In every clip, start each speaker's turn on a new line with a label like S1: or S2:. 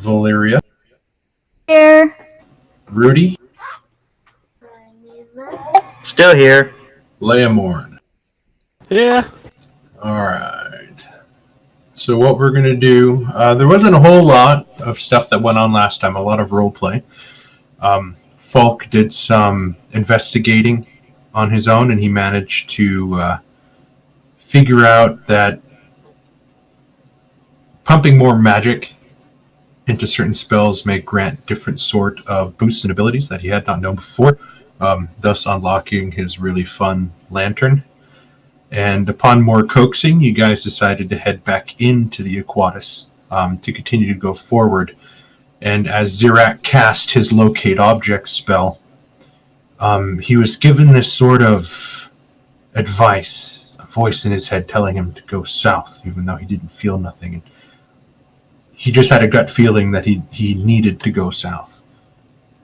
S1: Valeria,
S2: Here.
S1: Rudy,
S3: Still here.
S1: Leamorn.
S4: Yeah.
S1: Alright. So what we're going to do, there wasn't a whole lot of stuff that went on last time, a lot of roleplay. Falk did some investigating on his own, and he managed to figure out that pumping more magic into certain spells may grant different sort of boosts and abilities that he had not known before, thus unlocking his really fun lantern. And upon more coaxing, you guys decided to head back into the Aquatus to continue to go forward. And as Zirak cast his Locate Object spell, he was given this sort of advice, a voice in his head telling him to go south, even though he didn't feel nothing. And he just had a gut feeling that he needed to go south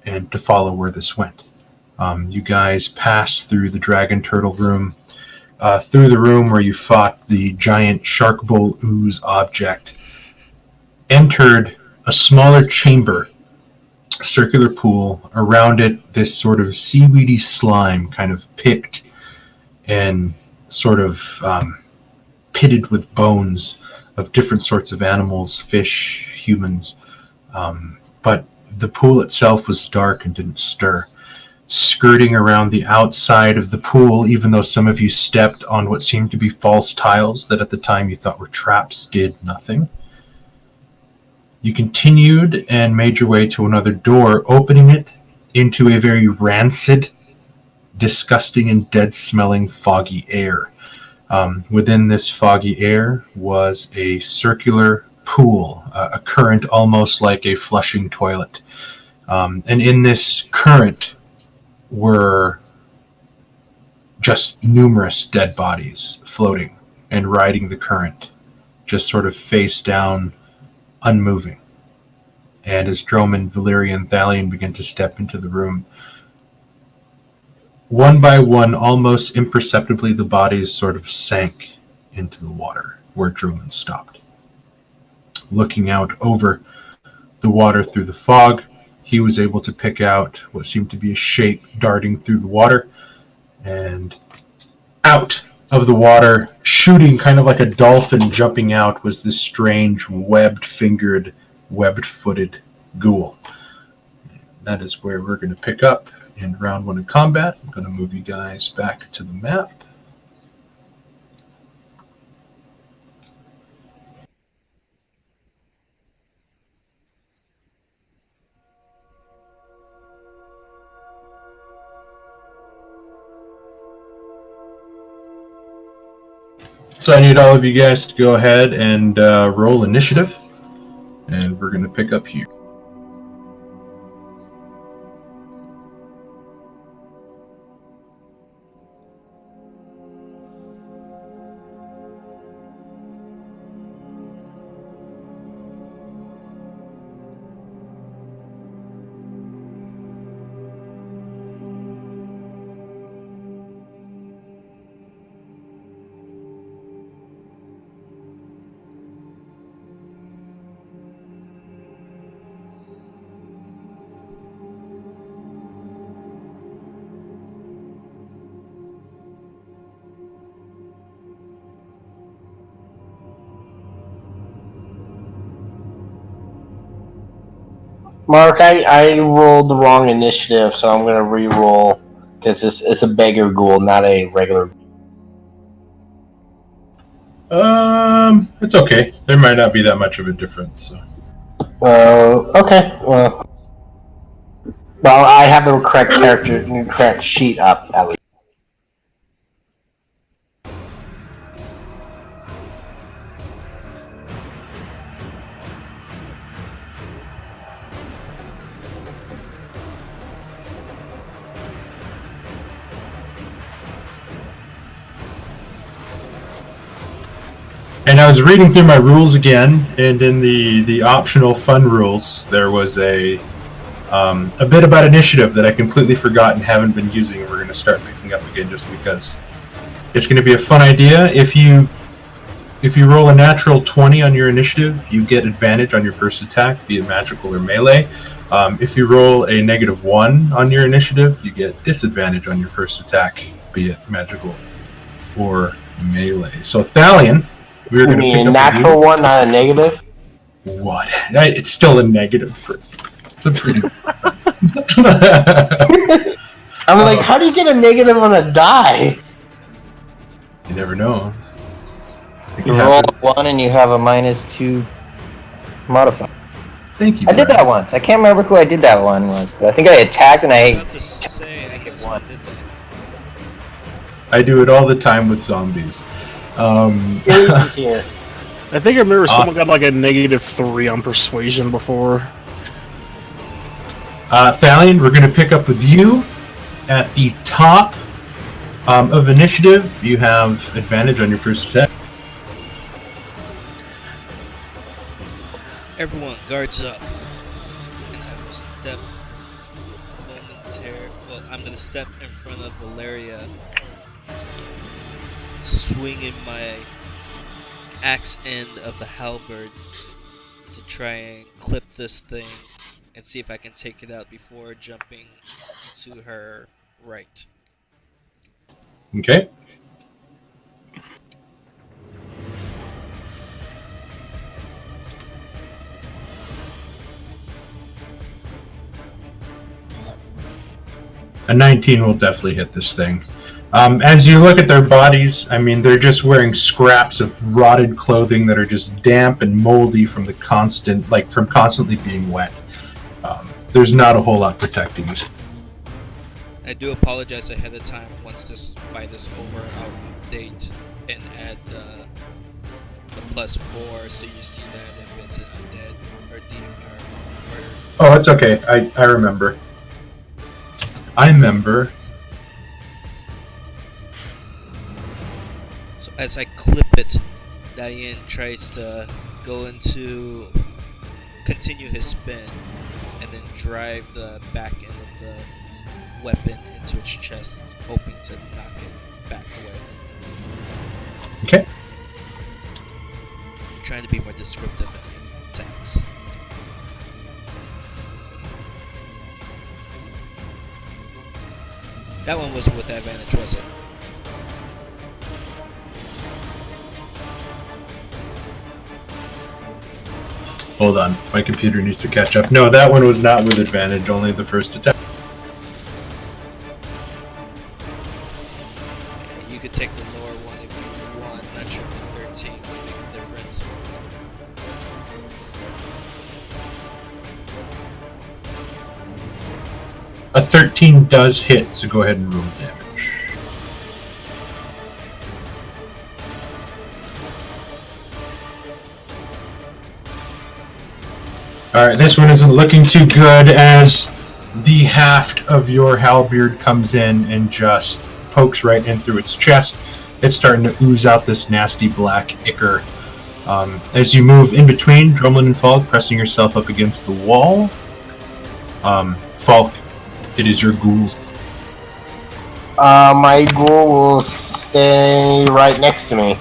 S1: and to follow where this went. You guys passed through the Dragon Turtle room, through the room where you fought the giant Shark Bowl ooze object, entered a smaller chamber, a circular pool, around it this sort of seaweedy slime kind of picked and sort of pitted with bones of different sorts of animals, fish, humans. But the pool itself was dark and didn't stir. Skirting around the outside of the pool, even though some of you stepped on what seemed to be false tiles that at the time you thought were traps, did nothing. You continued and made your way to another door, opening it into a very rancid, disgusting, and dead-smelling foggy air. Within this foggy air was a circular pool, a current almost like a flushing toilet. And in this current were just numerous dead bodies floating and riding the current, just sort of face down, unmoving. And as Droman, Valeria, and Thalion began to step into the room, one by one, almost imperceptibly, the bodies sort of sank into the water where Droman stopped. Looking out over the water through the fog, he was able to pick out what seemed to be a shape darting through the water, and out of the water, shooting kind of like a dolphin jumping out, was this strange webbed-fingered, webbed-footed ghoul. That is where we're going to pick up in round 1 of combat. I'm going to move you guys back to the map. So I need all of you guys to go ahead and roll initiative, and we're going to pick up here.
S3: Mark, I rolled the wrong initiative, so I'm gonna re-roll because it's a beggar ghoul, not a regular.
S1: It's okay. There might not be that much of a difference. So.
S3: Okay. Well, I have the correct sheet up at least.
S1: And I was reading through my rules again, and in the optional fun rules, there was a bit about initiative that I completely forgot and haven't been using, and we're going to start picking up again just because it's going to be a fun idea. If you If you roll a natural 20 on your initiative, you get advantage on your first attack, be it magical or melee. If you roll a -1 on your initiative, you get disadvantage on your first attack, be it magical or melee. So Thalion, we're
S3: You
S1: going to
S3: mean
S1: pick
S3: a
S1: up
S3: natural one, not a negative?
S1: What? It's still a negative. It's a pretty.
S3: I'm like, how do you get a negative on a die?
S1: You never know. It
S4: You
S1: can
S4: roll
S1: happen.
S4: a 1 and you have a -2 modifier.
S1: Thank you.
S4: I did
S1: Brian.
S4: that once. I can't remember who I did that one once, but I think I attacked and
S5: I
S4: I.
S5: was about to say, I know someone did that.
S1: I do it all the time with zombies.
S3: Here's here.
S6: I think I remember someone got like a -3 on persuasion before.
S1: Thalion, we're going to pick up with you at the top of initiative. You have advantage on your first attack.
S5: Everyone guards up. And I will step momentarily. Well, I'm gonna step in front of Valeria, swinging my axe end of the halberd to try and clip this thing and see if I can take it out before jumping to her right.
S1: Okay. A 19 will definitely hit this thing. As you look at their bodies, I mean, they're just wearing scraps of rotted clothing that are just damp and moldy from the from constantly being wet. There's not a whole lot protecting you.
S5: I do apologize ahead of time. Once this fight is over, I'll update and add the +4 so you see that if it's an undead or demon or
S1: Oh, it's okay. I remember. I remember.
S5: So as I clip it, Diane tries to continue his spin and then drive the back end of the weapon into its chest, hoping to knock it back away.
S1: Okay.
S5: I'm trying to be more descriptive in my attacks. That one wasn't with advantage, was it?
S1: Hold on. My computer needs to catch up. No, that one was not with advantage, only the first attack.
S5: Okay, you could take the lower one if you want. Not sure if a 13 would make a difference.
S1: A 13 does hit, so go ahead and roll damage. Alright, this one isn't looking too good as the haft of your halberd comes in and just pokes right in through its chest. It's starting to ooze out this nasty black ichor. As you move in between Drumlin and Falk, pressing yourself up against the wall. Falk, it is your ghouls.
S3: My ghoul will stay right next to me.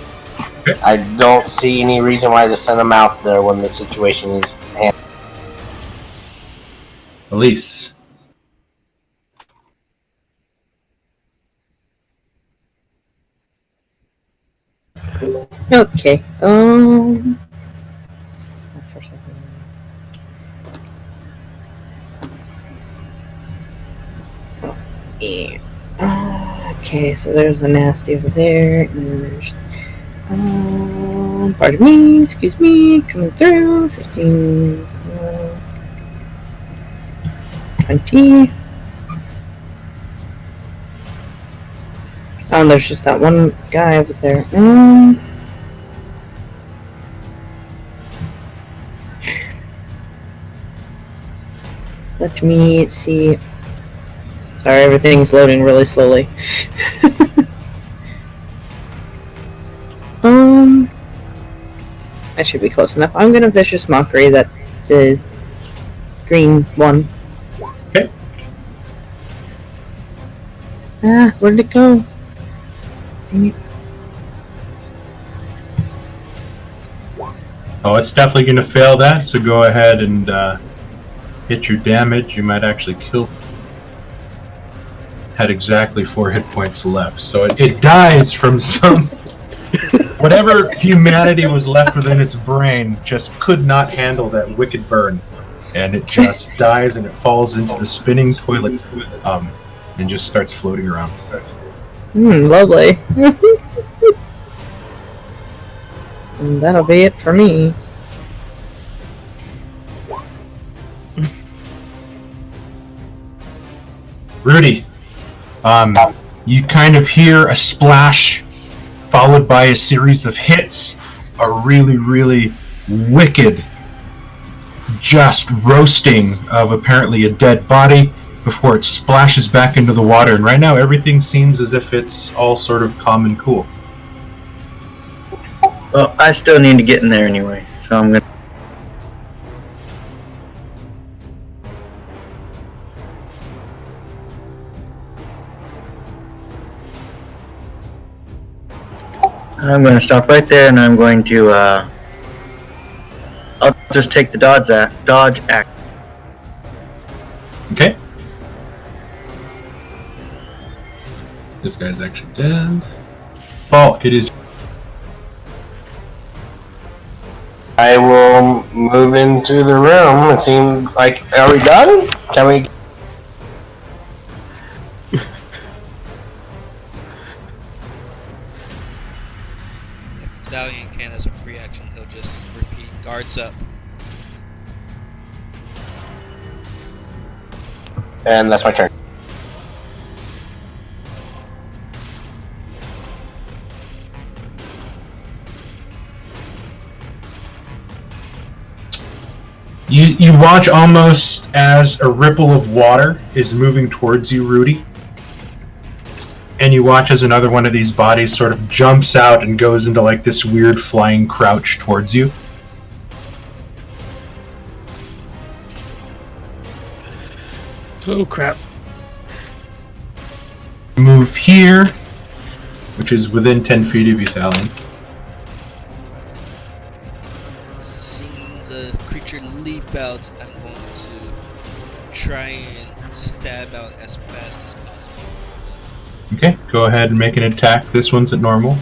S1: Okay.
S3: I don't see any reason why to send him out there when the situation is handled.
S1: Elise.
S2: Okay. For a second. Yeah. Okay, so there's a nasty over there, and then there's. Pardon me, excuse me, coming through. 15. 20. Oh, and there's just that one guy over there. Let me see. Sorry, everything's loading really slowly. I should be close enough. I'm gonna Vicious Mockery that the green one.
S1: Okay.
S2: Ah, where did it go? Dang it.
S1: Oh, it's definitely going to fail that, so go ahead and hit your damage. You might actually kill. Had exactly 4 hit points left, so it dies from some. Whatever humanity was left within its brain just could not handle that wicked burn. And it just dies and it falls into the spinning toilet and just starts floating around.
S2: Lovely. And that'll be it for me.
S1: Rudy, you kind of hear a splash followed by a series of hits, a really, really wicked just roasting of apparently a dead body before it splashes back into the water. And right now everything seems as if it's all sort of calm and cool.
S7: Well, I still need to get in there anyway, so I'm gonna. I'm going to stop right there, and I'm going to. I'll just take the dodge act.
S1: Okay. This guy's actually dead. Falk, it is.
S3: I will move into the room. It seems like, are we done? Can we?
S5: If Valiant can as a free action, he'll just repeat guards up.
S3: And that's my turn.
S1: You watch almost as a ripple of water is moving towards you, Rudy. And you watch as another one of these bodies sort of jumps out and goes into like this weird flying crouch towards you.
S6: Oh crap.
S1: Move here, which is within 10 feet of you, Thalion.
S5: Seeing the creature leap out, I'm going to try and stab out as fast as possible.
S1: Okay, go ahead and make an attack. This one's at normal.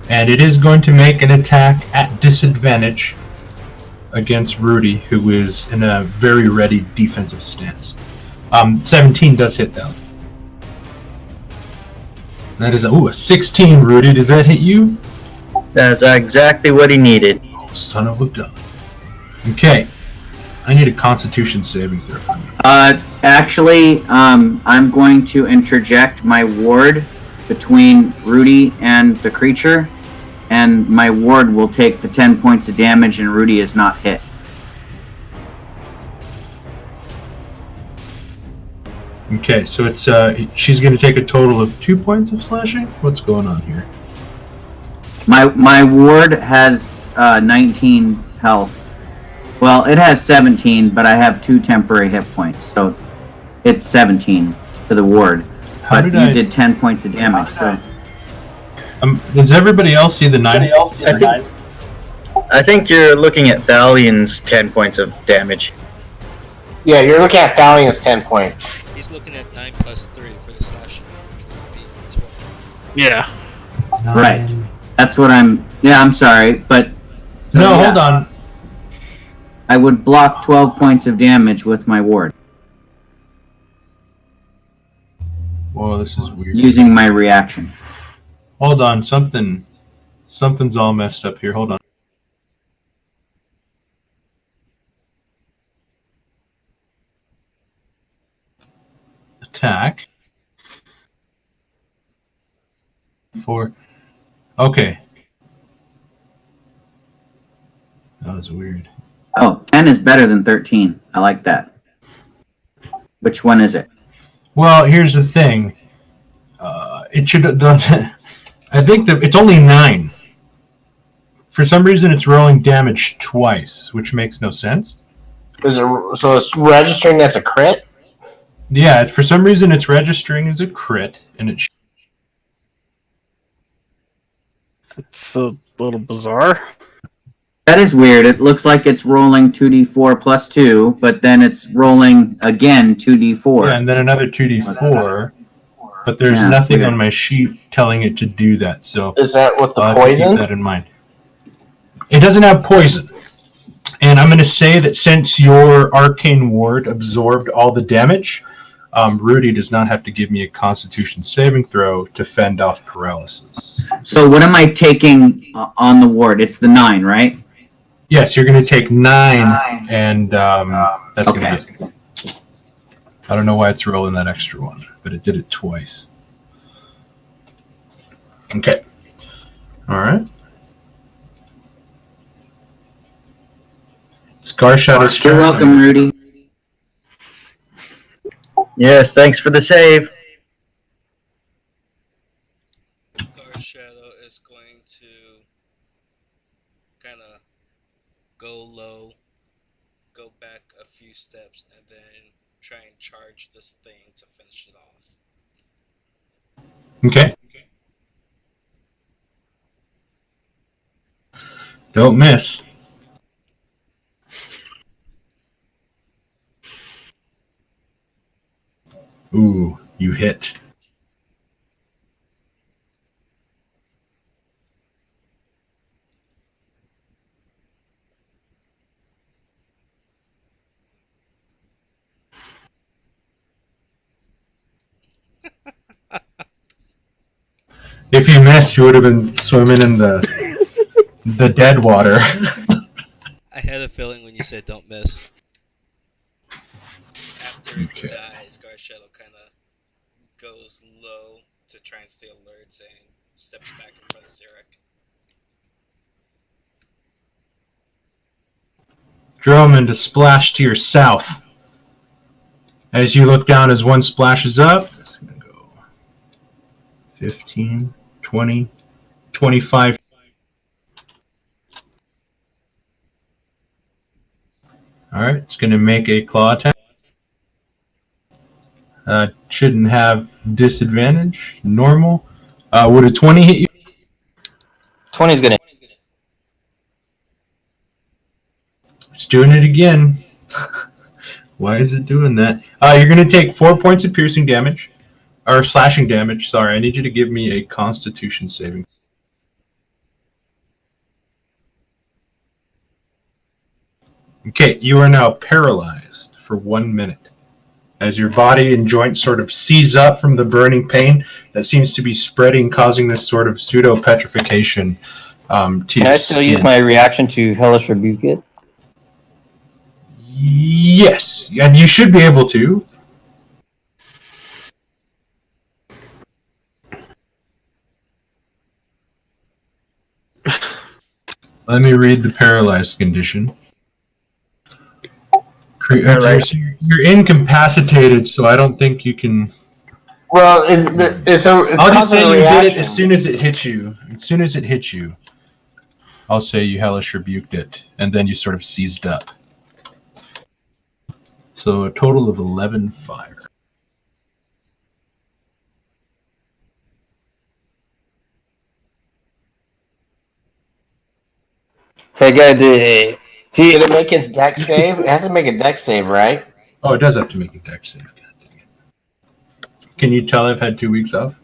S1: And it is going to make an attack at disadvantage against Rudy, who is in a very ready defensive stance. 17 does hit, though. That is a 16, Rudy. Does that hit you?
S7: That's exactly what he needed.
S1: Oh, son of a gun. Okay. I need a Constitution saving throw from you.
S8: Actually, I'm going to interject my ward between Rudy and the creature, and my ward will take the 10 points of damage, and Rudy is not hit.
S1: Okay, so it's she's going to take a total of 2 points of slashing? What's going on here?
S8: My ward has 19 health. Well, it has 17, but I have 2 temporary hit points, so it's 17 to the ward.
S1: How
S8: But you did 10 points of damage, so...
S1: Does everybody else see the 9?
S7: I think you're looking at Thalion's 10 points of damage.
S3: Yeah, you're looking at Thalion's 10 points.
S5: He's looking at 9 plus 3 for the slashing, which would be 12.
S6: Yeah.
S8: Right. That's what I'm... Yeah, I'm sorry, but... So,
S1: No,
S8: yeah,
S1: hold on.
S8: I would block 12 points of damage with my ward,
S1: Whoa, this is weird.
S8: using my reaction.
S1: Hold on, something's all messed up here. Hold on. Attack. 4. Okay. That was weird.
S8: Oh, 10 is better than 13. I like that. Which one is it?
S1: Well, here's the thing. It should. I think that it's only 9. For some reason, it's rolling damage twice, which makes no sense.
S3: So it's registering that's a crit?
S1: Yeah, for some reason, it's registering as a crit, and it.
S6: It's a little bizarre.
S8: That is weird. It looks like it's rolling 2d4 plus 2, but then it's rolling again 2d4.
S1: Yeah, and then another 2d4, but there's
S8: Yeah,
S1: nothing
S8: weird.
S1: on my sheet telling it to do that, so
S3: Is that with the
S1: I'll have to keep
S3: poison?
S1: that in mind. It doesn't have poison. And I'm going to say that since your arcane ward absorbed all the damage, Rudy does not have to give me a constitution saving throw to fend off paralysis.
S8: So what am I taking on the ward? It's the 9, right?
S1: Yes, you're going to take 9, and that's
S8: Okay.
S1: going to be... I don't know why it's rolling that extra one, but it did it twice. Okay. All right. Scar Shadow's
S8: You're
S1: turn.
S8: welcome, Rudy.
S7: Yes, thanks for the save.
S5: Guard Shadow is going to kind of go low, go back a few steps, and then try and charge this thing to finish it off.
S1: Okay. Don't miss. Ooh, you hit. If you missed, you would have been swimming in the dead water.
S5: I had a feeling when you said don't miss. After
S1: Okay.
S5: it dies, Guard Shadow kind of goes low to try and stay alert and steps back in front of Xeric.
S1: Droman to splash to your south. As you look down as one splashes up, it's going to go 15, 20, 25. Alright, it's going to make a claw attack. Shouldn't have disadvantage. Normal. Would a 20 hit you?
S4: 20's gonna.
S1: It's doing it again. Why is it doing that? You're going to take 4 points of piercing damage. Or slashing damage, sorry. I need you to give me a constitution saving. Okay, you are now paralyzed for 1 minute. As your body and joints sort of seize up from the burning pain that seems to be spreading, causing this sort of pseudo-petrification to
S4: Can
S1: your
S4: I still
S1: skin.
S4: use my reaction to Hellish Rebuke it?
S1: Yes, and you should be able to. Let me read the paralyzed condition.
S7: Alright.
S1: You're incapacitated, so I don't think you can...
S3: Well, it's
S1: I'll just say
S3: causing a
S1: you did it
S3: reaction.
S1: as soon as it hit you. As soon as it hit you, I'll say you hellish rebuked it, and then you sort of seized up. So a total of 11 fire.
S4: Hey, guy,
S3: Did it make his deck save? It has to make a deck save, right?
S1: Oh, it does have to make a dex save. God dang it. Can you tell I've had 2 weeks off?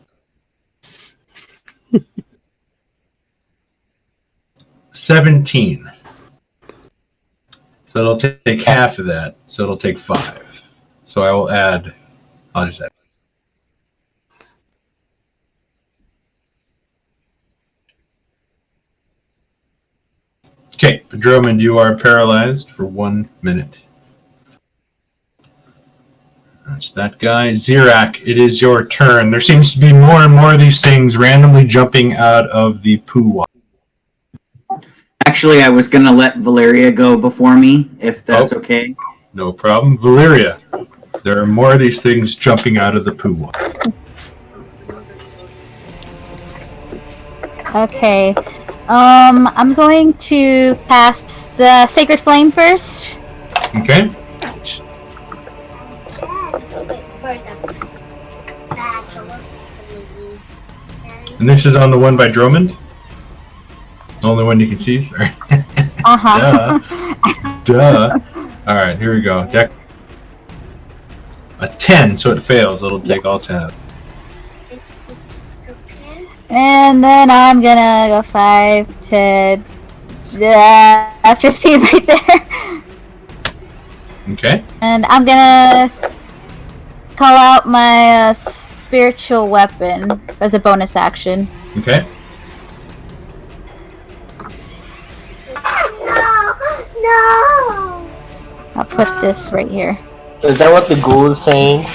S1: 17. So it'll take half of that. So it'll take 5. So I will add. I'll just add. Okay, Pedroman, you are paralyzed for 1 minute. That's that guy. Xerac, it is your turn. There seems to be more and more of these things randomly jumping out of the poo water.
S8: Actually, I was gonna let Valeria go before me, if that's
S1: Oh.
S8: okay.
S1: No problem. Valeria, there are more of these things jumping out of the poo water.
S9: Okay. I'm going to cast the Sacred Flame first.
S1: Okay? And this is on the one by Drummond? Only one you can see? Sorry.
S9: Uh-huh.
S1: Duh. Alright, here we go. Deck. A 10, so it fails. It'll take all 10.
S9: And then I'm gonna go 5, 10, 15 right there.
S1: Okay.
S9: And I'm gonna call out my spiritual weapon as a bonus action.
S1: Okay.
S9: No! I'll put this right here.
S3: Is that what the ghoul is saying?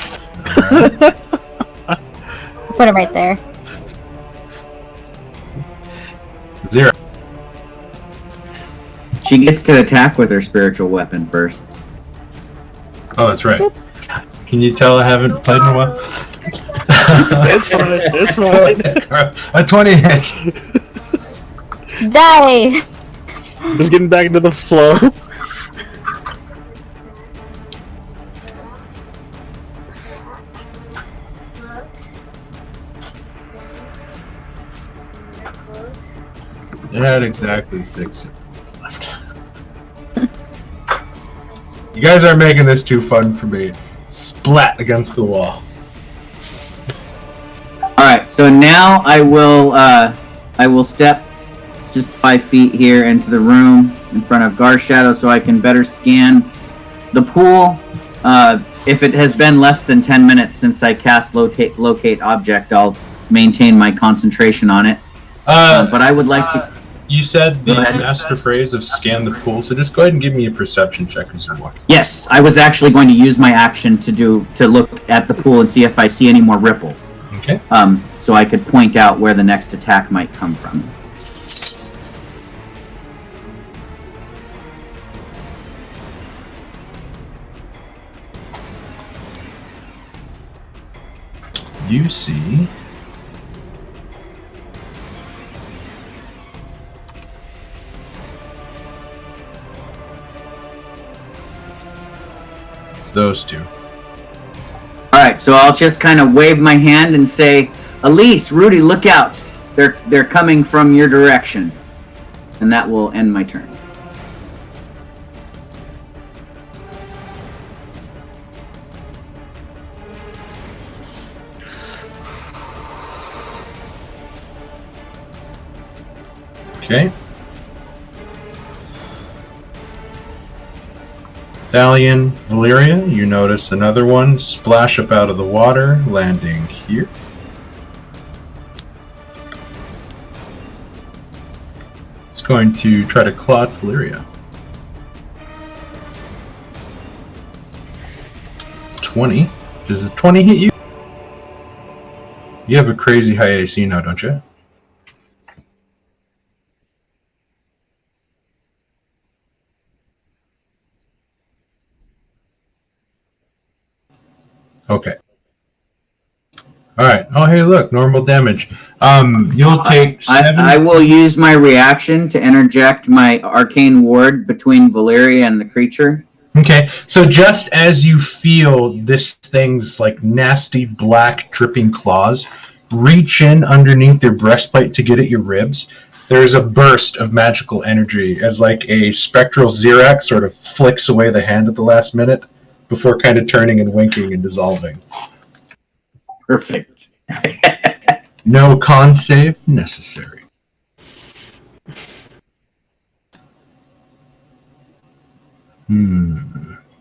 S9: Put it right there.
S1: 0.
S8: She gets to attack with her spiritual weapon first.
S1: Oh, that's right.
S9: Boop.
S1: Can you tell I haven't played in a while?
S6: It's fine. It's fine.
S1: A 20 hits.
S9: Die!
S6: Just getting back into the flow.
S1: It had exactly 6 hits left. You guys are making this too fun for me. Splat against the wall.
S8: Alright, so now I will step just 5 feet here into the room in front of Garshadow so I can better scan the pool. If it has been less than 10 minutes since I cast locate object, I'll maintain my concentration on it. But I would like to...
S1: You said the
S8: Go ahead.
S1: master phrase of scan the pool, so just go ahead and give me a perception check as you walk.
S8: Yes, I was actually going to use my action to look at the pool and see if I see any more ripples.
S1: Okay.
S8: So I could point out where the next attack might come from.
S1: You see those two.
S8: Alright, so I'll just kind of wave my hand and say, Elise, Rudy, look out! They're coming from your direction. And that will end my turn.
S1: Okay. Thalion, Valyria, you notice another one splash up out of the water, landing here. It's going to try to claw at Valyria. 20. Does the 20 hit you? You have a crazy high AC now, don't you? Okay. Alright. Oh, hey, look. Normal damage. You'll take 7...
S8: I will use my reaction to interject my arcane ward between Valyria and the creature.
S1: Okay. So just as you feel this thing's, like, nasty, black, dripping claws reach in underneath your breastplate to get at your ribs, there's a burst of magical energy as, like, a spectral Xerax sort of flicks away the hand at the last minute before kind of turning and winking and dissolving.
S8: Perfect.
S1: No con save necessary.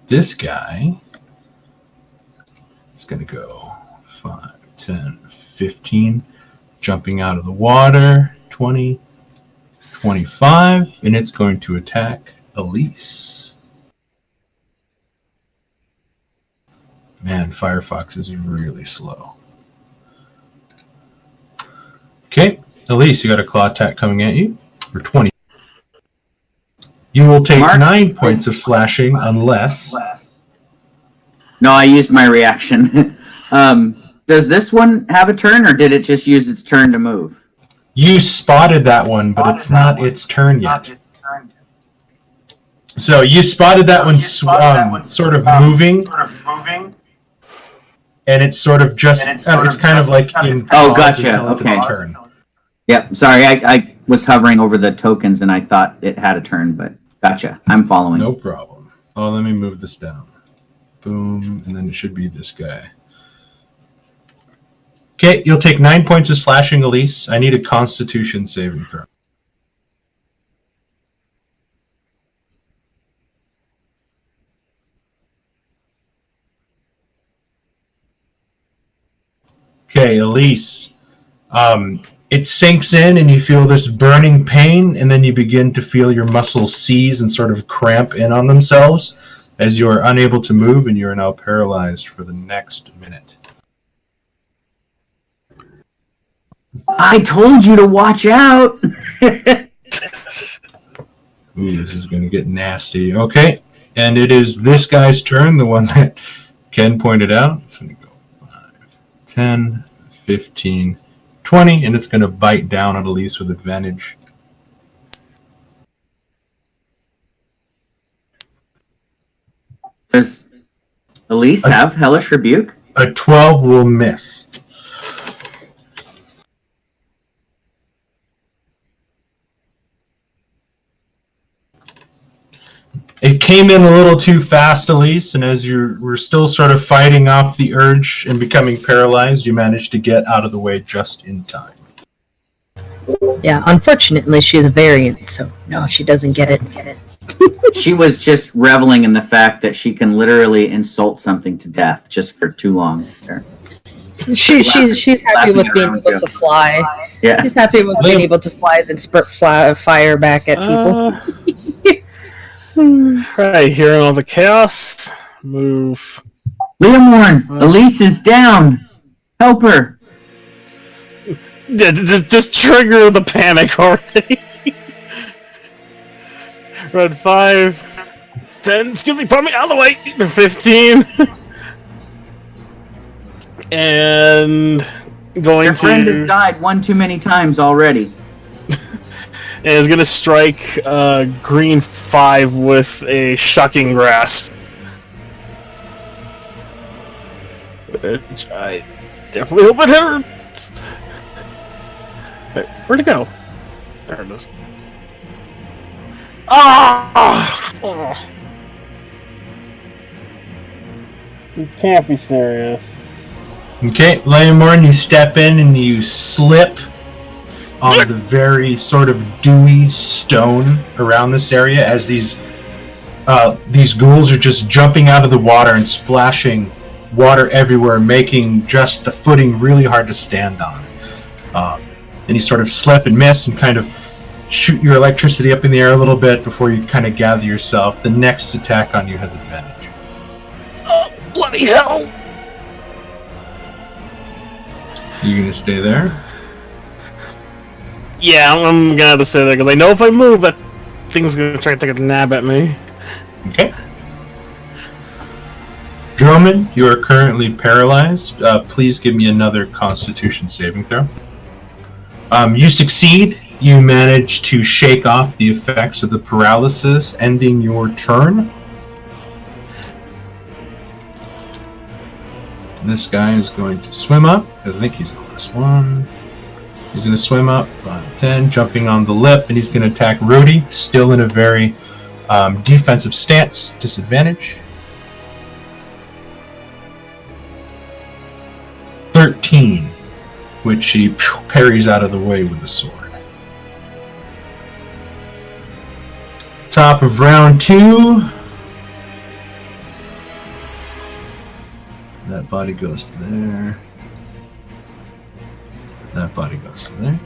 S1: This guy is going to go 5, 10, 15, jumping out of the water, 20, 25, and it's going to attack Elise. Man, Firefox is really slow. Okay, Elise, you got a claw attack coming at you for 20. You will take
S8: Mark?
S1: 9 points of slashing unless...
S8: No, I used my reaction. Does this one have a turn, or did it just use its turn to move?
S1: You spotted that one, but it's not its turn yet. So you spotted that one sort of moving, and it's sort of just, it's kind of like in...
S8: Oh, gotcha,
S1: until it's its
S8: okay.
S1: turn.
S8: Yep, sorry, I was hovering over the tokens and I thought it had a turn, but gotcha. I'm following.
S1: No problem. Oh, let me move this down. Boom, and then it should be this guy. Okay, you'll take 9 points of slashing, Elise. I need a Constitution saving throw. Okay, Elise. It sinks in and you feel this burning pain, and then you begin to feel your muscles seize and sort of cramp in on themselves as you are unable to move, and you are now paralyzed for the next minute.
S8: I told you to watch out.
S1: Ooh, this is going to get nasty. Okay, and it is this guy's turn, the one that Ken pointed out. It's going to go 5, 10, 15, 20, and it's going to bite down at Elise with advantage.
S8: Does Elise have Hellish Rebuke?
S1: A 12 will miss. It came in a little too fast, Elise, and as you were still sort of fighting off the urge and becoming paralyzed, you managed to get out of the way just in time.
S2: Yeah, unfortunately, she is a variant, so no, she doesn't get it.
S8: She was just reveling in the fact that she can literally insult something to death just for too long. There.
S2: She's happy with being able to fly.
S8: Yeah.
S2: She's happy with being able to fly, then spurt fire back at people.
S6: Right, hearing all the chaos. Move.
S8: Leomorn, Elise is down. Help her.
S6: Yeah, just trigger the panic already. Red 5, 10, excuse me, put me out of the way. 15. And going
S8: Your friend has died one too many times already.
S6: And is going to strike green 5 with a shocking grasp. Which I definitely hope it hurts. Wait, where'd it go? There it is. Ah! Oh. You can't be serious.
S1: Okay, Leomorn, you step in and you slip on the very sort of dewy stone around this area as these ghouls are just jumping out of the water and splashing water everywhere, making just the footing really hard to stand on. And you sort of slip and miss and kind of shoot your electricity up in the air a little bit before you kind of gather yourself. The next attack on you has advantage.
S6: Oh, bloody hell!
S1: You gonna stay there?
S6: Yeah, I'm gonna have to stay there, because I know if I move, that thing's gonna try to take a nab at me.
S1: Okay. Drummond, you are currently paralyzed. Please give me another Constitution saving throw. You succeed. You manage to shake off the effects of the paralysis, ending your turn. This guy is going to swim up. I think he's the last one. He's going to swim up, 5, 10, jumping on the lip, and he's going to attack Rudy, still in a very defensive stance. Disadvantage. 13, which he parries out of the way with the sword. Top of round 2. That body goes to there. That body goes to there.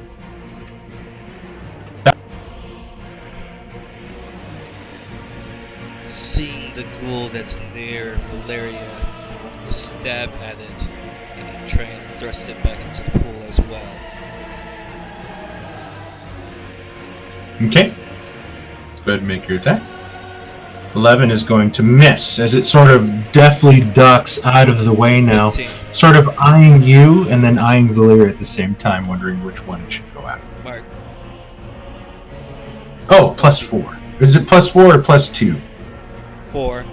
S5: Seeing the ghoul that's near Valeria, I'm going to stab at it and then try and thrust it back into the pool as well.
S1: Okay. Let's go ahead and make your attack. 11 is going to miss as it sort of deftly ducks out of the way now,
S5: 15.
S1: sort of eyeing you and then eyeing Valeria at the same time, wondering which one it should go after.
S5: Mark.
S1: Oh, +4. Is it +4 or +2?
S5: 4.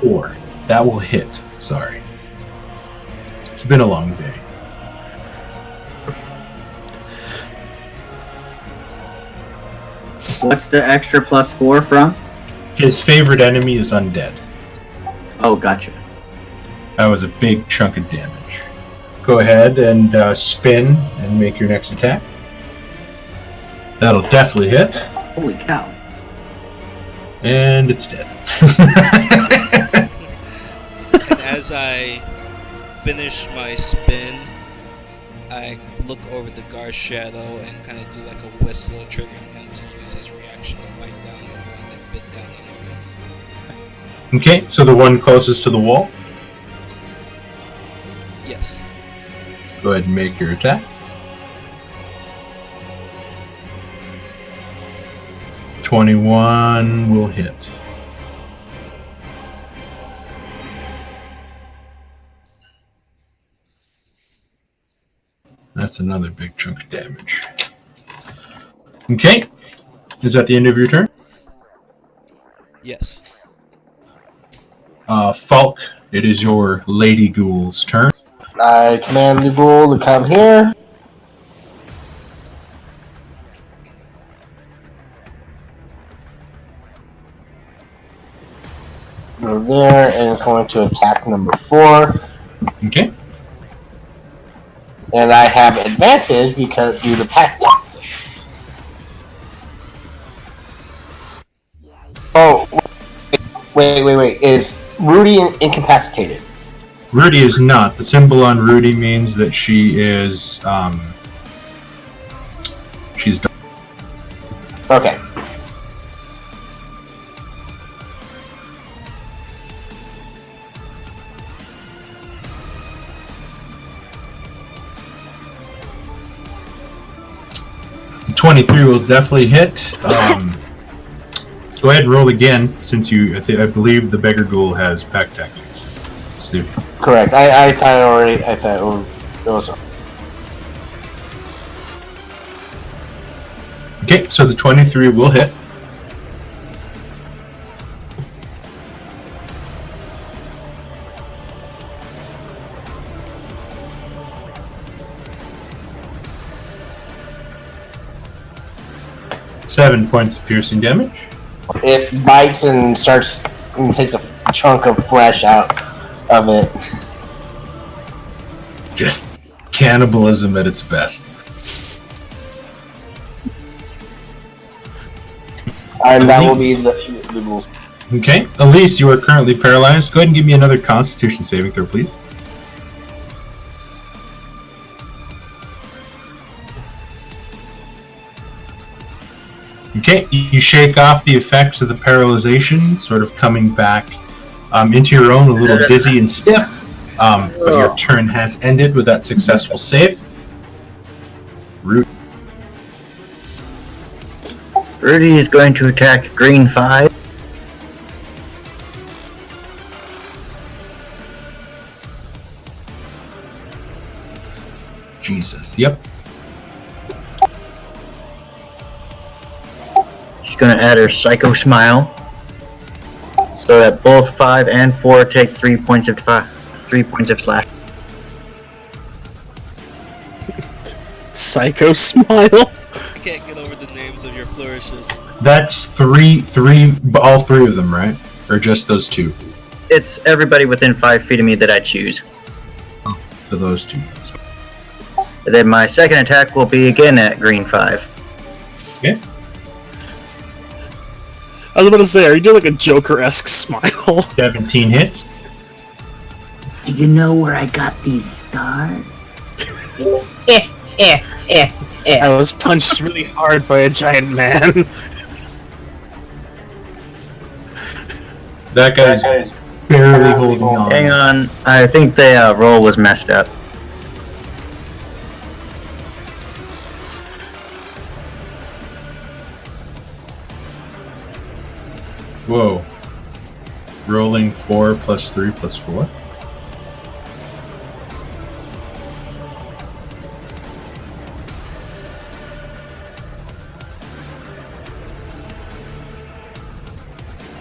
S1: 4. That will hit. Sorry. It's been a long day.
S8: What's the extra +4 from?
S1: His favorite enemy is undead.
S8: Oh, gotcha.
S1: That was a big chunk of damage. Go ahead and spin and make your next attack. That'll definitely hit.
S8: Holy cow.
S1: And it's dead.
S5: And as I finish my spin, I look over the guard's shadow and kind of do like a whistle, triggering him to use his reaction to bite down the one that bit down on the wrist.
S1: Okay, so the one closest to the wall.
S5: Yes.
S1: Go ahead and make your attack. 21 will hit. That's another big chunk of damage. Okay. Is that the end of your turn?
S5: Yes.
S1: Falk, it is your Lady Ghoul's turn.
S3: I command the ghoul to come here. Go there, and it's going to attack number 4.
S1: Okay.
S3: And I have advantage because due to pack tactics. Oh, wait. Is Rudy incapacitated?
S1: Rudy is not. The symbol on Rudy means that she is, she's done.
S3: Okay.
S1: The 23 will definitely hit. Go ahead and roll again, since I believe the Beggar Ghoul has pack tactics. See.
S3: Correct. I thought it was.
S1: Okay, so the 23 will hit. Seven points of piercing damage.
S3: It bites and starts and takes a chunk of flesh out of it.
S1: Just cannibalism at its best.
S3: And that will be the rules.
S1: Okay, Elise, you are currently paralyzed. Go ahead and give me another Constitution saving throw, please. Okay, you shake off the effects of the paralyzation, sort of coming back into your own, a little dizzy and stiff. But your turn has ended with that successful save.
S7: Rudy is going to attack green 5.
S1: Jesus, yep.
S7: She's going to add her Psycho Smile. So that both 5 and 4 take 3 points of slash.
S6: Psycho Smile.
S5: I can't get over the names of your flourishes.
S1: That's all three of them, right? Or just those two?
S7: It's everybody within 5 feet of me that I choose.
S1: So those two.
S7: And then my second attack will be again at green 5.
S1: Okay.
S6: I was about to say, are you doing like a Joker-esque smile?
S1: 17 hits.
S8: Do you know where I got these scars?
S6: I was punched really hard by a giant man.
S1: That guy's barely holding on.
S7: Hang on, I think the roll was messed up.
S1: Whoa. Rolling 4 plus 3 plus 4.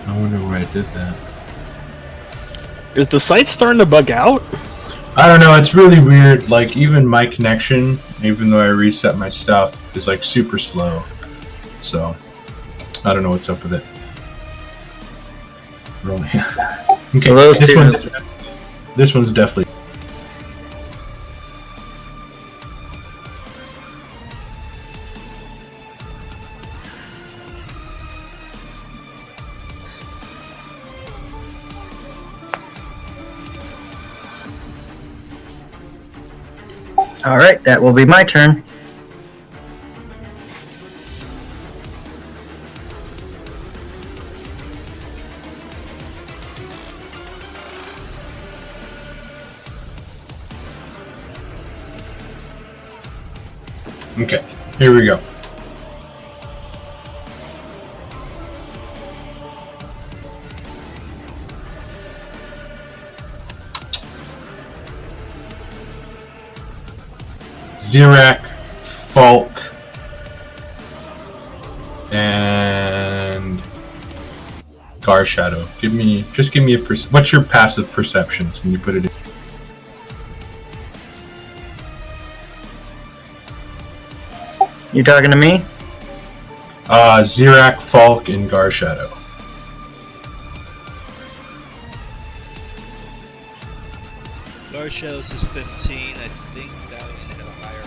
S1: I wonder why I did that.
S6: Is the site starting to bug out?
S1: I don't know, it's really weird. Like, even my connection, even though I reset my stuff, is like super slow. So, I don't know what's up with it. Rolling. Okay,
S7: So those two-
S1: this one's definitely.
S7: All right, that will be my turn.
S1: Okay, here we go. Zirak, Falk, and Garshadow. Give me a what's your passive perceptions when you put it in?
S7: You talking to me?
S1: Zirak, Falk, and Garshadow.
S5: Garshadow's is 15. I think Valiant had a higher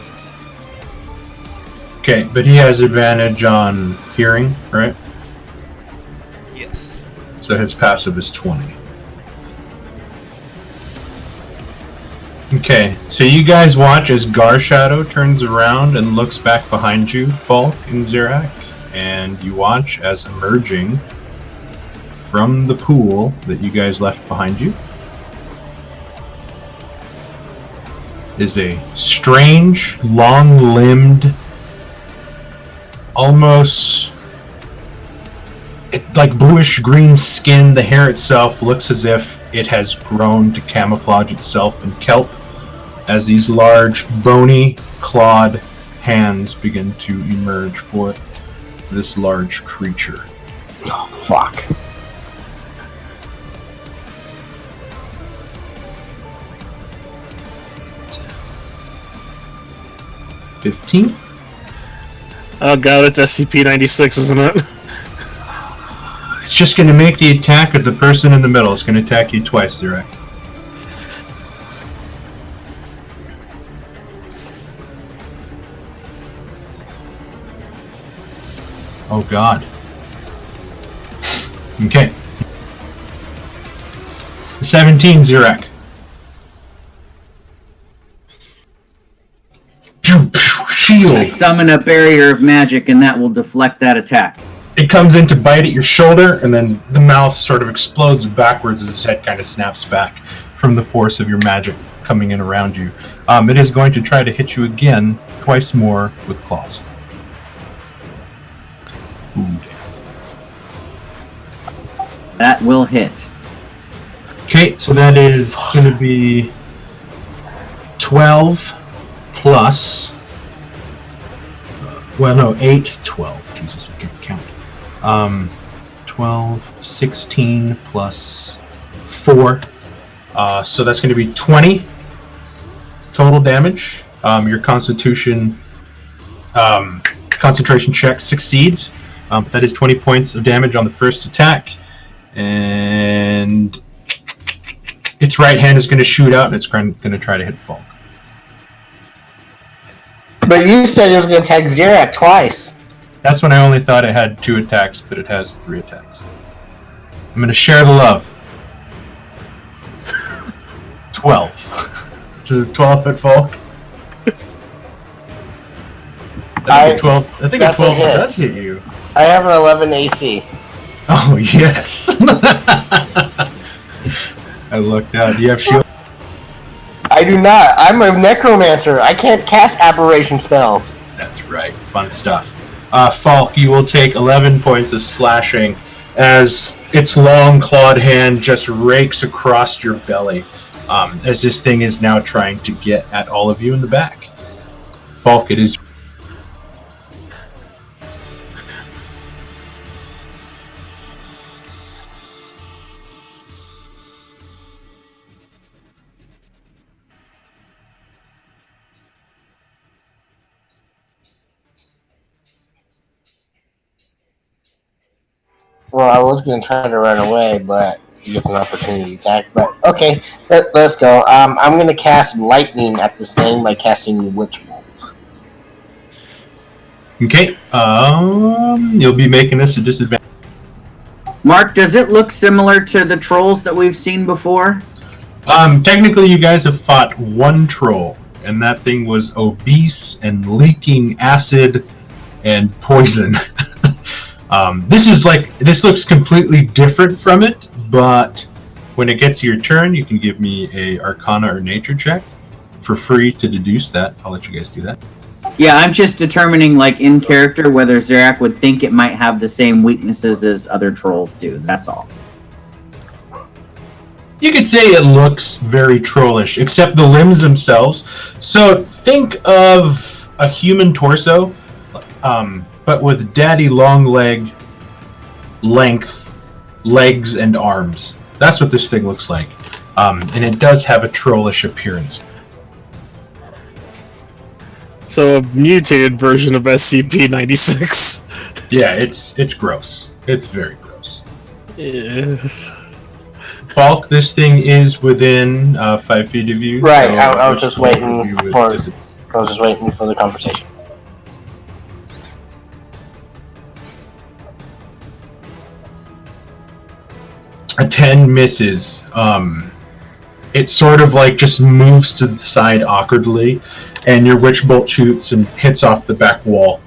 S5: one.
S1: Okay, but he has advantage on hearing, right?
S5: Yes.
S1: So his passive is 20. Okay, so you guys watch as Garshadow turns around and looks back behind you, Falk and Zirak, and you watch as emerging from the pool that you guys left behind you is a strange, long-limbed, almost like bluish-green skin. The hair itself looks as if it has grown to camouflage itself in kelp, as these large, bony, clawed hands begin to emerge forth this large creature.
S3: Oh, fuck.
S1: $15.
S6: Oh god, it's SCP-96, isn't it?
S1: It's just going to make the attack of the person in the middle. It's going to attack you twice, Zirak. Oh god. Okay. 17, Zirak. Shield.
S8: I summon a barrier of magic, and that will deflect that attack.
S1: It comes in to bite at your shoulder, and then the mouth sort of explodes backwards as its head kind of snaps back from the force of your magic coming in around you. It is going to try to hit you again, twice more with claws. Ooh.
S8: That will hit.
S1: Okay, so that is going to be 12 plus... 8, 12. Jesus, I can't count. 12, 16 plus 4. So that's going to be 20 total damage. Your concentration check succeeds. That is 20 points of damage on the first attack. And its right hand is going to shoot out, and it's going to try to hit Falk.
S3: But you said it was going to attack Zirak twice.
S1: That's when I only thought it had 2 attacks, but it has 3 attacks. I'm going to share the love. 12. Does 12 hit Falk? I think a 12 does hit you.
S3: I have an 11 AC.
S1: Oh, yes. I lucked out. Do you have shield?
S3: I do not. I'm a necromancer. I can't cast aberration spells.
S1: That's right. Fun stuff. Falk, you will take 11 points of slashing as its long clawed hand just rakes across your belly, as this thing is now trying to get at all of you in the back. Falk, it is...
S3: Well, I was going to try to run away, but he gets an opportunity attack. But okay, let's go. I'm going to cast lightning at this thing by casting Witch Bolt.
S1: Okay. You'll be making this a disadvantage.
S8: Mark, does it look similar to the trolls that we've seen before?
S1: Technically, you guys have fought one troll, and that thing was obese and leaking acid and poison. This looks completely different from it, but when it gets your turn, you can give me a Arcana or Nature check for free to deduce that. I'll let you guys do that.
S8: Yeah, I'm just determining, like, in character, whether Zarak would think it might have the same weaknesses as other trolls do. That's all.
S1: You could say it looks very trollish, except the limbs themselves. So think of a human torso, but with daddy long length, legs, and arms. That's what this thing looks like. And it does have a trollish appearance.
S6: So a mutated version of SCP-96.
S1: Yeah, it's gross. It's very gross.
S6: Yeah.
S1: Falk, this thing is within 5 feet of you.
S3: Right,
S1: so
S3: I was just waiting for. I
S1: Is it-
S3: was just waiting for the conversation.
S1: A 10 misses. It sort of like just moves to the side awkwardly, and your witch bolt shoots and hits off the back wall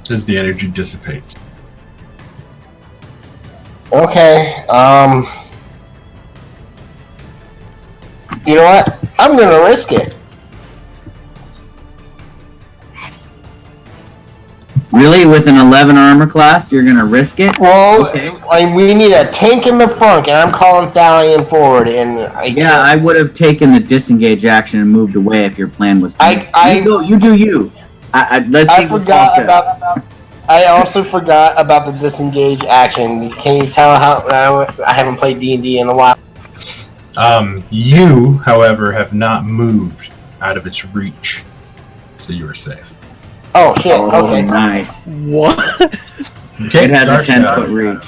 S1: as the energy dissipates.
S3: Okay, you know what? I'm gonna risk it.
S8: Really? With an 11 armor class, you're gonna risk it?
S3: Well, we need a tank in the front, and I'm calling Thalion forward, and
S8: Yeah, I would have taken the disengage action and moved away if your plan was to. You do you. Let's see
S3: I
S8: what
S3: forgot
S8: Falk does.
S3: about. I also forgot about the disengage action. Can you tell how I haven't played D&D in a while?
S1: You, however, have not moved out of its reach, so you are safe.
S3: Oh shit!
S8: Oh,
S3: Okay.
S8: nice.
S6: What?
S1: Okay,
S8: It has a
S1: Dark
S8: 10-foot
S1: Shadow.
S8: reach.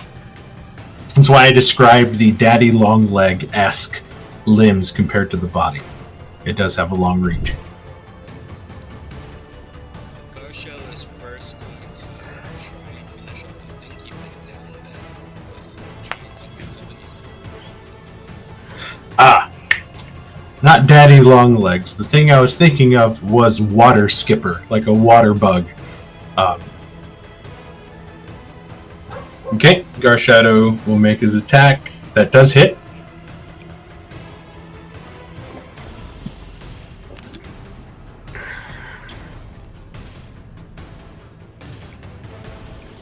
S1: That's why I described the daddy long leg-esque limbs compared to the body. It does have a long reach.
S5: Garshell is first going to try and finish off the thing keeping down that was trying to use Elise.
S1: Not daddy long legs. The thing I was thinking of was water skipper, like a water bug. Okay, Garshadow will make his attack. That does hit.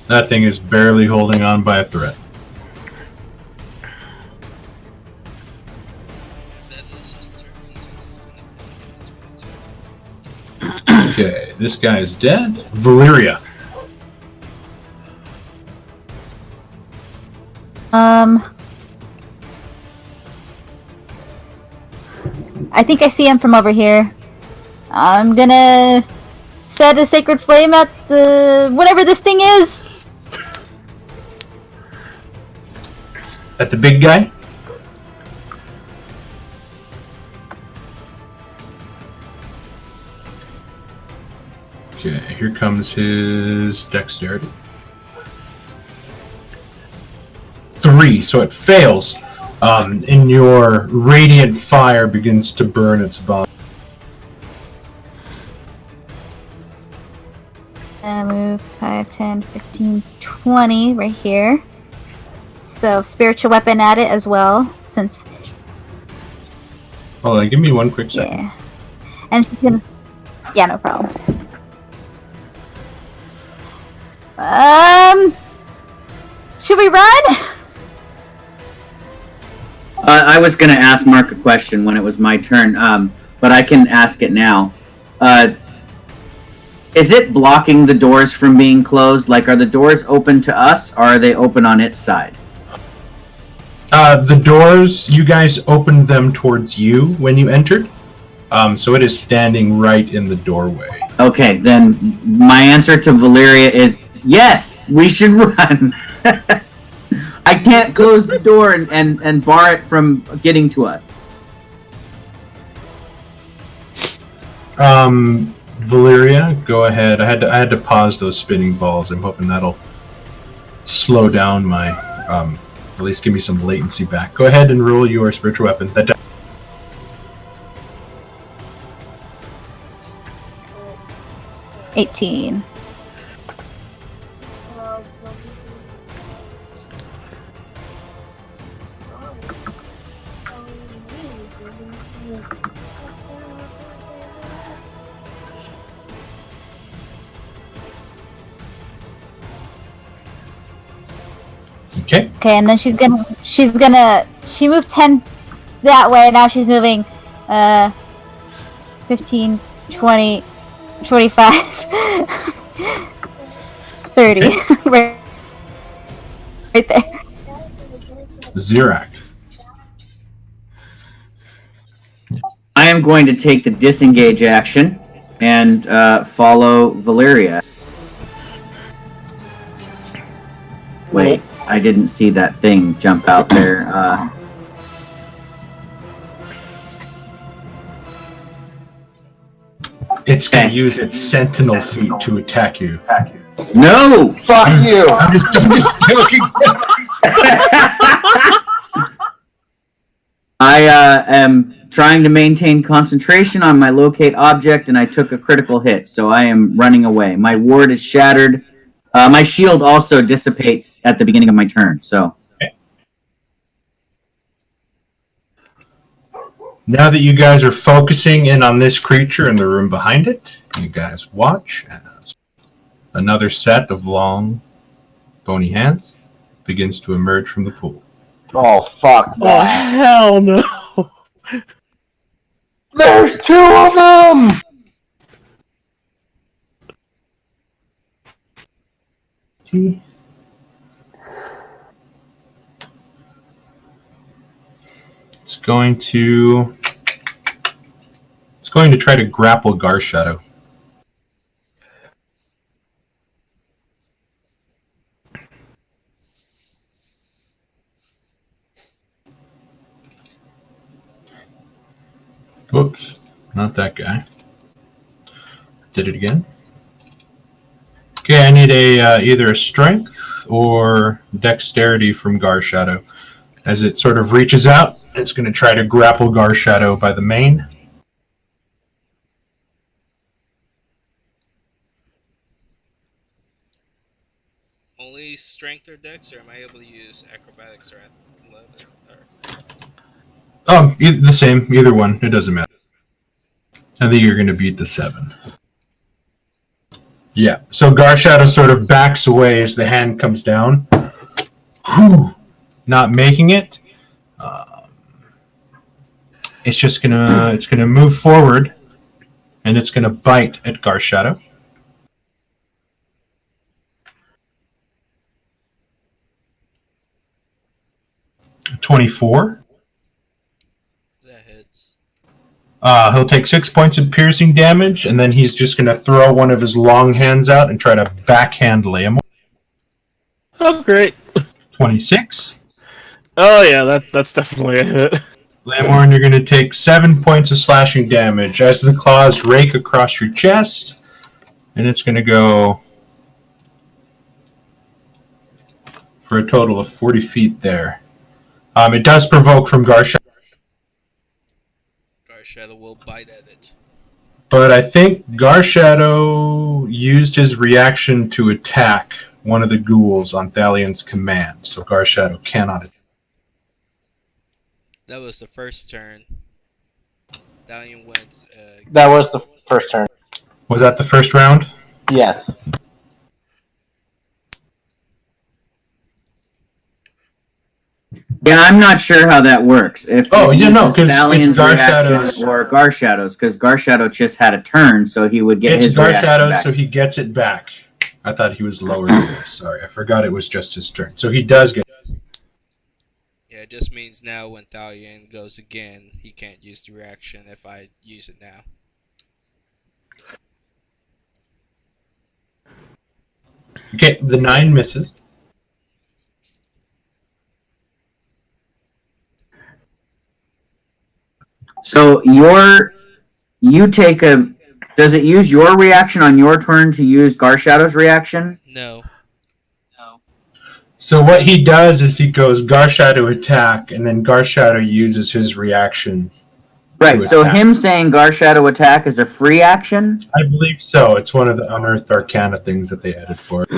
S1: That thing is barely holding on by a thread.
S5: That is his turn since he's going to put him at 22.
S1: Okay, this guy is dead. Valyria.
S9: I think I see him from over here. I'm gonna set a sacred flame at the whatever this thing is.
S1: At the big guy? Okay, here comes his dexterity. 3, so it fails. And your radiant fire begins to burn its body.
S9: Move 5, 10, 15, 20 right here. So spiritual weapon at it as well, since
S1: Hold on, give me one quick second.
S9: yeah. And she's gonna yeah, no problem. Should we run?
S8: I was going to ask Mark a question when it was my turn, but I can ask it now. Is it blocking the doors from being closed? Like, are the doors open to us, or are they open on its side?
S1: The doors, you guys opened them towards you when you entered. So it is standing right in the doorway.
S8: Okay, then my answer to Valyria is yes, we should run. I can't close the door and bar it from getting to us.
S1: Valeria, go ahead. I had to pause those spinning balls. I'm hoping that'll slow down my, at least give me some latency back. Go ahead and roll your spiritual weapon. That
S9: 18.
S1: Okay.
S9: Okay, and then she moved 10 that way, now she's moving 15, 20, 25, 30. right there.
S1: Zirak.
S8: I am going to take the disengage action and follow Valeria. Wait, I didn't see that thing jump out there.
S1: It's going to use its sentinel feet to attack you.
S8: No!
S3: Fuck you!
S1: I'm just joking.
S8: I am trying to maintain concentration on my locate object, and I took a critical hit, so I am running away. My ward is shattered. My shield also dissipates at the beginning of my turn, so...
S1: Now that you guys are focusing in on this creature in the room behind it, you guys watch as another set of long, bony hands begins to emerge from the pool.
S3: Oh, fuck
S6: Oh,
S3: that.
S6: hell no.
S3: There's 2 of them!
S1: It's going to try to grapple Garshadow. Whoops, not that guy. Did it again. Okay, I need either a strength or dexterity from Garshadow. As it sort of reaches out, it's going to try to grapple Garshadow by the mane.
S5: Only strength or dex, or am I able to use acrobatics or athletics?
S1: Oh, the same. Either one. It doesn't matter. I think you're going to beat the 7. Yeah. So Garshadow sort of backs away as the hand comes down. Whew. Not making it. It's just gonna move forward, and it's gonna bite at Garshadow. $24.
S5: That hits.
S1: He'll take 6 points of piercing damage, and then he's just gonna throw one of his long hands out and try to backhand Lamor.
S6: Oh, great.
S1: 26.
S6: Oh, yeah, that's definitely a hit.
S1: Lamorn, you're going to take 7 points of slashing damage as the claws rake across your chest, and it's going to go for a total of 40 feet there. It does provoke from Garshadow,
S5: Garshadow will bite at it.
S1: but I think Garshadow used his reaction to attack one of the ghouls on Thalion's command, so Garshadow cannot attack.
S5: That was the first turn. Thalion went.
S3: That was the first turn.
S1: Was that the first round?
S3: Yes.
S8: Yeah, I'm not sure how that works. If
S1: Oh,
S8: it
S1: yeah, no,
S8: uses
S1: 'cause
S8: Stalion's
S1: it's Garshadow's-
S8: reaction or Garshadow's, because Garshadow just had a turn, so he would get
S1: It's
S8: his reaction
S1: Garshadow,
S8: back.
S1: so he gets it back. I thought he was lower than this. Sorry, I forgot it was just his turn. So he does get.
S5: Yeah, it just means now when Thalion goes again, he can't use the reaction if I use it now.
S1: Okay, the 9 misses.
S8: So you take a. Does it use your reaction on your turn to use Garshadow's reaction?
S5: No.
S1: So what he does is he goes Garshadow attack, and then Garshadow uses his reaction.
S8: Right.
S1: to
S8: So
S1: attack.
S8: him saying Garshadow attack is a free action.
S1: I believe so. It's one of the Unearthed Arcana things that they added for it.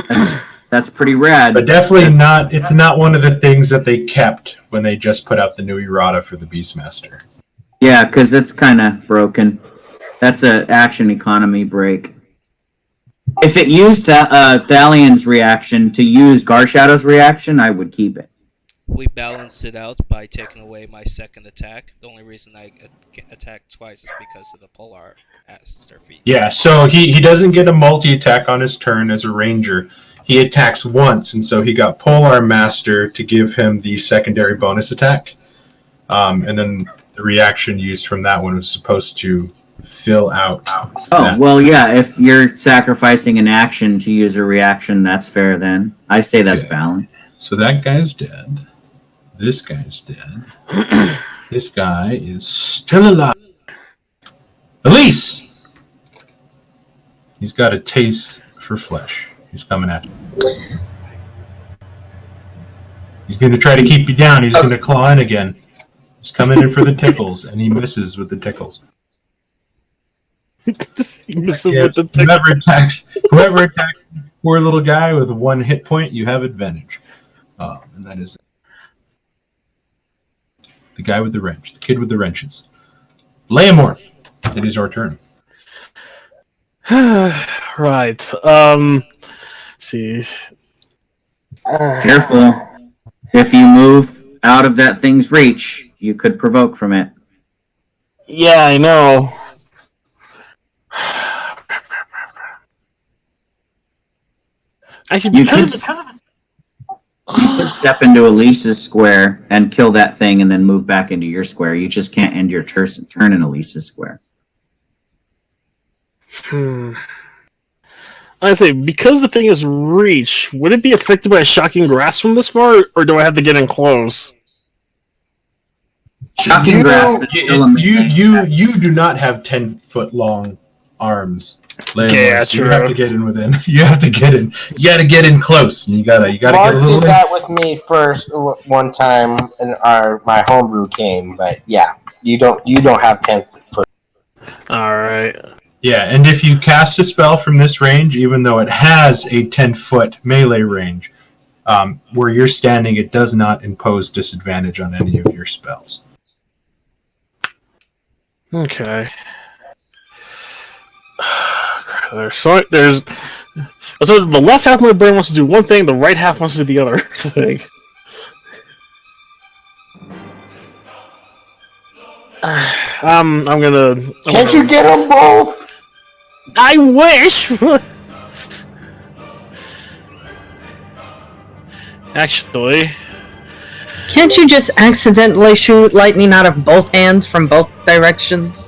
S8: That's pretty rad.
S1: But definitely not. It's not one of the things that they kept when they just put out the new errata for the Beastmaster.
S8: Yeah, because it's kind of broken. That's an action economy break. If it used Thalian's reaction to use Garshadow's reaction, I would keep it.
S5: We balanced it out by taking away my second attack. The only reason I attacked twice is because of the Polar Aster feat.
S1: Yeah, so he doesn't get a multi-attack on his turn as a ranger. He attacks once, and so he got Polar Master to give him the secondary bonus attack. And then the reaction used from that one was supposed to fill out.
S8: Oh, well, yeah, if you're sacrificing an action to use a reaction, that's fair then. I say that's balanced.
S1: So that guy's dead. This guy's dead. This guy is still alive. Elise! He's got a taste for flesh. He's coming at you. He's going to try to keep you down. He's going to claw in again. He's coming in for the tickles, and he misses with the tickles.
S6: He misses
S1: Yeah,
S6: with the tick.
S1: whoever attacks the poor little guy with 1 hit point, you have advantage. And that is the guy with the wrench, the kid with the wrenches. Leomore, it is your turn.
S6: Right. Let's see.
S8: Careful. If you move out of that thing's reach, you could provoke from it.
S6: Yeah, I know. Actually,
S8: You
S6: because
S8: could-
S6: of its...
S8: You could step into Elise's square and kill that thing and then move back into your square. You just can't end your turn in Elise's square.
S6: I say, because the thing is reach, would it be affected by a shocking grasp from this far, or do I have to get in close?
S8: Shocking grasp is still a
S1: You do not have 10-foot long arms. Leomore,
S6: Yeah,
S1: so you
S6: true.
S1: have to get in within. You have to get in. You got to get in close. You gotta get a
S3: Mark
S1: little.
S3: did that with me first one time in my homebrew game, but yeah, you don't have 10 foot.
S6: All right.
S1: Yeah, and if you cast a spell from this range, even though it has a 10-foot melee range, where you're standing, it does not impose disadvantage on any of your spells.
S6: Okay. So the left half of my brain wants to do one thing, the right half wants to do the other thing. I'm gonna.
S3: Can't you get them both?
S6: I wish. Actually,
S2: Can't you just accidentally shoot lightning out of both hands from both directions?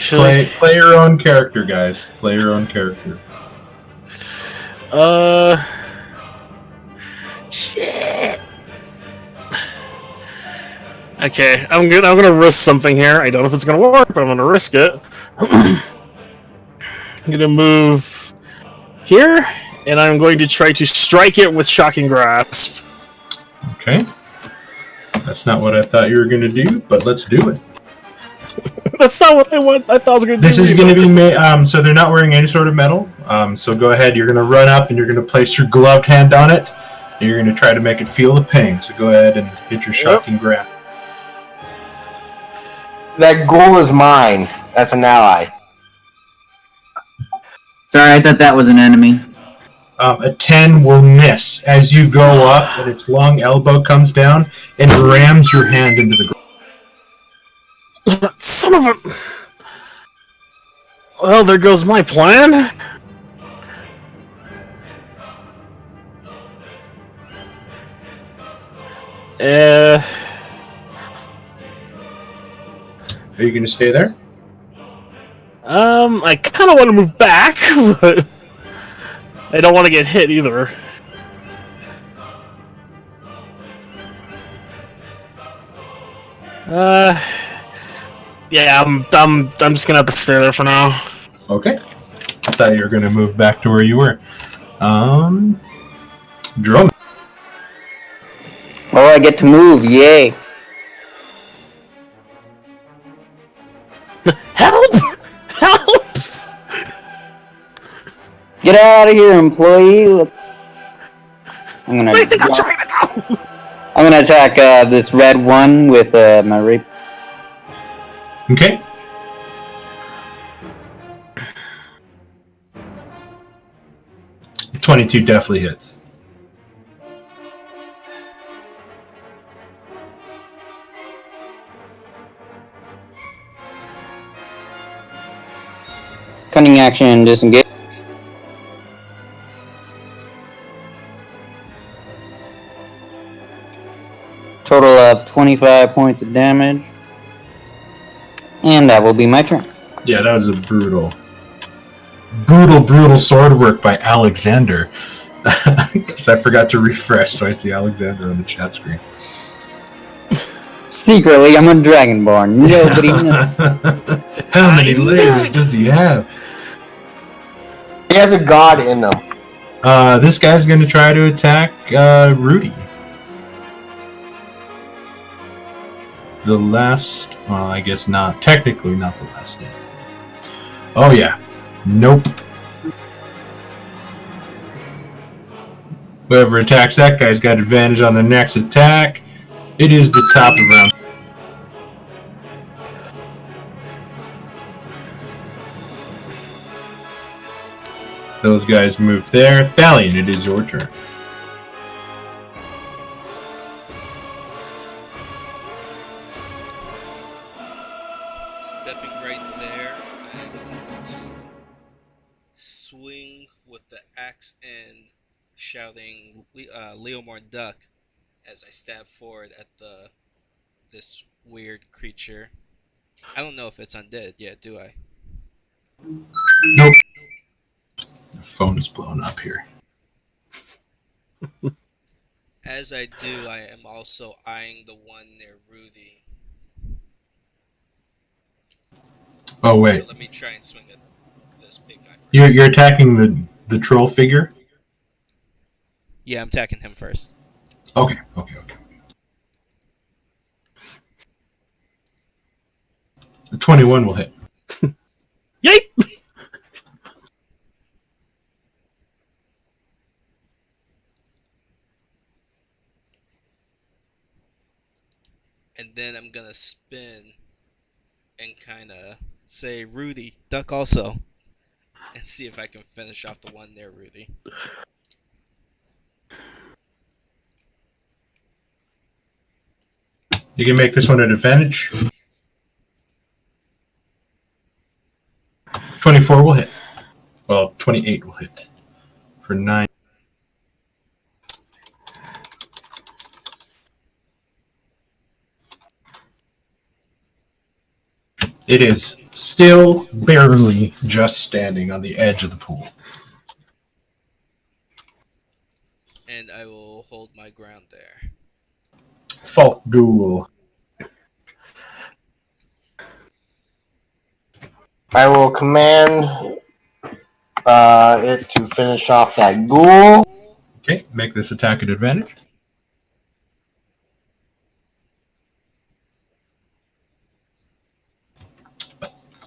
S1: Play your own character, guys. Play your own character.
S6: Shit. Okay, I'm gonna risk something here. I don't know if it's gonna work, but I'm gonna risk it. I'm gonna move here, and I'm going to try to strike it with Shocking Grasp.
S1: Okay. That's not what I thought you were going to do, but let's do it.
S6: That's not what I thought I was gonna do.
S1: This is going to be so they're not wearing any sort of metal. So go ahead. You're going to run up and you're going to place your gloved hand on it. And you're going to try to make it feel the pain. So go ahead and hit your shocking grasp.
S3: That ghoul is mine. That's an ally.
S8: Sorry, I thought that was an enemy.
S1: A 10 will miss as you go up, and its long elbow comes down and rams your hand into the ground.
S6: Son of a. Well, there goes my plan.
S1: Are you going to stay there?
S6: I kind of want to move back, but I don't want to get hit either. Yeah, I'm just gonna have to stay there for now.
S1: Okay. I thought you were going to move back to where you were. Drum.
S10: Oh, I get to move! Yay!
S6: Help! Help!
S10: Get out of here, employee! I'm gonna.
S6: I think I'm trying to go.
S10: I'm gonna attack this red one with my rape.
S1: Okay. $22 definitely hits.
S10: Cunning action, disengage. Total of 25 points of damage. And that will be my turn.
S1: Yeah, that was a brutal sword work by Alexander. Because I forgot to refresh, so I see Alexander on the chat screen.
S10: Secretly, I'm a Dragonborn. Nobody knows.
S1: How many layers does he have?
S3: He has a god in him.
S1: This guy's going to try to attack Rudy. The last, well, I guess not. Technically, not the last name. Oh, yeah. Nope. Whoever attacks that guy's got advantage on the next attack. It is the top of round. Those guys move there. Thalion, it is your turn.
S5: Stepping right there, I am going to swing with the axe end, shouting Leomorn duck as I stab forward at this weird creature. I don't know if it's undead yet, do I?
S1: Nope. The phone is blowing up here.
S5: As I do, I am also eyeing the one near Rudy.
S1: Oh, wait.
S5: Let me try and swing at this big guy first.
S1: You're attacking the troll figure?
S5: Yeah, I'm attacking him first.
S1: Okay. The 21 will hit.
S6: Yeet!
S5: And then I'm gonna spin and kind of say, Rudy, duck also. And see if I can finish off the one there, Rudy.
S1: You can make this one an advantage. 24 will hit. Well, 28 will hit. For 9. It is still barely just standing on the edge of the pool.
S5: And I will hold my ground there.
S1: Falk Ghoul.
S3: I will command it to finish off that ghoul.
S1: Okay, make this attack at advantage.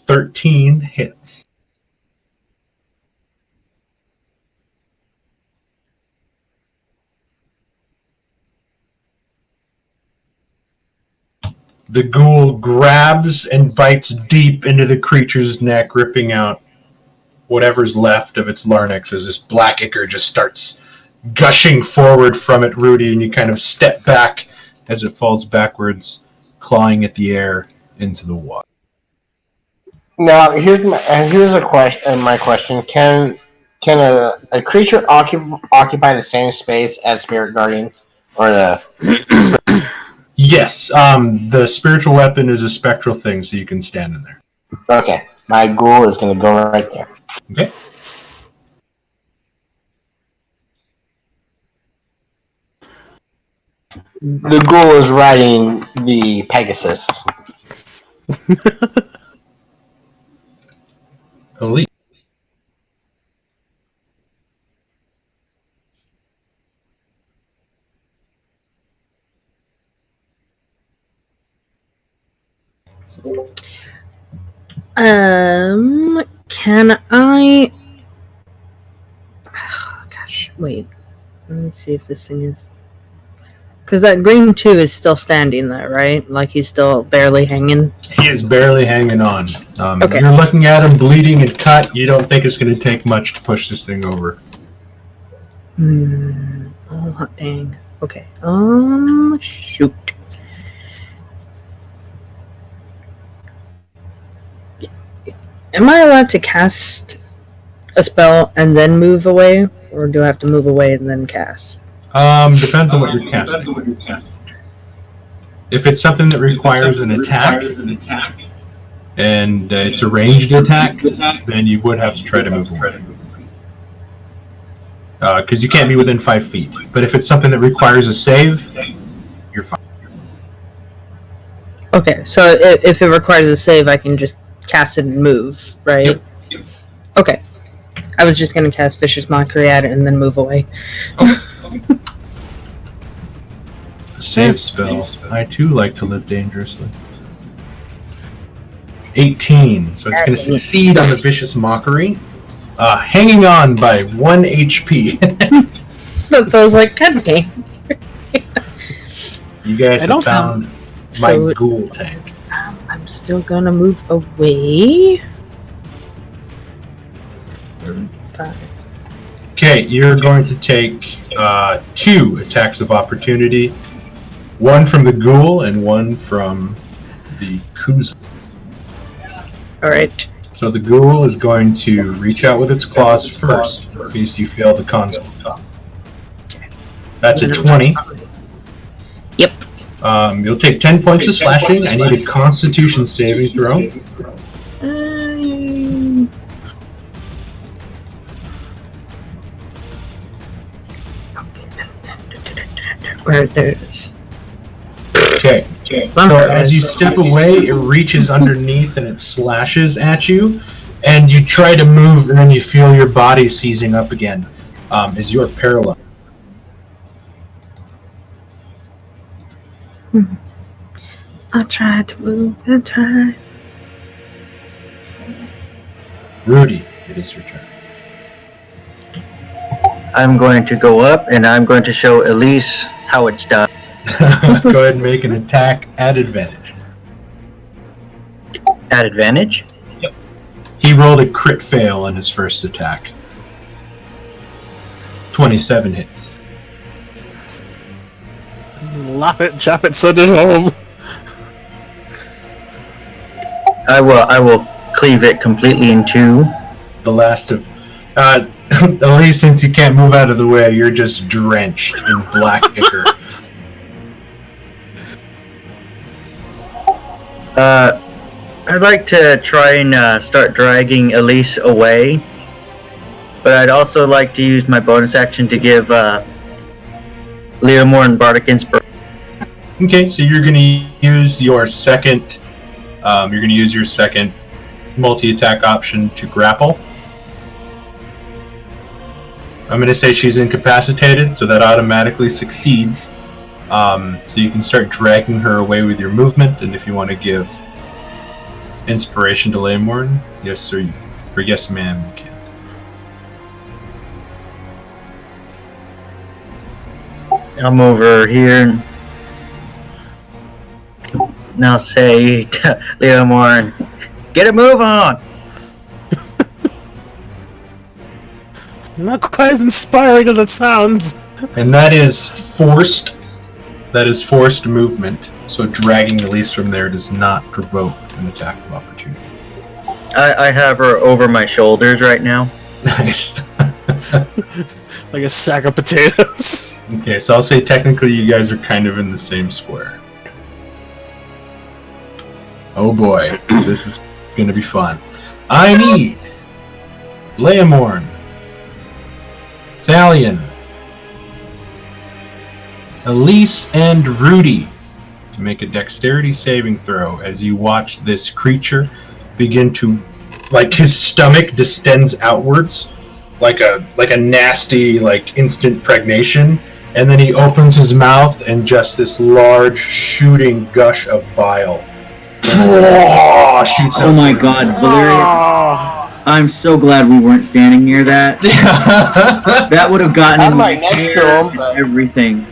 S1: $13 hits. The ghoul grabs and bites deep into the creature's neck, ripping out whatever's left of its larynx as this black ichor just starts gushing forward from it, Rudy, and you kind of step back as it falls backwards, clawing at the air into the water.
S3: Now, here's a question. My question: Can a creature occupy the same space as Spirit Guardian, or the?
S1: Yes, the spiritual weapon is a spectral thing, so you can stand in there.
S3: Okay, my ghoul is going to go right there.
S1: Okay.
S3: the ghoul is riding the Pegasus.
S1: Elite.
S2: Can I? Oh, gosh, wait. Let me see if this thing is. Because that green 2 is still standing there, right? Like he's still barely hanging.
S1: He is barely hanging on.
S2: Okay.
S1: You're looking at him bleeding and cut. You don't think it's going to take much to push this thing over.
S2: Oh, hot dang. Okay. Shoot. Am I allowed to cast a spell and then move away? Or do I have to move away and then cast?
S1: Depends on what you're casting. If it's something that requires an attack, and it's a ranged attack, then you would have to try to move away. Because you can't be within 5 feet. But if it's something that requires a save, you're fine.
S2: Okay, so if it requires a save, I can just cast it and move, right?
S1: Yep.
S2: Okay. I was just going to cast Vicious Mockery at it and then move away.
S1: Save spells. I too like to live dangerously. 18. So it's going to succeed on the Vicious Mockery. Hanging on by 1 HP.
S2: So I was like, God dang.
S1: You guys
S6: I
S1: have
S6: don't
S1: found my ghoul tank.
S2: I'm still going to move away.
S1: Okay, you're going to take 2 attacks of opportunity. One from the ghoul and one from the Kuzu.
S2: Alright.
S1: So the ghoul is going to reach out with its claws first, in case you fail the con save. That's a 20.
S2: Yep.
S1: You'll take 10 points of slashing. I need a Constitution saving throw.
S2: Where there's.
S1: Okay. So as you step away, it reaches underneath and it slashes at you, and you try to move, and then you feel your body seizing up again, as you are paralyzed.
S2: I tried to move. I tried.
S1: Rudy, it is your turn.
S7: I'm going to go up and I'm going to show Elise how it's done.
S1: Go ahead and make an attack at advantage.
S7: At advantage?
S1: He rolled a crit fail on his first attack. 27 hits.
S6: Lop it, chop it, send it home.
S7: I will cleave it completely in 2.
S1: The last of... at least since you can't move out of the way, you're just drenched in black ichor.
S7: I'd like to try and start dragging Elise away, but I'd also like to use my bonus action to give Leomore and Bardic Inspiration.
S1: Okay, so you're going to use your second... multi-attack option to grapple. I'm going to say she's incapacitated, so that automatically succeeds. So you can start dragging her away with your movement, and if you want to give inspiration to Leomorn, yes sir, or yes ma'am, you can.
S7: I'll move her here and now say to Leomorn, get a move on!
S6: Not quite as inspiring as it sounds.
S1: And that is forced movement, so dragging Elise from there does not provoke an attack of opportunity.
S7: I have her over my shoulders right now.
S1: Nice.
S6: Like a sack of potatoes.
S1: Okay, so I'll say technically you guys are kind of in the same square. Oh boy, this is going to be fun. I need Leomorn, Thalion, Elise and Rudy to make a dexterity saving throw as you watch this creature begin to, like, his stomach distends outwards like a nasty, like, instant pregnation, and then he opens his mouth and just this large shooting gush of bile shoots out.
S8: Oh my god, Valeria. I'm so glad we weren't standing near that. That would have gotten
S3: I'm
S8: in
S3: right next to him, but
S8: everything.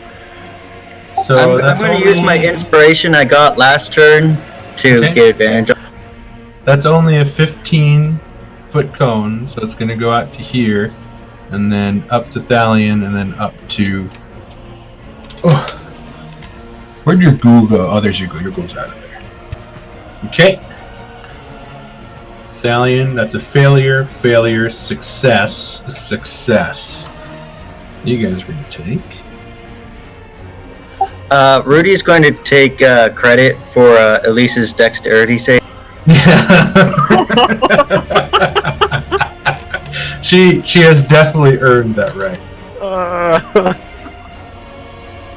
S1: So
S7: I'm going to use my inspiration I got last turn to get advantage of.
S1: That's only a 15-foot cone, so it's going to go out to here, and then up to Thalion, and then up to... Oh. Where'd your ghoul go? Oh, there's your ghoul. Your ghoul's out of there. Okay. Thalion, that's a failure, failure, success, success. You guys are going to take...
S7: Rudy is going to take credit for Elise's dexterity save.
S1: She has definitely earned that right.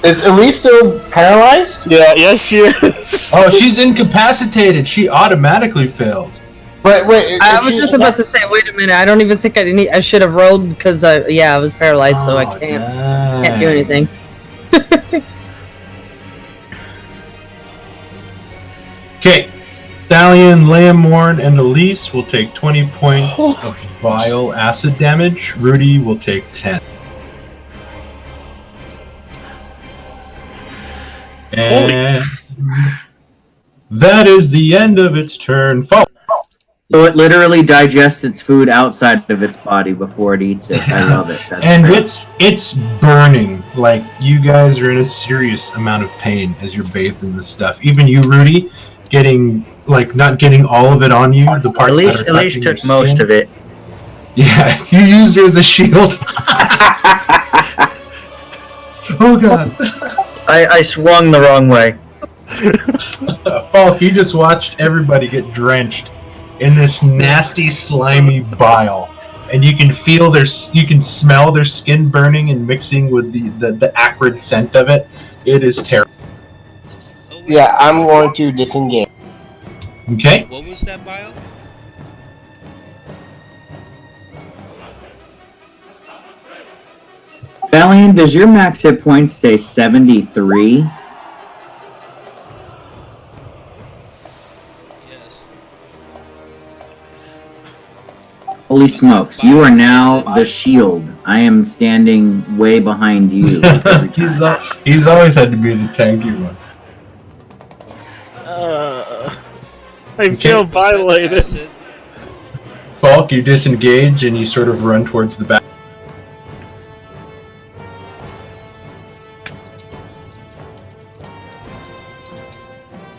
S3: Is Elise still paralyzed?
S6: Yeah, yes she is.
S1: Oh, she's incapacitated. She automatically fails.
S3: But wait,
S2: I was just about to say, wait a minute. I don't even think I should have rolled because I was paralyzed, so I can't do anything.
S1: Okay, Thalion, Lamorn, and Elise will take 20 points of vile acid damage. Rudy will take 10. And that is the end of its turn. Fall.
S8: So it literally digests its food outside of its body before it eats it. I love it. That's
S1: And
S8: great.
S1: it's burning. Like, you guys are in a serious amount of pain as you're bathed in this stuff. Even you, Rudy, not getting all of it on you. The parts
S7: Elise took most of it.
S1: Yeah, you used her as a shield. Oh god.
S7: I swung the wrong way.
S1: Falk, you just watched everybody get drenched in this nasty, slimy bile, and you can smell their skin burning and mixing with the acrid scent of it. It is terrible.
S5: Oh, wait,
S3: Yeah, I'm going to disengage.
S1: Okay.
S5: What was that bile?
S8: Valiant, does your max hit points say 73?
S5: Yes.
S8: Holy smokes, you are now the shield. I am standing way behind you every time.
S1: He's always had to be the tanky one.
S6: I feel
S5: Was that
S6: violated.
S5: acid?
S1: Falk, you disengage and you sort of run towards the back.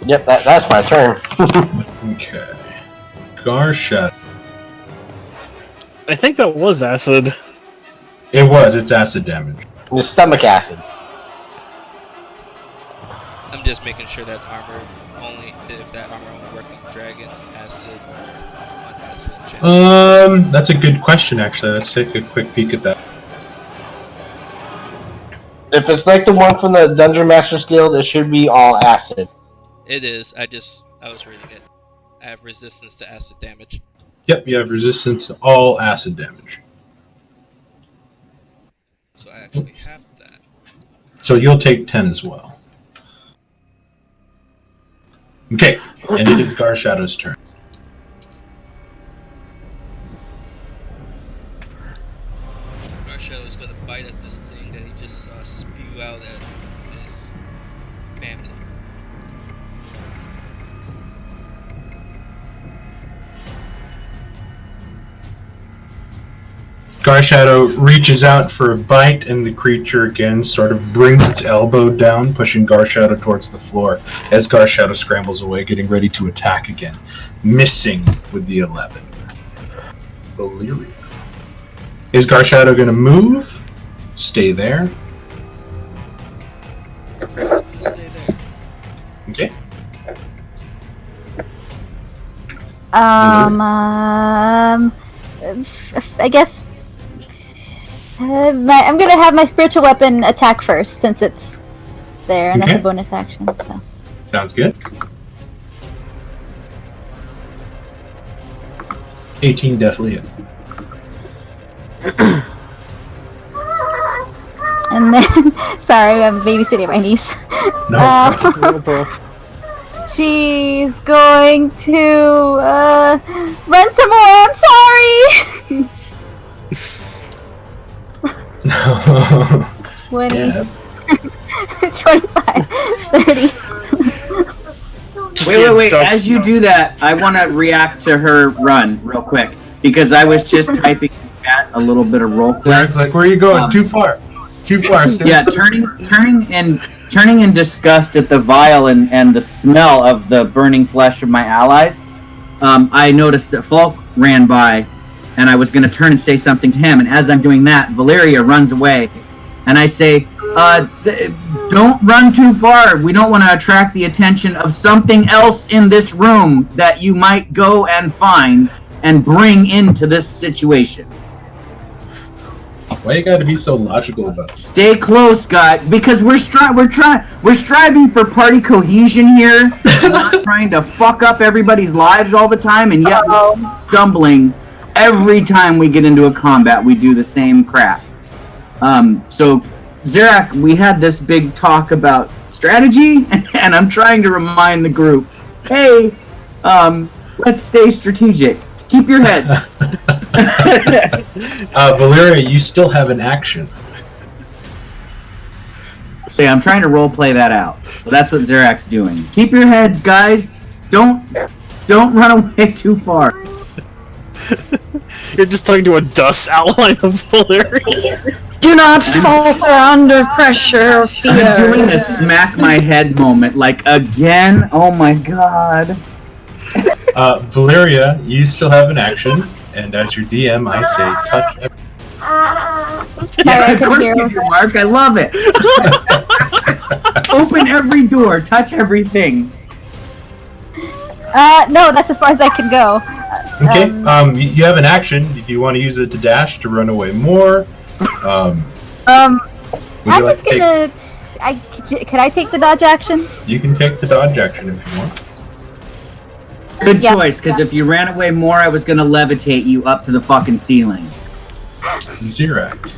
S3: Yep, that's my turn.
S1: Okay. Garsha.
S6: I think that was acid.
S1: It's acid damage.
S3: The stomach acid.
S5: I'm just making sure that if that armor only worked on dragon, acid, or on acid in general.
S1: That's a good question, actually. Let's take a quick peek at that.
S3: If it's like the one from the Dungeon Master's Guild, it should be all acid.
S5: It is. I was reading it. I have resistance to acid damage.
S1: Yep, you have resistance to all acid damage.
S5: So I actually have that.
S1: So you'll take 10 as well. Okay, and it is Garshadow's turn.
S5: Garshadow is going to bite at this thing that he just saw spew out at his family.
S1: Garshadow reaches out for a bite, and the creature again sort of brings its elbow down, pushing Garshadow towards the floor as Garshadow scrambles away, getting ready to attack again, missing with the 11. Valyria. Is Garshadow going to move? Stay there.
S5: It's going to stay there.
S1: Okay.
S9: I guess I'm gonna have my spiritual weapon attack first, since it's there, and that's
S1: Okay.
S9: a bonus action. So
S1: Sounds good. 18 definitely hits.
S9: and then sorry, I'm babysitting my niece.
S1: No.
S9: She's going to run some more. I'm sorry. 20,
S1: Yeah.
S9: 25, 30.
S8: Wait. As you do that, I want to react to her run real quick because I was just typing in chat a little bit of role play.
S1: Derek's like, where are you going? Too far. Too far. Stay.
S8: Yeah, turning in disgust at the vial and the smell of the burning flesh of my allies. I noticed that Falk ran by, and I was going to turn and say something to him. And as I'm doing that, Valeria runs away, and I say, "Don't run too far. We don't want to attract the attention of something else in this room that you might go and find and bring into this situation."
S1: Why you gotta be so logical about this?
S8: Stay close, guys, because we're striving for party cohesion here. We're not trying to fuck up everybody's lives all the time, and yet we're stumbling every time we get into a combat. We do the same crap. So, Zerak, we had this big talk about strategy, and I'm trying to remind the group, hey, let's stay strategic. Keep your head.
S1: Valeria, you still have an action.
S8: So yeah, I'm trying to role play that out. So that's what Zerak's doing. Keep your heads, guys. Don't run away too far.
S6: You're just talking to a dust outline of Valeria.
S2: Do not falter under pressure or fear.
S8: I'm doing a smack my head moment. Like, again? Oh my god.
S1: Valeria, you still have an action, and as your DM, I say touch everything.
S8: Yeah, of course you do, Mark. I love it. Open every door. Touch everything.
S9: No, that's as far as I can go.
S1: Okay, you have an action. If you want to use it to dash to run away more, would
S9: I'm
S1: you like
S9: just
S1: to
S9: gonna. Can I take the dodge action?
S1: You can take the dodge action if you want.
S8: Good
S9: Yeah.
S8: choice, because if you ran away more, I was gonna levitate you up to the fucking ceiling.
S1: Zerak.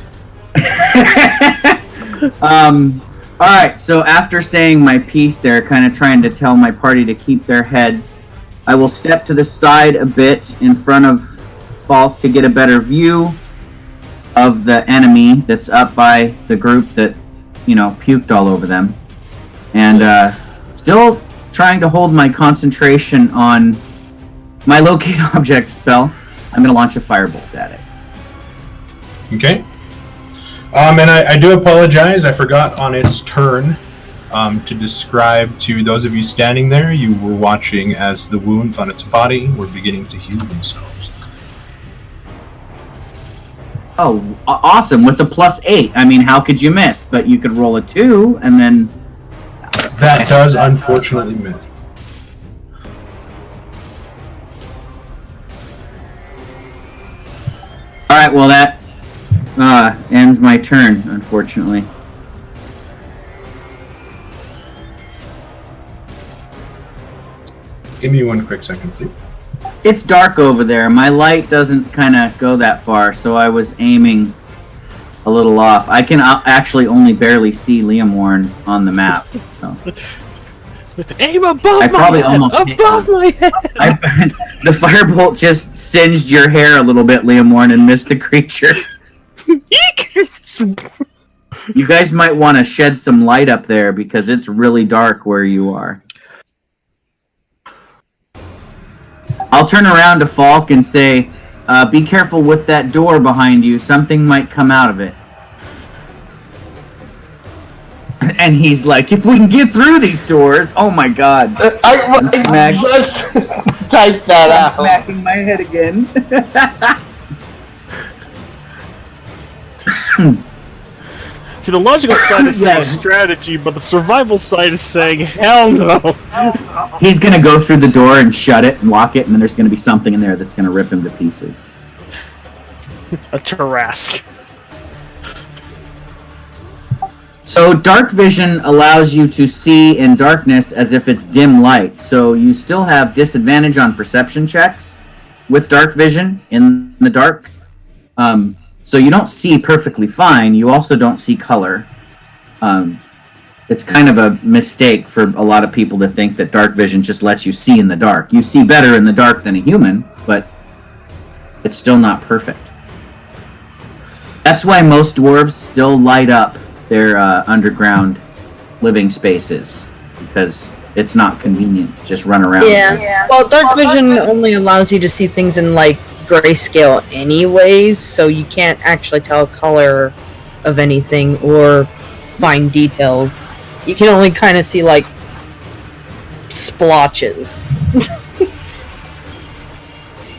S8: Alright, so after saying my piece there, kind of trying to tell my party to keep their heads, I will step to the side a bit in front of Falk to get a better view of the enemy that's up by the group that, puked all over them. And still trying to hold my concentration on my locate object spell. I'm going to launch a firebolt at it.
S1: Okay. And I do apologize. I forgot on its turn to describe to those of you standing there, you were watching as the wounds on its body were beginning to heal themselves.
S8: Oh, awesome. With the +8. I mean, how could you miss? But you could roll a 2 and then...
S1: That does unfortunately miss.
S8: Alright, well that ends my turn, unfortunately.
S1: Give me one quick second, please.
S8: It's dark over there. My light doesn't kind of go that far, so I was aiming a little off. I can actually only barely see Leomorn on the map, so...
S6: Aim above
S8: I probably
S6: my head!
S8: almost hit
S6: Above
S8: you.
S6: my head!
S8: The firebolt just singed your hair a little bit, Leomorn, and missed the creature. You guys might want to shed some light up there, because it's really dark where you are. I'll turn around to Falk and say, be careful with that door behind you. Something might come out of it. And he's like, if we can get through these doors, oh my god.
S3: I just typed that
S8: I'm
S3: out.
S8: smacking my head again.
S6: See, the logical side is saying
S8: Yeah.
S6: strategy, but the survival side is saying hell no.
S8: He's gonna go through the door and shut it and lock it, and then there's gonna be something in there that's gonna rip him to pieces.
S6: A Tarask.
S8: So So dark vision allows you to see in darkness as if it's dim light. So you still have disadvantage on perception checks with dark vision in the dark. So you don't see perfectly fine. You also don't see color. It's kind of a mistake for a lot of people to think that dark vision just lets you see in the dark. You see better in the dark than a human, but it's still not perfect. That's why most dwarves still light up their underground living spaces, because it's not convenient to just run around.
S2: Yeah. Well, dark vision only allows you to see things in like grayscale anyways, so you can't actually tell color of anything or find details. You can only kind of see like splotches. Kind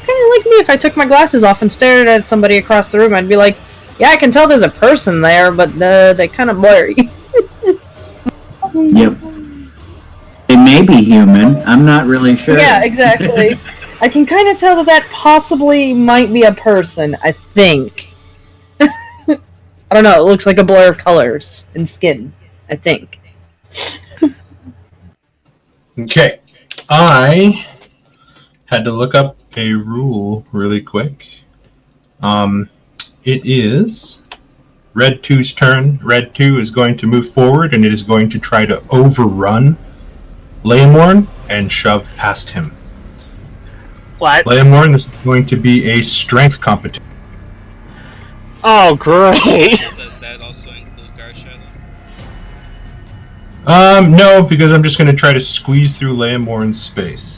S2: of like me, if I took my glasses off and stared at somebody across the room, I'd be like, yeah, I can tell there's a person there, but they're kind of blurry.
S8: Yep. They may be human. I'm not really sure.
S2: Yeah, exactly. I can kind of tell that possibly might be a person, I think. I don't know, it looks like a blur of colors and skin, I think.
S1: Okay. I had to look up a rule really quick. It is Red 2's turn. Red 2 is going to move forward, and it is going to try to overrun Leomorn and shove past him.
S6: What?
S1: Leomorn, this is going to be a strength competition.
S6: Oh, great!
S5: Does that also include Garsha, though?
S1: No, because I'm just going to try to squeeze through Leomorn's space.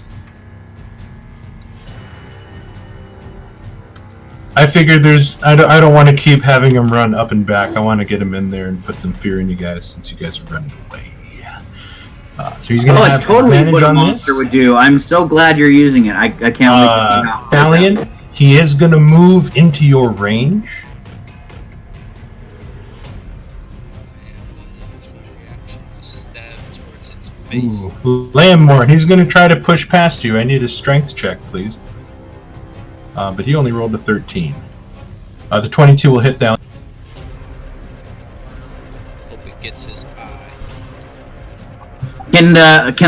S1: I figured I don't want to keep having him run up and back. I want to get him in there and put some fear in you guys, since you guys are running away. So he's going to have
S8: it's totally
S1: advantage
S8: what a
S1: on
S8: monster
S1: this.
S8: would do. I'm so glad you're using it. I can't wait to see how.
S1: Thalion, he is going to move into your range. Leomorn, he's going to try to push past you. I need a strength check, please. But he only rolled a 13. The 22 will hit down.
S5: Hope it gets his eye.
S8: Can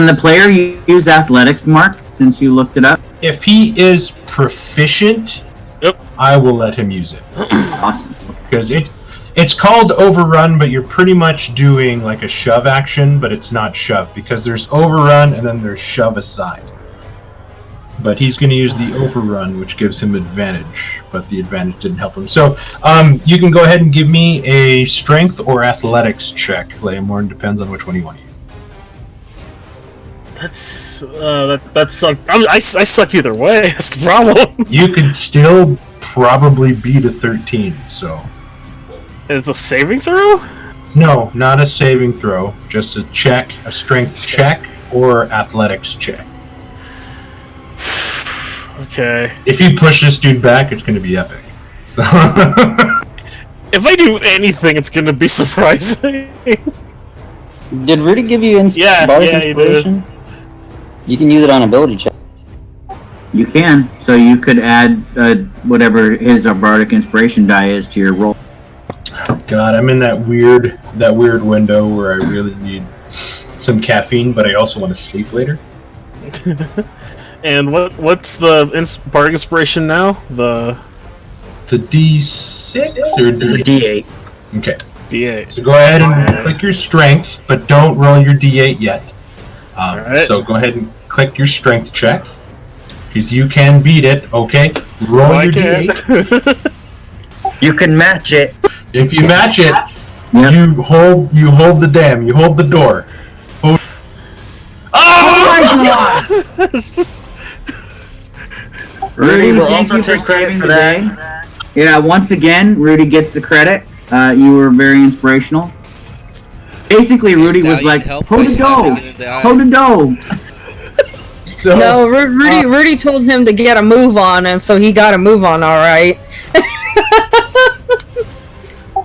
S8: the player use athletics, Mark, since you looked it up?
S1: If he is proficient,
S6: Yep.
S1: I will let him use it.
S8: Awesome.
S1: Because it's called overrun, but you're pretty much doing like a shove action, but it's not shove, because there's overrun and then there's shove aside. But he's going to use the overrun, which gives him advantage, but the advantage didn't help him. So you can go ahead and give me a strength or athletics check, Leomorn. Depends on which one you want to use.
S6: That suck. I suck either way. That's the problem.
S1: You could still probably beat a 13, so...
S6: It's a saving throw?
S1: No, not a saving throw. Just a check, a strength check, or athletics check.
S6: Okay.
S1: If you push this dude back, it's going to be epic. So
S6: if I do anything, it's going to be surprising.
S10: Did Rudy give you bardic inspiration? You can use it on ability check.
S8: You can. So you could add whatever his bardic inspiration die is to your roll.
S1: God, I'm in that weird window where I really need some caffeine, but I also want to sleep later.
S6: And what's the bardic inspiration now?
S1: It's a D6 or
S7: It's a D8.
S1: Okay.
S6: D8.
S1: So go ahead and click your strength, but don't roll your D8 yet.
S6: Alright.
S1: So go ahead and click your strength check, because you can beat it. Okay, roll your D8.
S7: You can match it.
S1: If you match it,
S8: Yep.
S1: you hold the dam. You hold the door.
S7: Rudy will
S8: thank
S7: also
S8: you for
S7: take credit
S8: saving
S7: for
S8: the
S7: that.
S8: day. Yeah, once again, Rudy gets the credit. You were very inspirational. Basically, Rudy was
S5: Valiant
S8: like,
S5: help
S8: hold
S5: by
S8: the
S5: slapping
S8: dough!
S5: it in the eye.
S8: Hold the dough!
S1: So
S2: No, Rudy told him to get a move on, and so he got a move on, alright.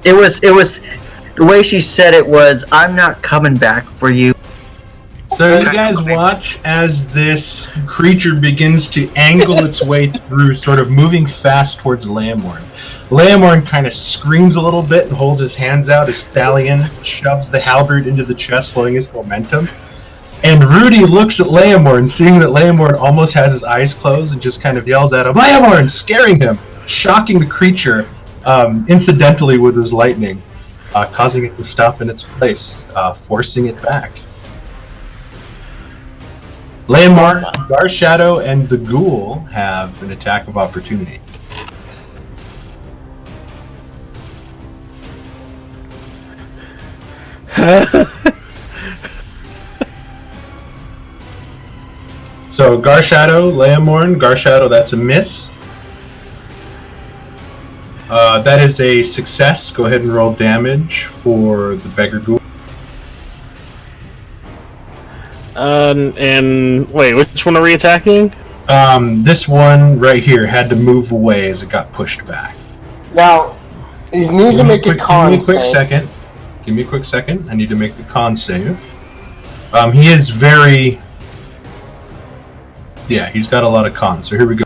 S7: It was the way she said it was, I'm not coming back for you.
S1: So you guys watch as this creature begins to angle its way through, sort of moving fast towards Leomorn. Leomorn kind of screams a little bit and holds his hands out as Thalion shoves the halberd into the chest, slowing his momentum. And Rudy looks at Leomorn, seeing that Leomorn almost has his eyes closed, and just kind of yells at him, Leomorn! Scaring him, shocking the creature, incidentally with his lightning, causing it to stop in its place, forcing it back. Leomorn, Garshadow, and the Ghoul have an attack of opportunity. So Garshadow, Leomorn, Garshadow, that's a miss. That is a success. Go ahead and roll damage for the Beggar Ghoul.
S6: And wait, which one are we attacking?
S1: This one right here had to move away as it got pushed back.
S3: Now, he needs to make a con
S1: Give me a quick
S3: save.
S1: second. Give me a quick second. I need to make the con save. He is very... Yeah, he's got a lot of cons. So here we go.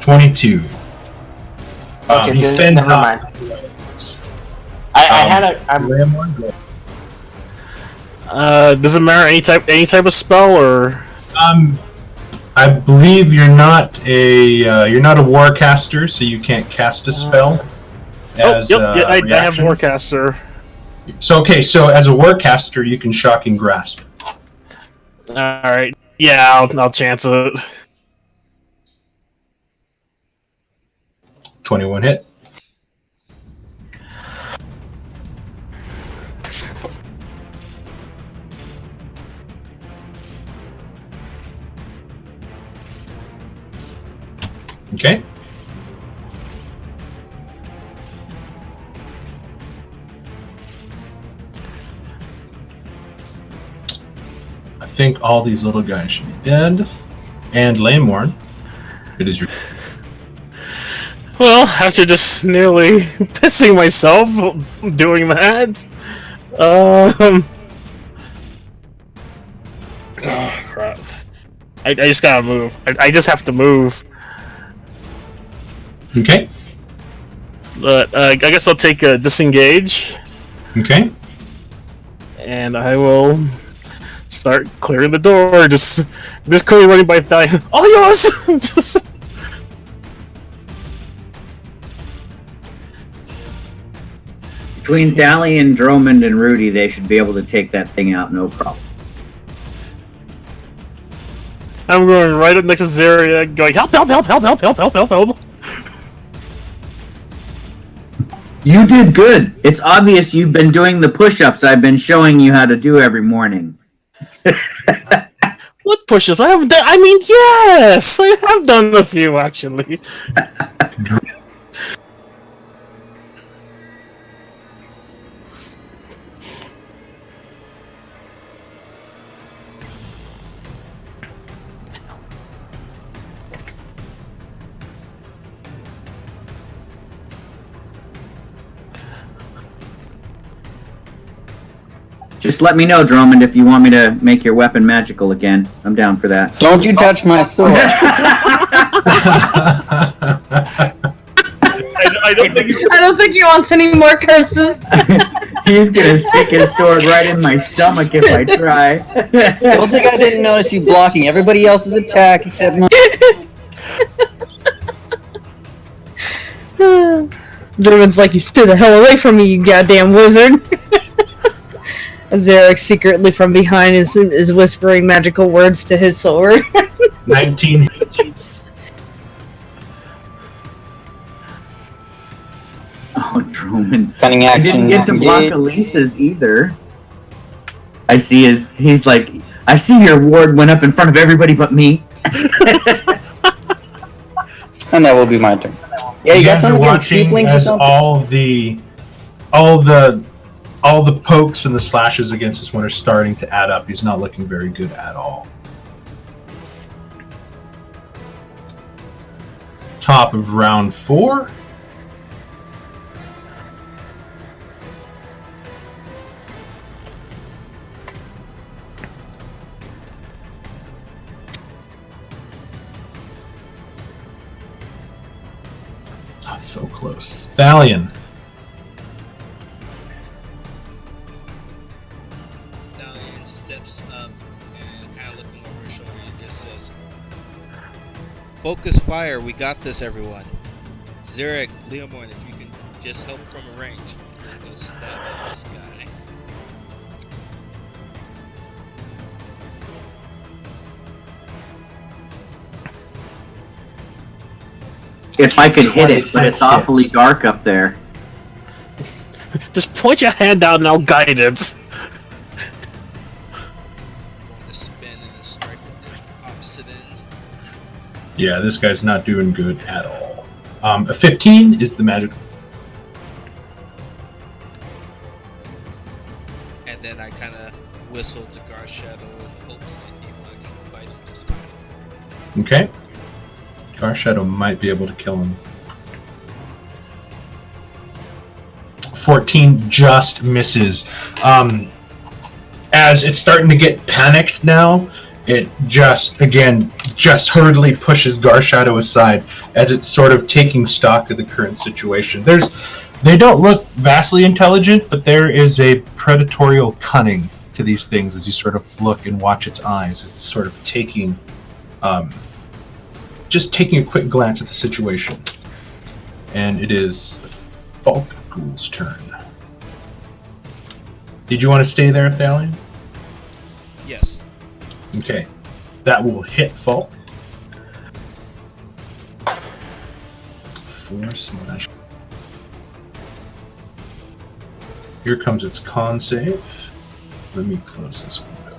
S1: 22.
S3: Okay,
S1: he
S3: then
S1: fends
S3: never
S1: off-
S3: mind. I had a...
S1: Leomorn, go.
S6: Does it matter any type of spell or?
S1: I believe you're not a warcaster, so you can't cast a spell.
S6: I have
S1: reaction.
S6: Warcaster.
S1: So as a warcaster, you can shocking grasp.
S6: All right, yeah, I'll chance it.
S1: 21 hits. Okay. I think all these little guys should be dead. And Leomorn, it is your...
S6: Well, after just nearly pissing myself doing that, oh crap! I just gotta move. I just have to move.
S1: Okay.
S6: But I guess I'll take a disengage,
S1: Okay.
S6: and I will start clearing the door. Just clearly running by Thigh. Oh yes! Just...
S8: Between Thalion, Dromond, and Rudy, they should be able to take that thing out, no problem.
S6: I'm going right up next to Zarya, going help, help, help, help, help, help, help, help, help.
S8: You did good. It's obvious you've been doing the push-ups I've been showing you how to do every morning.
S6: What push-ups? I haven't done. I mean, yes, I have done a few actually.
S8: Just let me know, Dromond, if you want me to make your weapon magical again. I'm down for that.
S10: Don't you touch my sword.
S6: I don't think.
S2: I don't think he wants any more curses.
S8: He's gonna stick his sword right in my stomach if I try.
S10: Don't think I didn't notice you blocking everybody else's attack except mine.
S2: Derwin's like, you stay the hell away from me, you goddamn wizard. Zarek secretly from behind is whispering magical words to his sword.
S1: 19.
S8: Oh, Dromond.
S10: Cunning
S8: I
S10: action.
S8: didn't get to block
S10: disengage.
S8: Elisa's either. I see he's like, I see your ward went up in front of everybody but me.
S10: And that will be my turn. Yeah, you got
S1: guys are
S10: something against
S1: watching
S10: tieflings or
S1: as
S10: something?
S1: all the pokes and the slashes against this one are starting to add up. He's not looking very good at all. Top of round 4. So close. Thalion.
S5: Stallion steps up and kind of looking over his shoulder and just says, "Focus fire, we got this, everyone. Zarek, Leomorn, if you can just help from a range." And then I'm going to stab at this guy.
S8: If I could hit it, but
S1: 26
S8: it's awfully
S1: hits.
S8: dark up there.
S6: Just point your hand out and I'll guide it.
S5: I'm going to spin and strike with the opposite end.
S1: Yeah, this guy's not doing good at all. A 15 is the magic.
S5: And then I kind of whistle to Garth Shadow in hopes that he will actually bite him this time.
S1: Okay. Garth Shadow might be able to kill him. 14 just misses. As it's starting to get panicked now, it just hurriedly pushes Garth Shadow aside as it's sort of taking stock of the current situation. They don't look vastly intelligent, but there is a predatorial cunning to these things as you sort of look and watch its eyes. It's sort of taking a quick glance at the situation. And it is Falk Ghoul's turn. Did you want to stay there, Thalion?
S5: Yes.
S1: Okay. That will hit Falk. 4/. Here comes its con save. Let me close this window.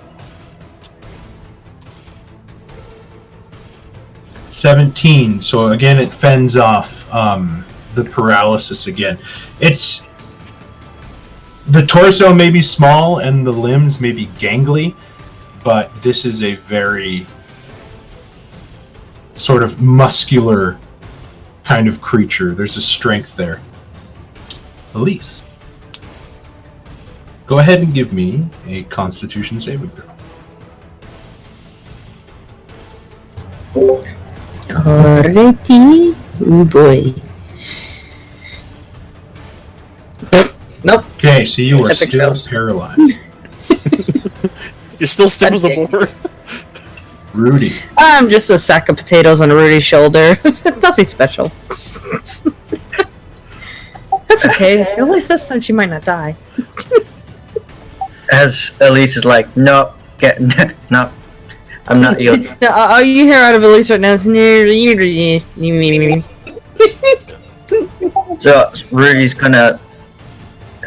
S1: 17. So again, it fends off the paralysis again. The torso may be small and the limbs may be gangly, but this is a very sort of muscular kind of creature. There's a strength there. Elise, go ahead and give me a Constitution saving throw.
S2: Alrighty. Oh boy. Nope.
S1: Okay, so you are
S2: Epic
S1: still
S2: fail.
S1: paralyzed.
S6: You're still stiff as a
S2: Okay.
S6: board.
S1: Rudy.
S2: I'm just a sack of potatoes on Rudy's shoulder. Nothing special. That's okay. At least this time she might not die.
S7: As Elise is like, nope, no, I'm not you.
S2: All you hear out of Elise right now is
S7: So Rudy's gonna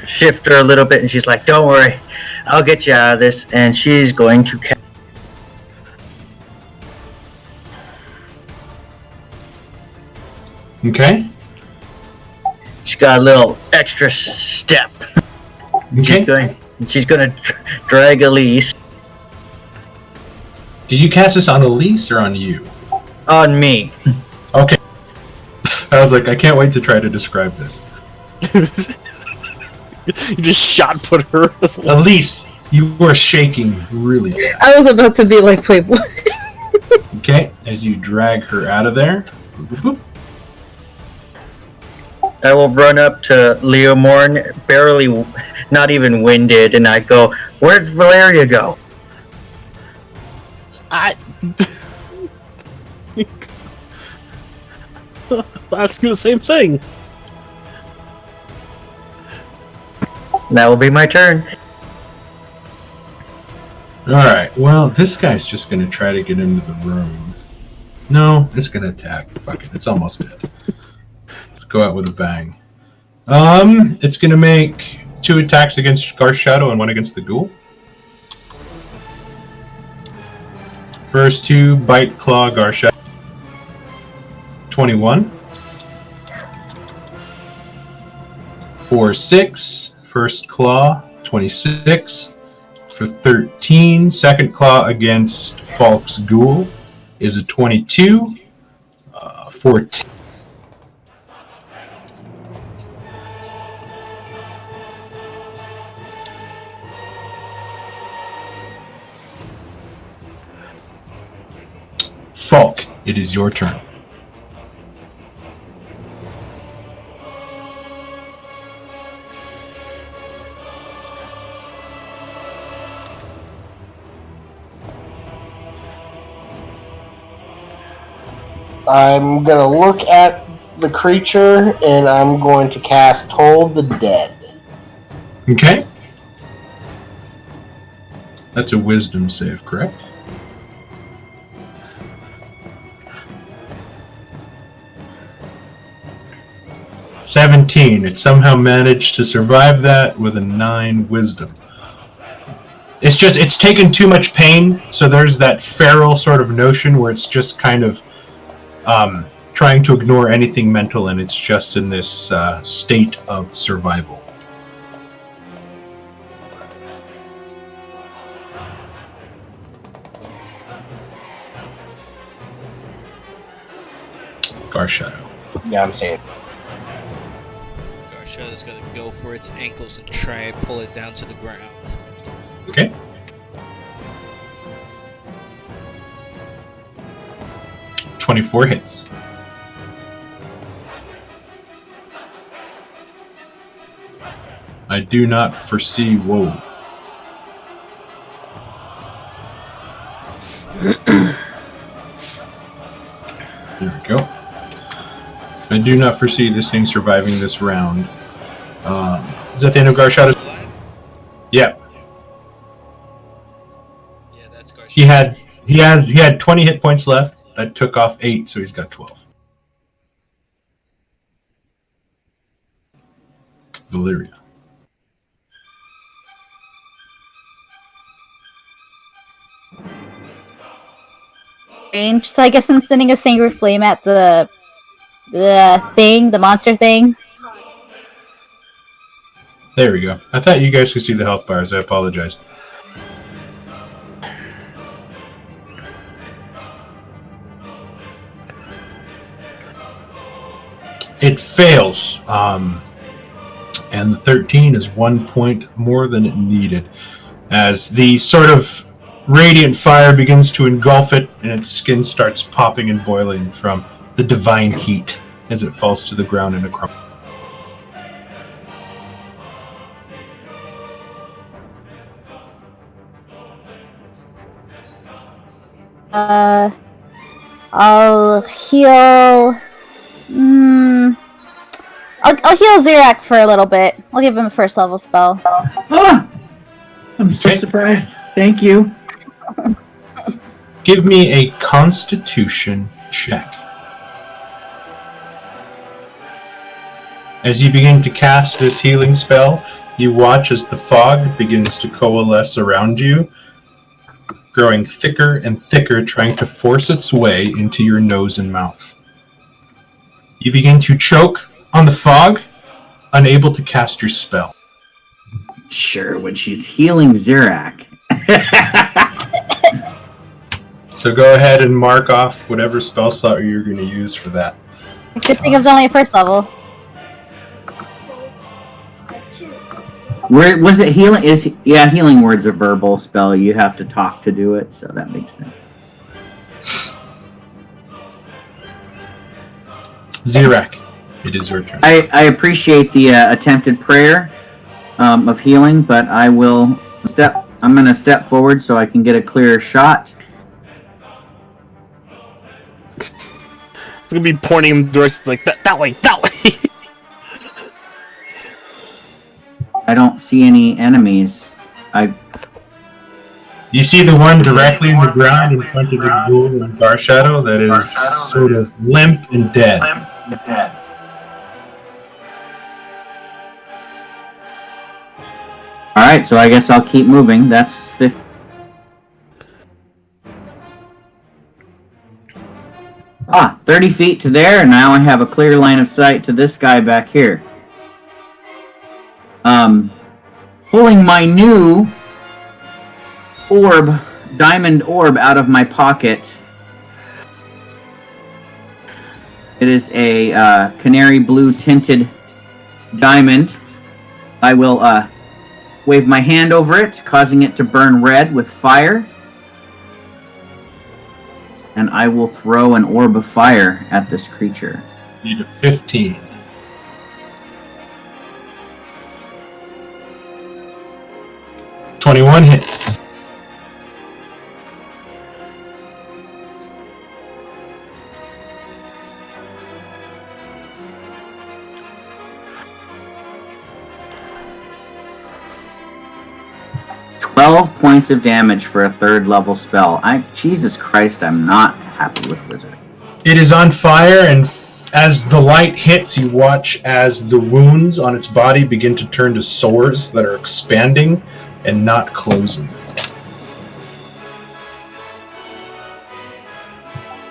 S7: shift her a little bit, and she's like, "Don't worry, I'll get you out of this." And she's going to cast.
S1: Okay.
S7: She's got a little extra step.
S1: Okay.
S7: She's gonna drag Elise
S1: Did you cast this on Elise or on you?
S7: on me.
S1: Okay. I was like, I can't wait to try to describe this.
S6: You just shot put her.
S1: Elise, you were shaking really bad.
S2: I was about to be like, wait, what?
S1: Okay, as you drag her out of there. Boop, boop, boop.
S7: I will run up to Leomorn, barely, not even winded, and I go, "Where'd Valeria go?"
S6: I asking the same thing.
S7: That will be my turn.
S1: Alright, well, this guy's just going to try to get into the room. No, it's going to attack. Fuck it, it's almost dead. Let's go out with a bang. It's going to make 2 attacks against Garth Shadow and 1 against the ghoul. First 2, Bite, Claw, Garth Shadow. 21. For 6, first claw, 26. For 13, second claw against Falk's Ghoul is a 22. For 10. Falk, it is your turn.
S3: I'm gonna look at the creature and I'm going to cast Toll the Dead.
S1: Okay. That's a wisdom save, correct? $17. It somehow managed to survive that with a 9 wisdom. It's taken too much pain, so there's that feral sort of notion where it's just kind of trying to ignore anything mental, and it's just in this state of survival. Garshadow.
S3: Yeah, I'm saying.
S5: Garshadow's gonna go for its ankles and try and pull it down to the ground.
S1: Okay. $24 hits. I do not foresee woe. There we go. I do not foresee this thing surviving this round. Is that the end of Garshadow's? Yeah.
S5: Yeah, that's Garshadow.
S1: He had 20 hit points left. That took off 8, so he's got 12. Valyria.
S9: Range. So I guess I'm sending a Sacred Flame at the monster thing.
S1: There we go. I thought you guys could see the health bars. I apologize. It fails. And the 13 is 1 point more than it needed. As the sort of radiant fire begins to engulf it, and its skin starts popping and boiling from the divine heat as it falls to the ground in a crumple.
S9: I'll heal. I'll heal Zirak for a little bit. I'll give him a first level spell.
S8: Ah! I'm so surprised. Thank you.
S1: Give me a Constitution check. As you begin to cast this healing spell, you watch as the fog begins to coalesce around you, growing thicker and thicker, trying to force its way into your nose and mouth. You begin to choke on the fog, unable to cast your spell.
S8: Sure, when she's healing Zirak.
S1: So go ahead and mark off whatever spell slot you're going to use for that.
S9: Good thing it was only a first level.
S8: Where was it healing? Healing word's a verbal spell. You have to talk to do it, so that makes sense.
S1: Zirak, it is your turn.
S8: I appreciate the attempted prayer of healing, but I will I'm going to step forward so I can get a clearer shot.
S6: It's gonna be pointing in directions like that way.
S8: I don't see any enemies.
S1: You see the one directly in the ground in front of the ghoul and Garshadow that is sort of limp and dead.
S8: Alright, so I guess I'll keep moving. That's 50. Ah, 30 feet to there, and now I have a clear line of sight to this guy back here. Pulling my new diamond orb out of my pocket. It is a canary blue tinted diamond. I will wave my hand over it, causing it to burn red with fire. And I will throw an orb of fire at this creature.
S1: Need a 15. $21 hits.
S8: 12 points of damage for a 3rd level spell. Jesus Christ, I'm not happy with Wizard.
S1: It is on fire, and as the light hits, you watch as the wounds on its body begin to turn to sores that are expanding and not closing.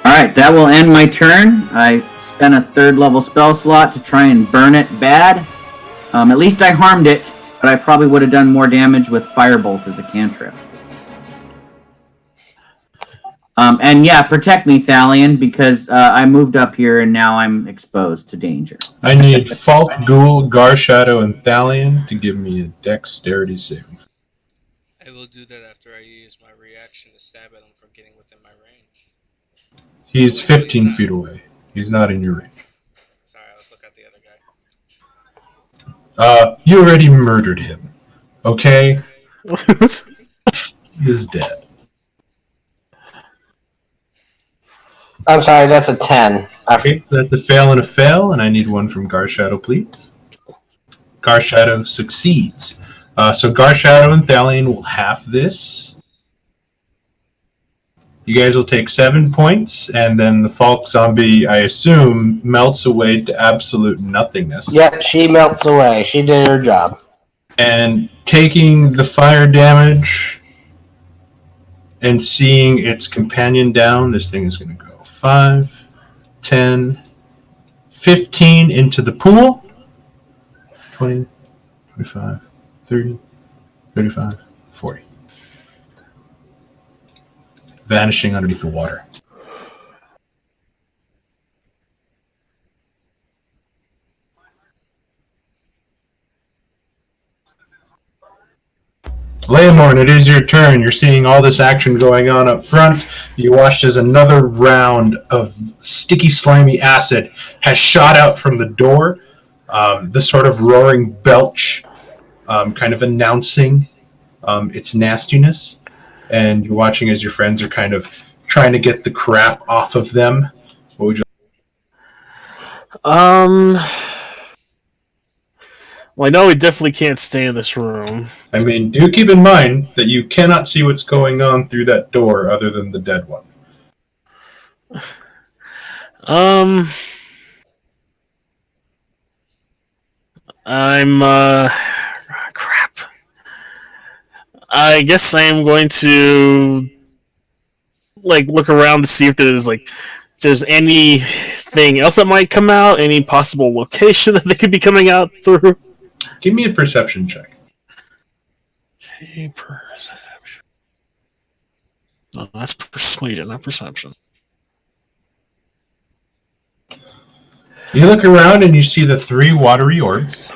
S8: Alright, that will end my turn. I spent a 3rd level spell slot to try and burn it bad. At least I harmed it, but I probably would have done more damage with Firebolt as a cantrip. And yeah, protect me, Thalion, because I moved up here and now I'm exposed to danger.
S1: I need Falk, Ghoul, Garshadow, and Thalion to give me a dexterity saving.
S5: I will do that after I use my reaction to stab at him for getting within my range.
S1: He's 15 feet away. He's not in your range.
S5: Sorry, I was looking at the other guy.
S1: You already murdered him. Okay? He is dead.
S3: I'm sorry, that's a 10.
S1: Okay, so that's a fail and a fail, and I need one from Garshadow, please. Garshadow succeeds. So Garshadow and Thalion will half this. You guys will take 7 points, and then the Falk zombie, I assume, melts away to absolute nothingness.
S3: Yep, she melts away. She did her job.
S1: And taking the fire damage and seeing its companion down, this thing is going to go 5, 10, 15 into the pool. 20, 25, 30, 35, 40. Vanishing underneath the water. Leomorn, it is your turn. You're seeing all this action going on up front. You watched as another round of sticky, slimy acid has shot out from the door. The sort of roaring belch, kind of announcing its nastiness. And you're watching as your friends are kind of trying to get the crap off of them. What would you
S6: Well, I know we definitely can't stay in this room.
S1: I mean, do keep in mind that you cannot see what's going on through that door other than the dead one.
S6: Crap. I guess I am going to look around to see if there's anything else that might come out, any possible location that they could be coming out through.
S1: Give me a perception check.
S6: Okay, perception. No, that's persuasion, not perception.
S1: You look around and you see the 3 watery orbs.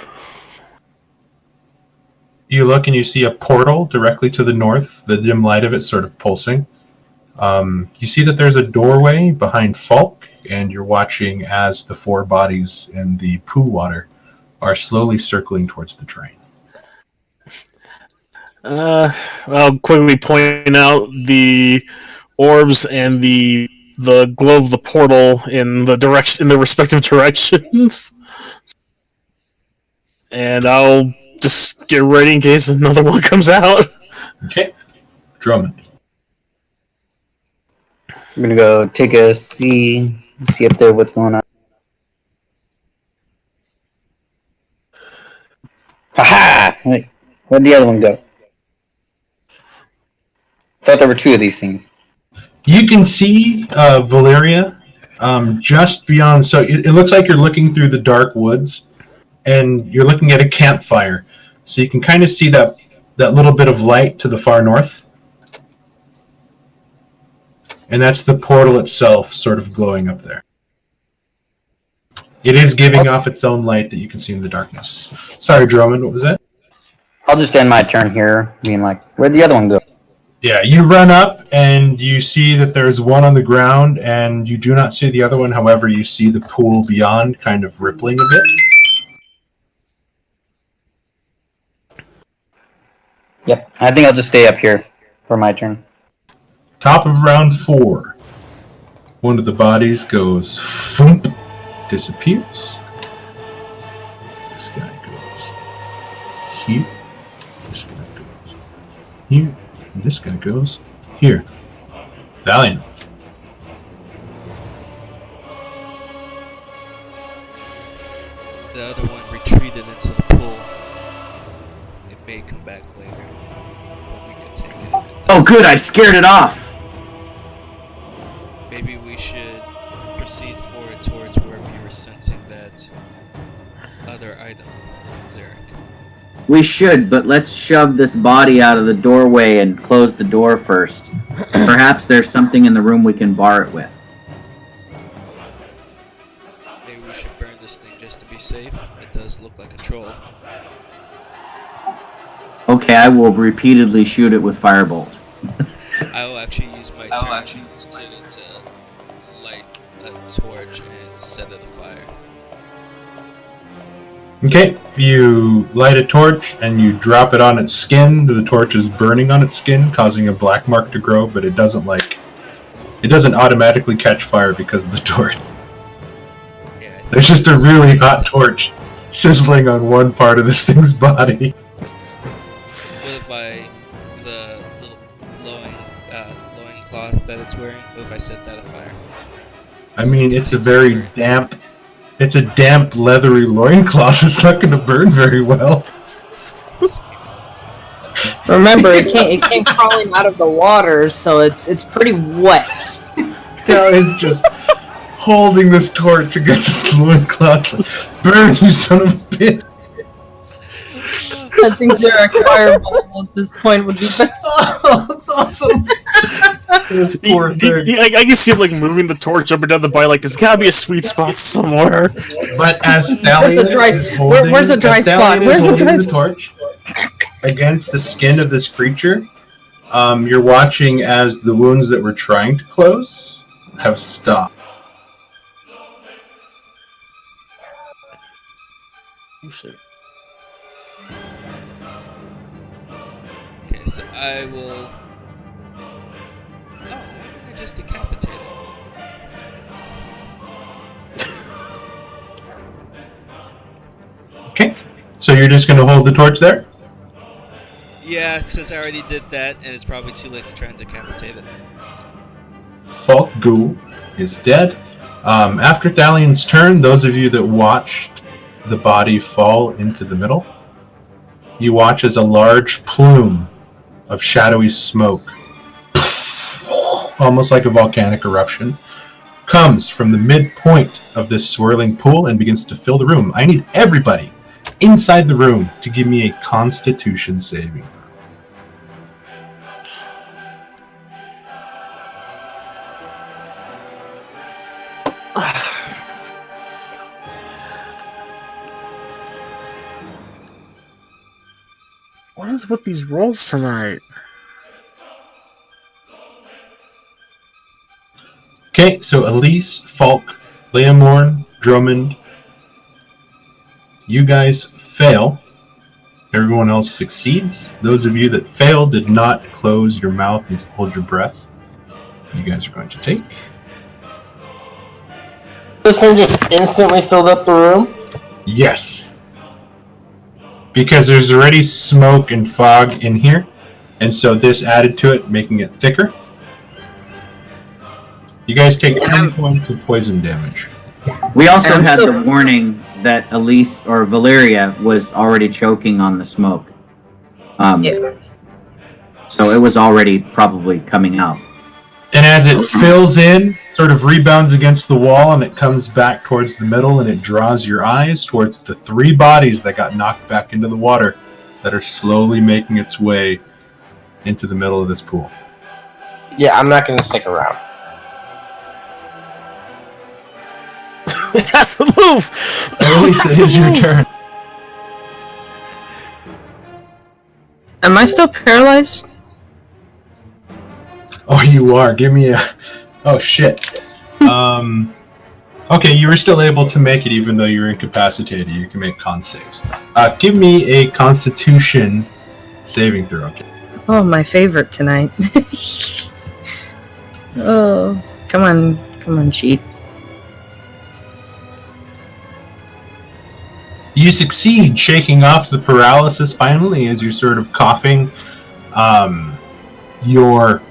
S1: You look and you see a portal directly to the north, the dim light of it sort of pulsing. You see that there's a doorway behind Falk, and you're watching as the 4 bodies in the poo water are slowly circling towards the train.
S6: I'll quickly point out the orbs and the glow of the portal in the respective directions, and I'll just get ready in case another one comes out.
S1: Okay, Drummond.
S10: I'm gonna go take a see up there what's going on. Haha! Wait, where'd the other one go? Thought there were 2 of these things.
S1: You can see Valeria just beyond. So it looks like you're looking through the dark woods, and you're looking at a campfire. So you can kind of see that little bit of light to the far north. And that's the portal itself sort of glowing up there. It is giving off its own light that you can see in the darkness. Sorry, Drummond, what was that?
S10: I'll just end my turn here, being like, where'd the other one go?
S1: Yeah, you run up and you see that there's one on the ground, and you do not see the other one. However, you see the pool beyond kind of rippling a bit.
S10: Yep, I think I'll just stay up here for my turn.
S1: Top of round 4. One of the bodies goes thump, disappears. This guy goes here. This guy goes here. And this guy goes here. Valiant.
S5: The other one retreated into the pool. It may come back later, but we could take it if it does.
S8: Oh, good! I scared it off.
S5: Maybe we should proceed forward towards wherever you were sensing that other item, Zarek.
S8: We should, but let's shove this body out of the doorway and close the door first. Perhaps there's something in the room we can bar it with.
S5: Maybe we should burn this thing just to be safe. It does look like a troll.
S8: Okay, I will repeatedly shoot it with firebolt.
S5: I will actually use my turn to light a torch and set it afire.
S1: Okay, you light a torch and you drop it on its skin. The torch is burning on its skin, causing a black mark to grow, but it doesn't automatically catch fire because of the torch.
S5: Yeah,
S1: There's just a really hot torch sizzling on one part of this thing's body.
S5: what if the little glowing cloth that it's wearing, what if I set that afire?
S1: I mean, it's a very damp, leathery loincloth. It's not going to burn very well.
S2: Remember, it came crawling out of the water, so it's pretty wet.
S1: Cal is just holding this torch against his loincloth. Like, burn, you son of a bitch!
S2: I think Zarek Fireball at this point would be better.
S1: Oh, that's awesome! This poor thing.
S6: I can see him like moving the torch up and down the body. Like there's gotta be a sweet spot somewhere.
S1: But as Stallion is holding,
S2: where's the dry spot? Where's the dry spot?
S1: Torch against the skin of this creature, you're watching as the wounds that were trying to close have stopped.
S6: Oh shit.
S5: Okay, so I will... Oh, why don't I just decapitate it?
S1: Okay, so you're just going to hold the torch there?
S5: Yeah, since I already did that, and it's probably too late to try and decapitate it.
S1: Falk Ghoul is dead. After Thalion's turn, those of you that watched the body fall into the middle, you watch as a large plume of shadowy smoke, almost like a volcanic eruption, comes from the midpoint of this swirling pool and begins to fill the room. I need everybody inside the room to give me a Constitution saving.
S6: What is with these rolls tonight?
S1: Okay, so Elise, Falk, Leomorn, Drummond, you guys fail. Everyone else succeeds. Those of you that failed did not close your mouth and hold your breath. You guys are going to take.
S3: This thing just instantly filled up the room?
S1: Yes. Because there's already smoke and fog in here, and so this added to it, making it thicker. You guys take 10 points of poison damage.
S8: We also had the warning that Elise or Valeria was already choking on the smoke.
S2: Yeah.
S8: So it was already probably coming out.
S1: And as it fills in, sort of rebounds against the wall, and it comes back towards the middle, and it draws your eyes towards the 3 bodies that got knocked back into the water that are slowly making its way into the middle of this pool.
S3: Yeah, I'm not gonna stick around.
S6: It has to move!
S1: Elise, it is your turn.
S2: Am I still paralyzed?
S1: Oh, you are. Give me a... Oh, shit. Okay, you were still able to make it even though you were incapacitated. You can make con saves. Give me a Constitution saving throw. Okay.
S2: Oh, my favorite tonight. Oh, come on, cheat.
S1: You succeed shaking off the paralysis finally as you're sort of coughing Your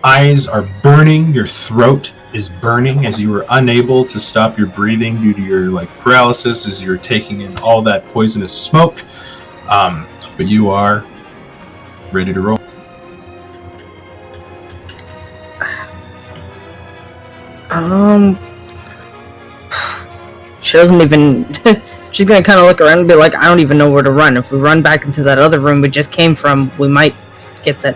S1: eyes are burning, your throat is burning as you are unable to stop your breathing due to your paralysis as you're taking in all that poisonous smoke. But you are ready to roll.
S2: She doesn't even. She's gonna kind of look around and be like, I don't even know where to run. If we run back into that other room we just came from, we might get that.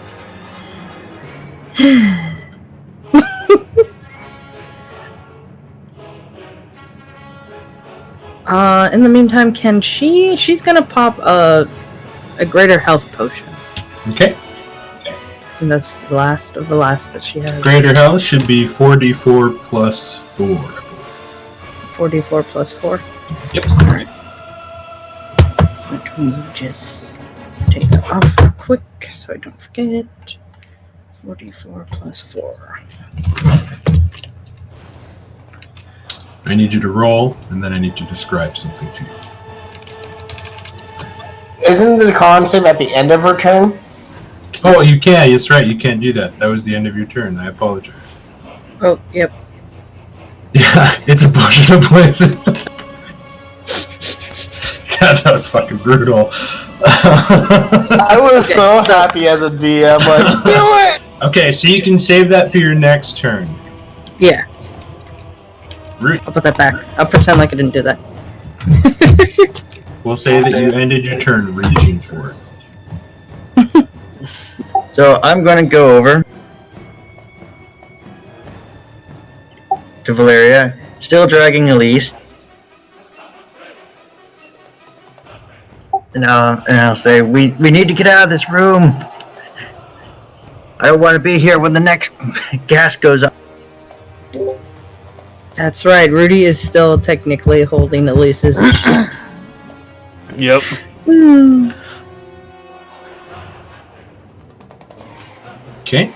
S2: In the meantime, she's gonna pop a greater health potion.
S1: Okay.
S2: And that's the last of the last that she has.
S1: Greater health should be 4d4 plus 4.
S2: 4d4 plus 4.
S1: Yep.
S2: Alright. Let me just take that off real quick so I don't forget. 4d4 plus 4.
S1: I need you to roll, and then I need to describe something to you.
S3: Isn't the con save at the end of her turn?
S1: Oh, you can. That's right. You can't do that. That was the end of your turn. I apologize.
S2: Oh, yep.
S1: Yeah, it's a potion of poison. God, that was fucking brutal.
S3: I was so happy as a DM, like, do it!
S1: Okay, so you can save that for your next turn.
S2: Yeah.
S1: Root.
S2: I'll put that back. I'll pretend like I didn't do that.
S1: We'll say that you ended your turn reaching for it.
S7: So I'm going to go over to Valeria, still dragging Elise. And I'll say, we need to get out of this room. I don't want to be here when the next gas goes up.
S2: That's right. Rudy is still technically holding Elise's.
S6: Yep.
S1: Okay.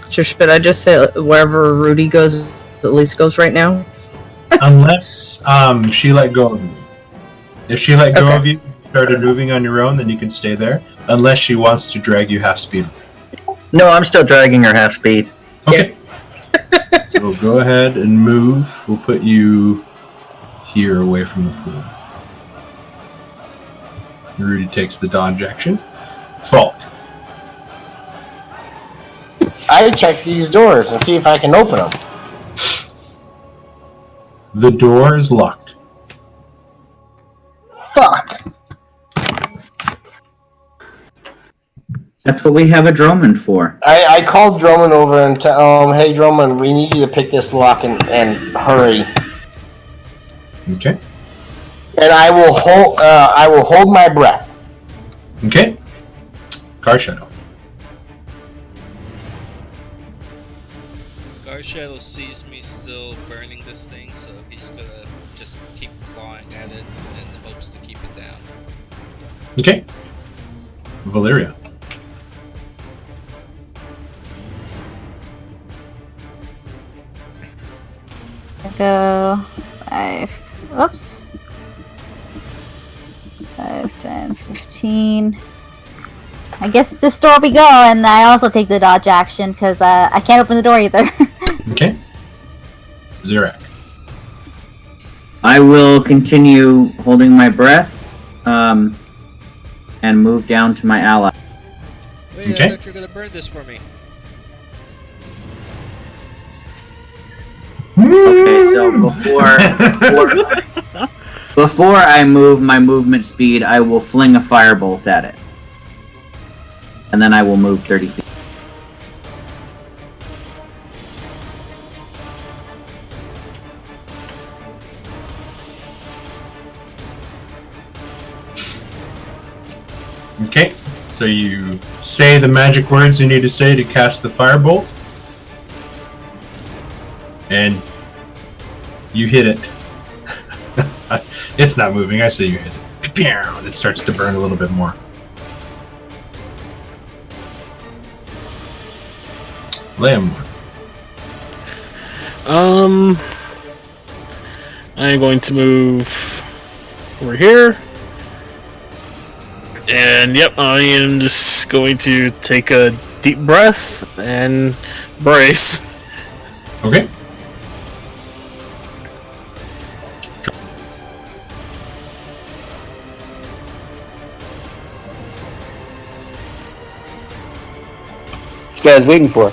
S2: Should I just say wherever Rudy goes, Elise goes right now?
S1: Unless she let go of you. If she let go of you, started moving on your own, then you can stay there. Unless she wants to drag you half speed.
S7: No, I'm still dragging her half speed.
S1: Okay. So go ahead and move. We'll put you here away from the pool. Rudy takes the dodge action. Falk.
S3: I check these doors and see if I can open them.
S1: The door is locked.
S3: Fuck.
S8: That's what we have a Droman for.
S3: I called Drummond over and tell him, hey Drummond, we need you to pick this lock and hurry.
S1: Okay.
S3: And I will hold my breath.
S1: Okay. Car Shadow.
S5: Guard Shadow sees me still burning this thing, so he's gonna just keep clawing at it and hopes to keep it down.
S1: Okay. Valeria.
S9: Go 5. Whoops. 5, 10, 15. I guess this door we go, and I also take the dodge action because I can't open the door either.
S1: Okay. Zirak.
S8: I will continue holding my breath, and move down to my ally.
S5: Wait,
S1: Okay.
S5: I thought you were gonna burn this for me.
S8: Okay, so before I move my movement speed, I will fling a firebolt at it. And then I will move 30 feet.
S1: Okay. So you say the magic words you need to say to cast the firebolt. And you hit it. It's not moving. I say you hit it. And it starts to burn a little bit more. Liam.
S6: I'm going to move over here. And yep, I am just going to take a deep breath and brace.
S1: Okay.
S10: This guy's waiting for.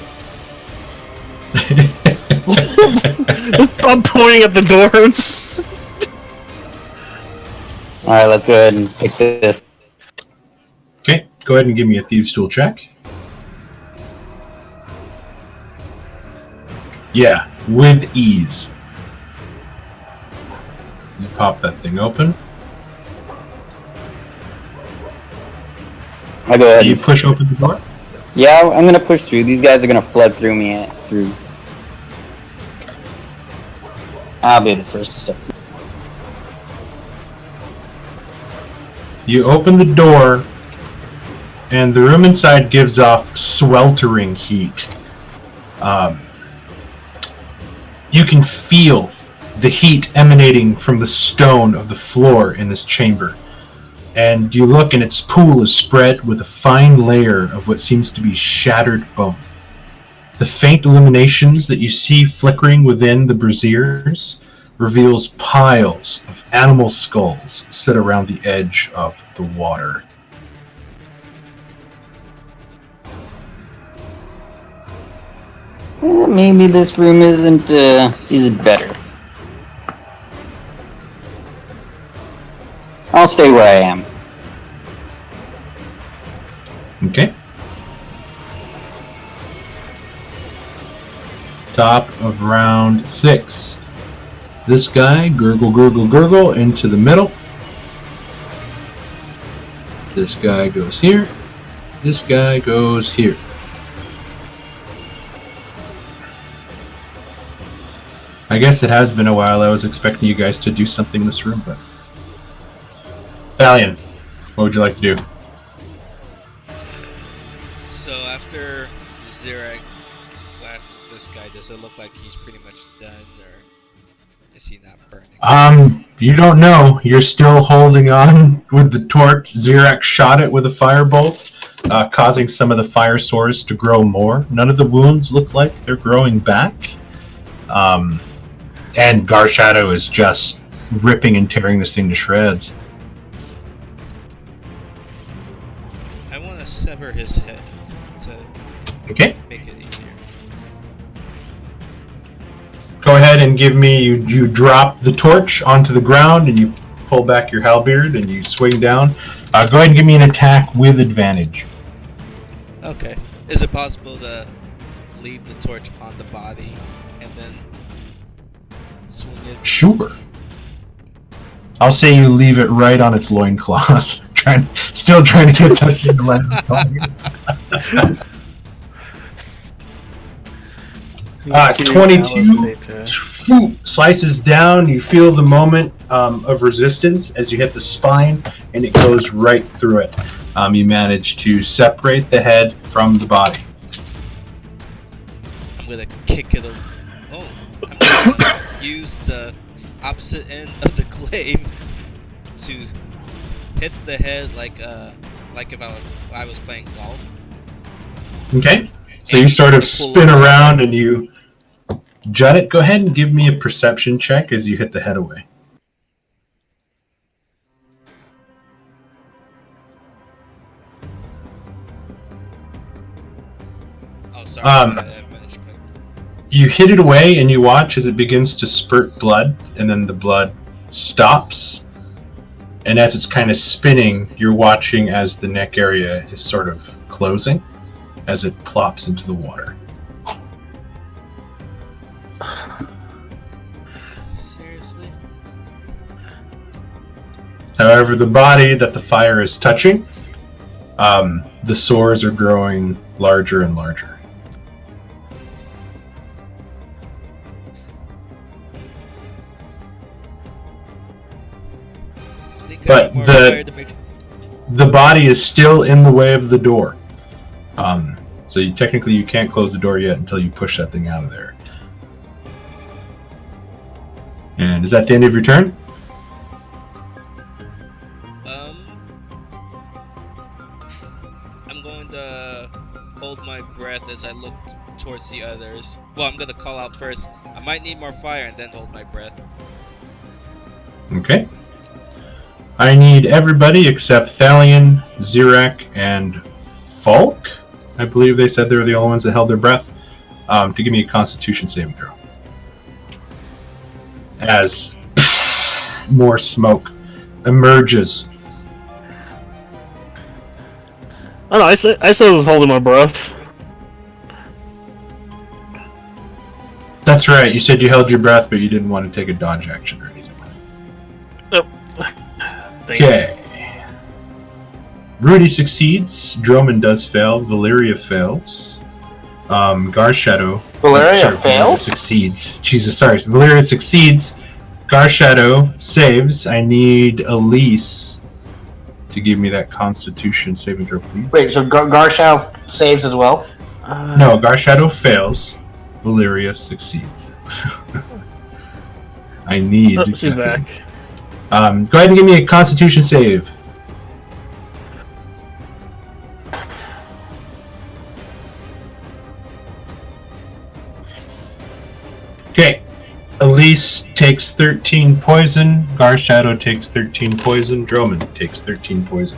S6: I'm pointing at the doors.
S10: Alright, let's go ahead and pick this.
S1: Okay, go ahead and give me a Thieves' Tool check. Yeah, with ease. You pop that thing open.
S10: I'll go ahead
S1: You
S10: and
S1: push open the door.
S10: Yeah, I'm gonna push through. These guys are gonna flood through me through. I'll be the first to step through.
S1: You open the door, and the room inside gives off sweltering heat. You can feel the heat emanating from the stone of the floor in this chamber. And you look, and its pool is spread with a fine layer of what seems to be shattered bone. The faint illuminations that you see flickering within the braziers reveals piles of animal skulls set around the edge of the water.
S10: Maybe this room isn't better. I'll stay where I am.
S1: Okay. Top of round 6. This guy, gurgle, gurgle, gurgle, into the middle. This guy goes here. This guy goes here. I guess it has been a while. I was expecting you guys to do something in this room, but... Valiant, what would you like to do?
S5: So after Zirak blasted this guy, does it look like he's pretty much done, or is he not burning?
S1: You don't know. You're still holding on with the torch. Zirak shot it with a firebolt, causing some of the fire sores to grow more. None of the wounds look like they're growing back. And Garshadow is just ripping and tearing this thing to shreds.
S5: I want to sever his head to make it easier.
S1: Go ahead and give me, you drop the torch onto the ground and you pull back your halberd and you swing down. Go ahead and give me an attack with advantage.
S5: Okay. Is it possible to leave the torch on the body and then swing it?
S1: Sure. I'll say you leave it right on its loincloth. Still trying to get that thing to land. 22 slices down. You feel the moment of resistance as you hit the spine, and it goes right through it. You manage to separate the head from the body.
S5: I'm gonna kick it. I'm gonna use the opposite end of the glaive to hit the head like if I was playing golf.
S1: Okay. So you sort of spin around and you jut it. Go ahead and give me a perception check as you hit the head away.
S5: Oh, sorry.
S1: You hit it away and you watch as it begins to spurt blood, and then the blood stops. And as it's kind of spinning, you're watching as the neck area is sort of closing as it plops into the water.
S5: Seriously?
S1: However, the body that the fire is touching, the sores are growing larger and larger. But the body is still in the way of the door. So technically you can't close the door yet until you push that thing out of there. And is that the end of your turn?
S5: as I look towards the others. Well, I'm gonna call out first. I might need more fire and then hold my breath.
S1: Okay. I need everybody except Thalion, Zirak, and Falk. I believe they said they were the only ones that held their breath. To give me a Constitution saving throw. As more smoke emerges.
S6: Oh no, I said I was holding my breath.
S1: That's right. You said you held your breath, but you didn't want to take a dodge action or anything.
S6: Nope.
S1: Okay. Rudy succeeds. Droman does fail. Valeria fails. Garshadow.
S3: Valeria fails?
S1: Succeeds. Jesus, sorry. Valeria succeeds. Garshadow saves. I need Elise to give me that Constitution saving throw, please.
S3: Wait, so Garshadow saves as well?
S1: No, Garshadow fails. Valeria succeeds. I need.
S6: Oh, she's back.
S1: Go ahead and give me a Constitution save. Okay. Elise takes 13 poison. Garshadow takes 13 poison. Droman takes 13 poison.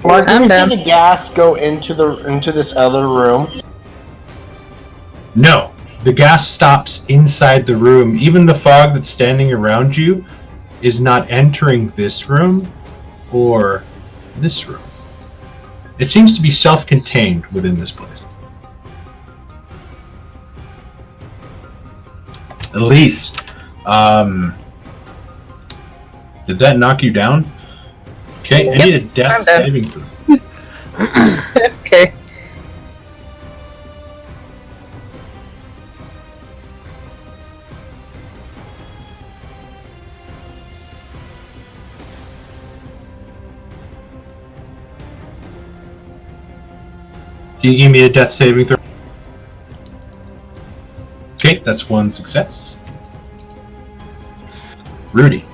S3: Mark, did you see the gas go into this other room?
S1: No. The gas stops inside the room. Even the fog that's standing around you is not entering this room or this room. It seems to be self-contained within this place. Elise, did that knock you down? Okay, I need a death saving throw.
S2: Okay.
S1: Can you give me a death saving throw? Okay, that's one success. Rudy.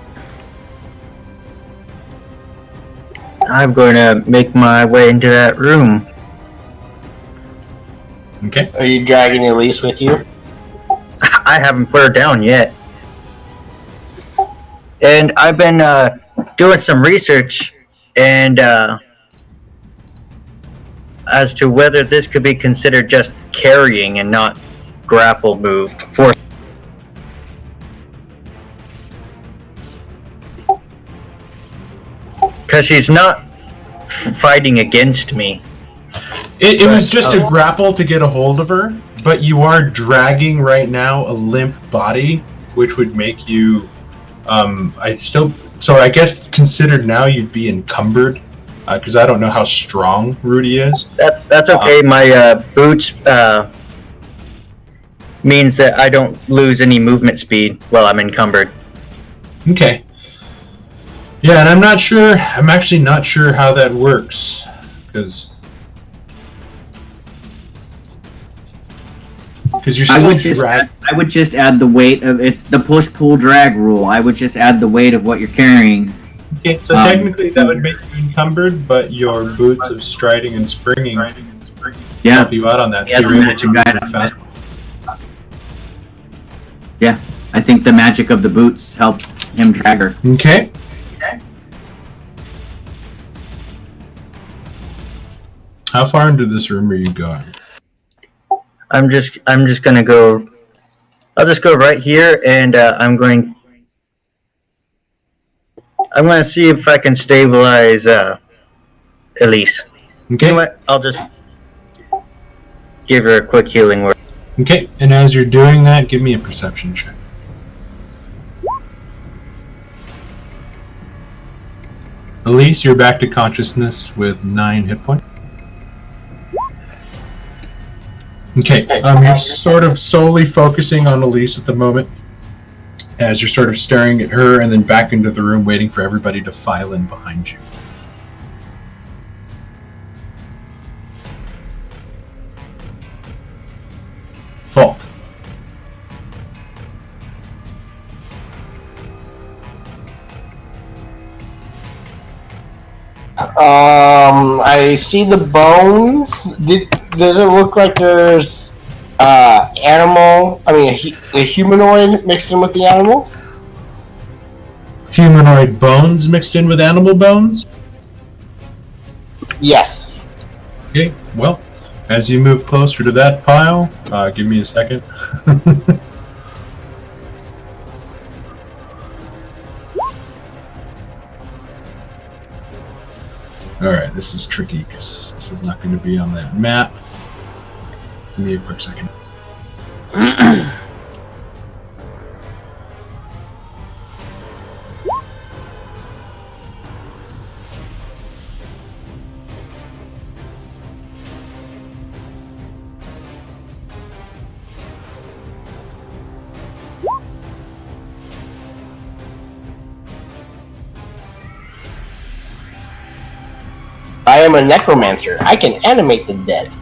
S7: I'm going to make my way into that room.
S1: Okay.
S3: Are you dragging Elise with you?
S7: I haven't put her down yet. And I've been doing some research and as to whether this could be considered just carrying and not grapple move for because she's not fighting against me.
S1: It was just a grapple to get a hold of her, but you are dragging right now a limp body, which would make you so I guess considered now you'd be encumbered, because I don't know how strong Rudy is.
S7: That's okay. My boots means that I don't lose any movement speed while I'm encumbered.
S1: Okay. Yeah, and I'm actually not sure how that works, because you're still
S8: I would just add the weight of it's the push pull drag rule. I would just add the weight of what you're carrying.
S1: Okay, so technically that would make you encumbered, but your boots of striding and springing help you out on that.
S8: Yeah,
S1: so you're able to move fast.
S8: Yeah, I think the magic of the boots helps him drag her.
S1: Okay. How far into this room are you going?
S7: I'm just gonna go. I'll just go right here, and I'm going to see if I can stabilize Elise.
S1: Okay.
S7: You know what? I'll just give her a quick healing word.
S1: Okay, and as you're doing that, give me a perception check. Elise, you're back to consciousness with 9 hit points. Okay, you're sort of solely focusing on Elise at the moment, as you're sort of staring at her and then back into the room waiting for everybody to file in behind you. Falk.
S3: I see the bones. does it look like there's animal? I mean, a humanoid mixed in with the animal?
S1: Humanoid bones mixed in with animal bones?
S3: Yes.
S1: Okay, well, as you move closer to that pile, give me a second. Alright, this is tricky because this is not going to be on that map. Give me a quick second.
S3: I am a necromancer. I can animate the dead.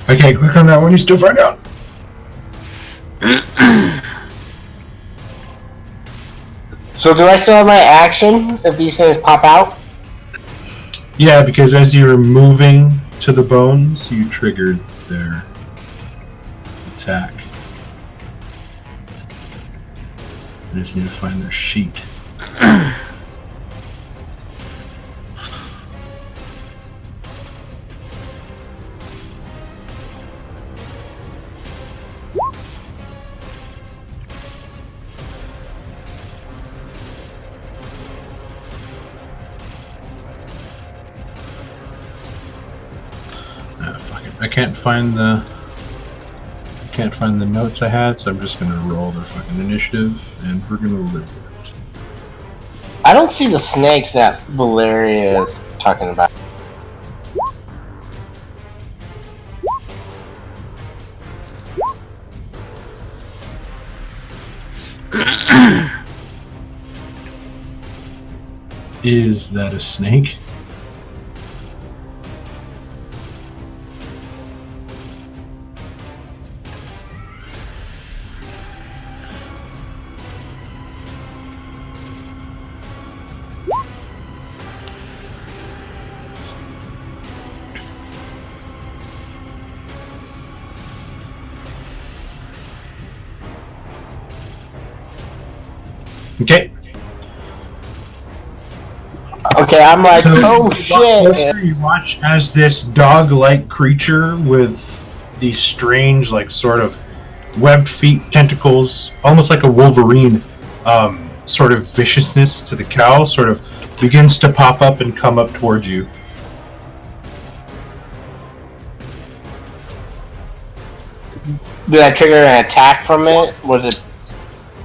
S1: Okay, click on that one, you still find out.
S3: So do I still have my action if these things pop out?
S1: Yeah, because as you were moving to the bones, you triggered their attack. I just need to find their sheet. I can't find the notes I had, so I'm just gonna roll their fucking initiative, and we're gonna live with it.
S3: I don't see the snakes that Valeria is talking about.
S1: Is that a snake? Okay.
S3: Okay, I'm like,
S1: So
S3: oh
S1: closer,
S3: shit!
S1: you watch as this dog-like creature with these strange, like, sort of webbed feet, tentacles, almost like a Wolverine, sort of viciousness to the cow, sort of begins to pop up and come up towards you.
S3: Did I trigger an attack from it? Was it?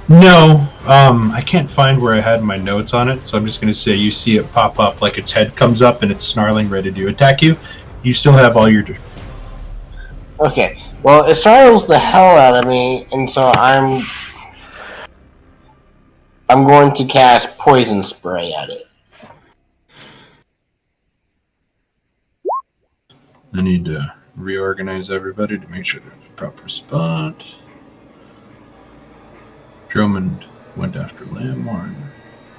S1: No, I can't find where I had my notes on it, so I'm just going to say you see it pop up, like its head comes up and it's snarling, ready to attack you. You still have all your...
S3: Okay, well, it startles the hell out of me, and so I'm going to cast poison spray at it.
S1: I need to reorganize everybody to make sure there's a proper spot. Drummond went after Lamorn.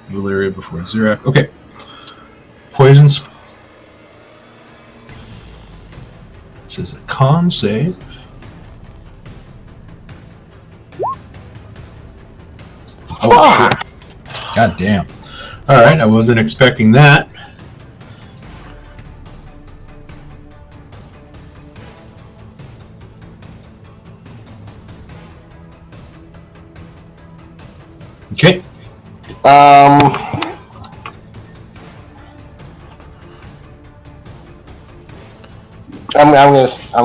S1: Valeria before Zirak. Okay. Poison spray. This is a con save. Oh, shit. God damn. Alright, I wasn't expecting that.
S3: I'm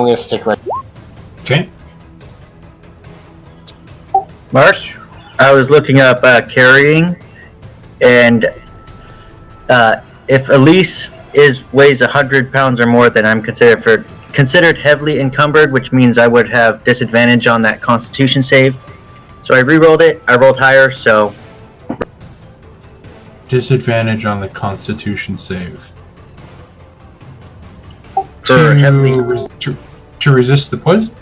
S3: gonna stick right.
S1: Okay.
S7: Mark, I was looking up carrying, and if Elise weighs 100 pounds or more, then I'm considered heavily encumbered, which means I would have disadvantage on that Constitution save. So I re-rolled it. I rolled higher, so
S1: Disadvantage on the Constitution save.
S7: for heavily.
S1: To resist the poison?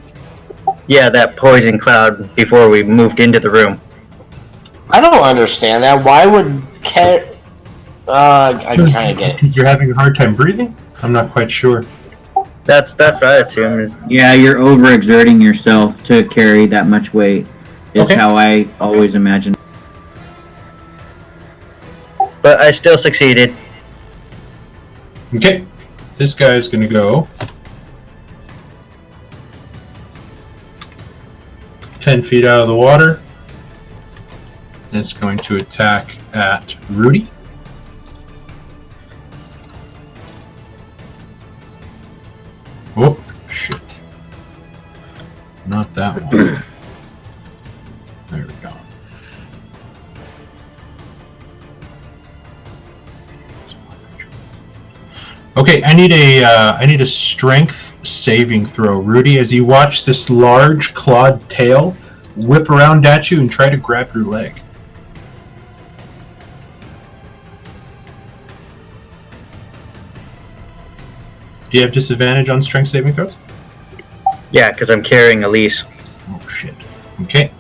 S7: Yeah, that poison cloud before we moved into the room.
S3: I don't understand that. Why would I kind of get it.
S1: You're having a hard time breathing? I'm not quite sure.
S7: That's what I assume is.
S8: Yeah, you're overexerting yourself to carry that much weight. Is
S1: Okay.
S8: how I always imagine.
S7: But I still succeeded.
S1: Okay. This guy's gonna go 10 feet out of the water. And it's going to attack at Rudy. Oh, shit. Not that one. There we go. Okay, I need a strength saving throw, Rudy, as you watch this large clawed tail whip around at you and try to grab your leg. Do you have disadvantage on strength saving throws?
S7: Yeah, because I'm carrying Elise.
S1: Oh shit. Okay.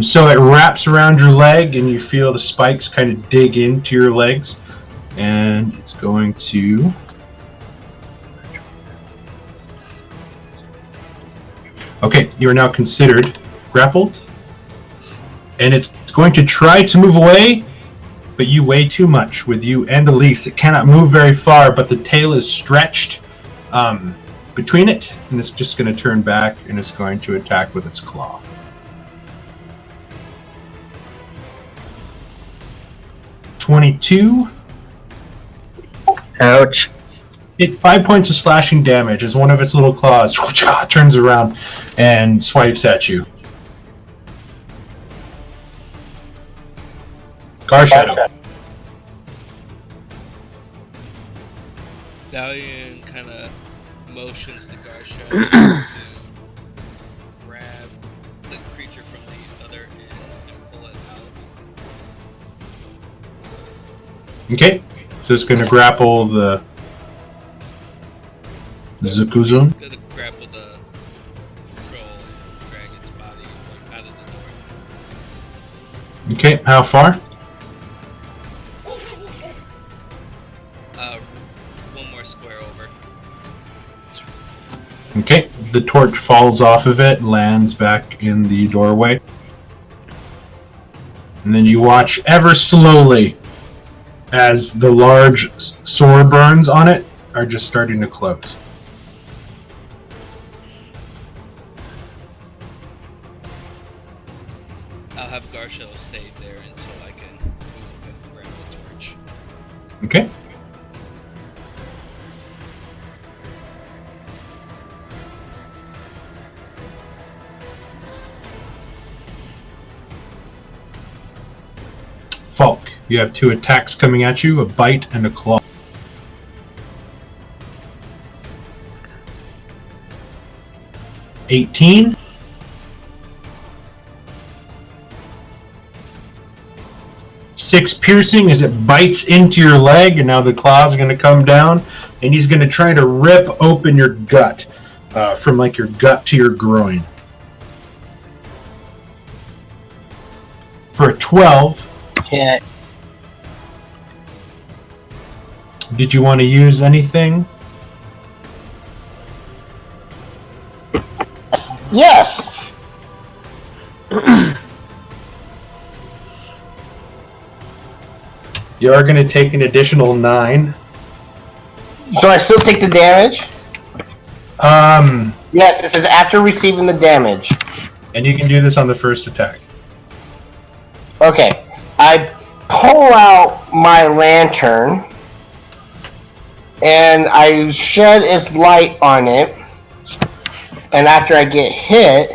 S1: So it wraps around your leg and you feel the spikes kind of dig into your legs, and it's going to Okay, you are now considered grappled. And it's going to try to move away, but you weigh too much with you and Elise. It cannot move very far, but the tail is stretched between it, and it's just going to turn back and it's going to attack with its claw. .22.
S7: Ouch.
S1: It 5 points of slashing damage as one of its little claws turns around and swipes at you. Garshadow.
S5: Dalian kind of motions to Garshadow to grab the creature from the other end and pull it out. So,
S1: Okay, so it's going to grapple the Zakuzun.
S5: he's gonna grapple the troll and drag its body like, out of the door.
S1: Okay, how far?
S5: One more square over.
S1: Okay, the torch falls off of it, lands back in the doorway. And then you watch ever slowly as the large sore burns on it are just starting to close.
S5: I'll have Garshadow stay there until I can move and grab the torch.
S1: Okay. Falk, you have two attacks coming at you, a bite and a claw. $18. Six piercing as it bites into your leg, and now the claws are going to come down, and he's going to try to rip open your gut, from like your gut to your groin. For a 12.
S3: Yeah.
S1: Did you want to use anything?
S3: Yes.
S1: You are going to take an additional 9.
S3: So I still take the damage? Yes, it says after receiving the damage.
S1: And you can do this on the first attack.
S3: Okay. I pull out my lantern and I shed its light on it. And after I get hit,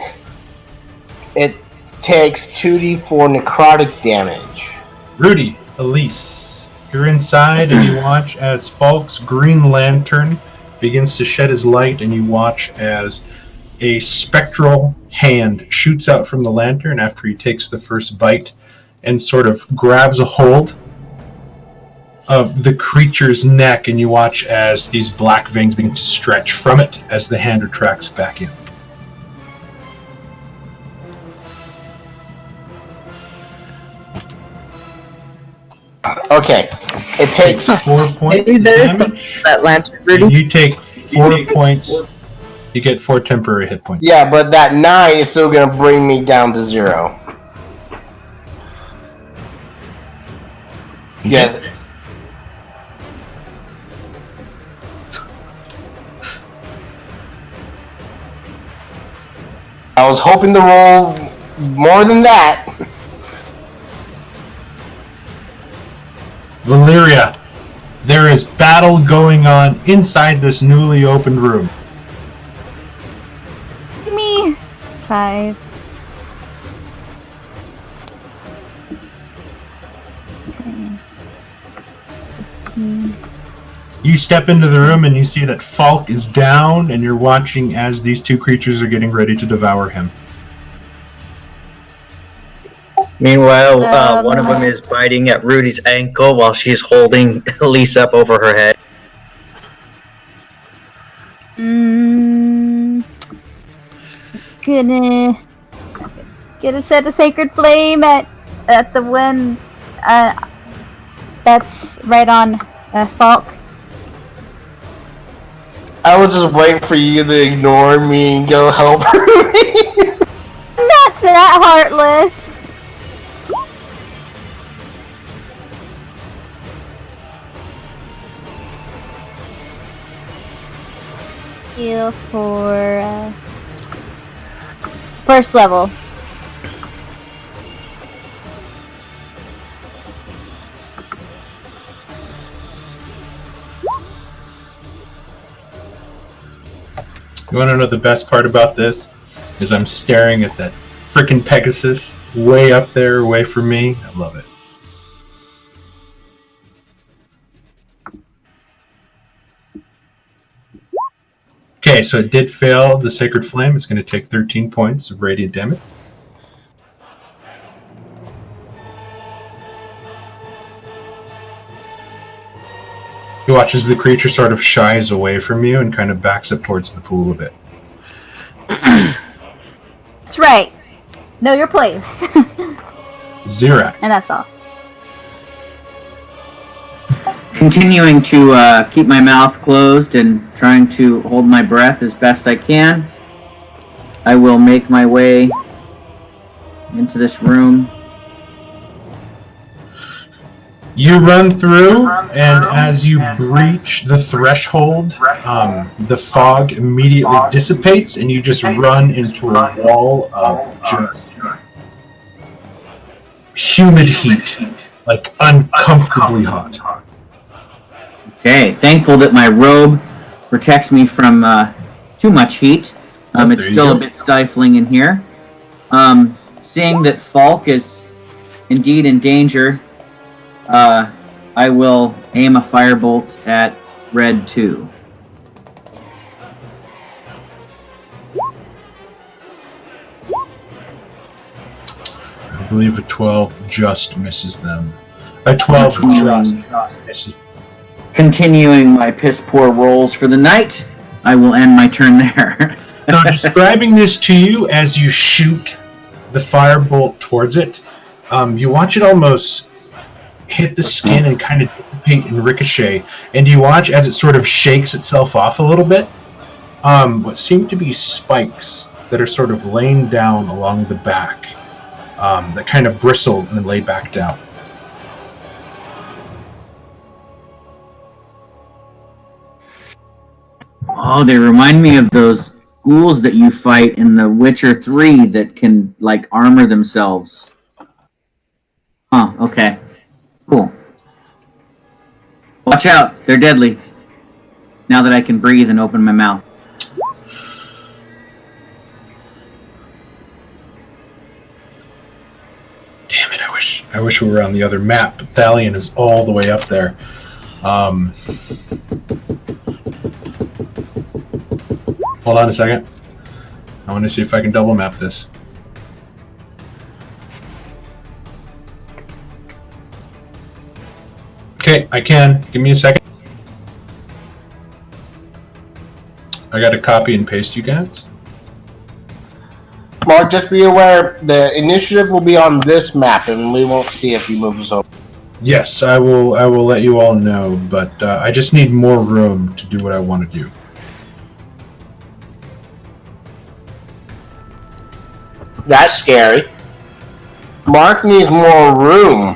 S3: it takes 2d4 necrotic damage.
S1: Rudy, Elise, you're inside and you watch as Falk's green lantern begins to shed his light, and you watch as a spectral hand shoots out from the lantern after he takes the first bite and sort of grabs a hold of the creature's neck, and you watch as these black veins begin to stretch from it as the hand retracts back in.
S3: Okay, it takes
S1: 4 points
S2: Maybe
S1: of
S2: there's some
S1: damage.
S2: that lantern, Rudy.
S1: You take 4 points. You get 4 temporary hit points.
S3: Yeah, but that 9 is still gonna bring me down to 0. Yes. I was hoping to roll more than that.
S1: Valyria, there is battle going on inside this newly opened room.
S9: Me. 5. 10. 15.
S1: You step into the room and you see that Falk is down, and you're watching as these two creatures are getting ready to devour him.
S7: Meanwhile, one of them is biting at Rudy's ankle while she's holding Elise up over her head.
S9: Gonna set a sacred flame at the one that's right on Falk.
S3: I was just waiting for you to ignore me and go help her.
S9: Not that heartless. Heal for first level.
S1: You want to know the best part about this? Is I'm staring at that frickin' Pegasus way up there, away from me. I love it. Okay, so it did fail the Sacred Flame. It's going to take 13 points of radiant damage. You watch as the creature sort of shies away from you and kind of backs up towards the pool a bit.
S9: That's right. Know your place.
S1: Zirak.
S9: And that's all.
S8: Continuing to keep my mouth closed and trying to hold my breath as best I can, I will make my way into this room.
S1: You run through, and as you breach the threshold, the fog immediately dissipates, and you just run into a wall of just humid heat, like uncomfortably hot.
S8: Okay, thankful that my robe protects me from too much heat. It's still a bit stifling in here. Seeing that Falk is indeed in danger, I will aim a firebolt at Red 2.
S1: I believe a 12 just misses them. A 12 just misses.
S8: Continuing my piss-poor rolls for the night, I will end my turn there.
S1: Now, describing this to you as you shoot the firebolt towards it, you watch it almost hit the skin and kind of dissipate and ricochet, and you watch as it sort of shakes itself off a little bit. What seem to be spikes that are sort of laying down along the back, that kind of bristle and then lay back down.
S8: Oh, they remind me of those ghouls that you fight in The Witcher 3 that can, like, armor themselves. Huh, okay. Watch out, they're deadly. Now that I can breathe and open my mouth.
S1: Damn it, I wish we were on the other map, but Thalion is all the way up there. Hold on a second. I want to see if I can double map this. Okay, I can. Give me a second. I got to copy and paste you guys.
S3: Mark, just be aware the initiative will be on this map, and we won't see if he moves over.
S1: Yes, I will let you all know, but I just need more room to do what I want to do.
S3: That's scary. Mark needs more room.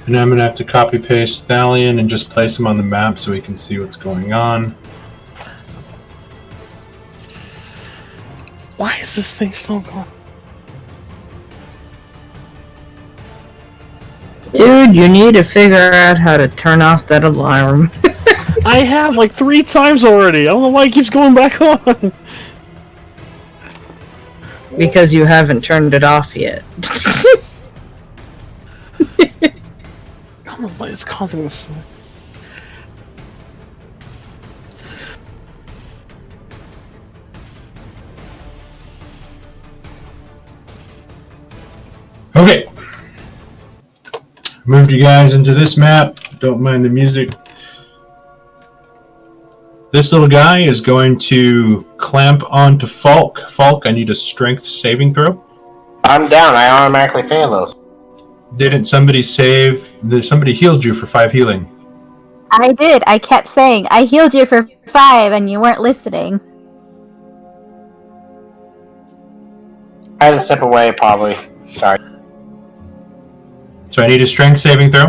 S1: And I'm going to have to copy paste Thalion and just place him on the map so we can see what's going on.
S6: Why is this thing still going?
S2: Dude, you need to figure out how to turn off that alarm.
S6: I have like 3 times already. I don't know why it keeps going back on.
S2: Because you haven't turned it off yet.
S6: I don't know what is causing this.
S1: Okay. Moved you guys into this map. Don't mind the music. This little guy is going to clamp onto Falk. Falk, I need a strength saving throw.
S3: I'm down. I automatically fail those.
S1: Didn't somebody save? Somebody healed you for 5 healing.
S9: I did. I kept saying, I healed you for 5, and you weren't listening.
S3: I had to step away, probably. Sorry.
S1: So I need a strength saving throw.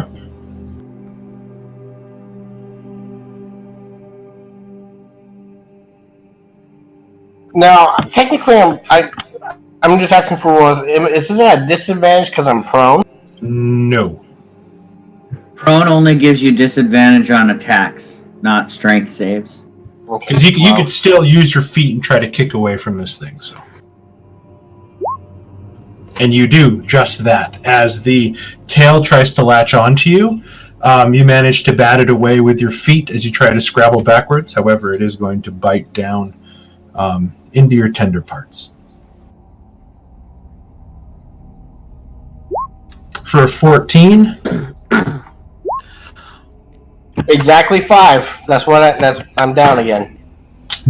S3: Now, technically, I'm just asking for rules. Is this a disadvantage because I'm prone?
S1: No.
S8: Prone only gives you disadvantage on attacks, not strength saves.
S1: Because you could still use your feet and try to kick away from this thing. So, and you do just that. As the tail tries to latch onto you, you manage to bat it away with your feet as you try to scrabble backwards. However, it is going to bite down into your tender parts. For a 14.
S3: Exactly 5. I'm down again.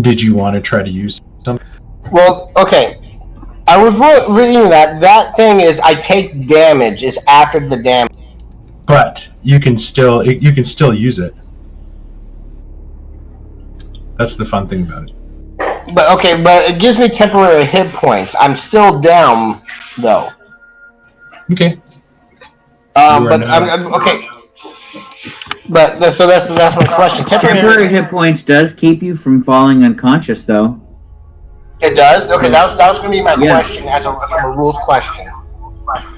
S1: Did you want to try to use something?
S3: Well, okay. I was reading that thing is I take damage is after the damage.
S1: But you can still use it. That's the fun thing about it.
S3: But it gives me temporary hit points. I'm still down though.
S1: Okay.
S3: But I'm okay. But that's my question.
S8: Temporary hit points does keep you from falling unconscious, though.
S3: It does. Okay, that was going to be my question from a rules question.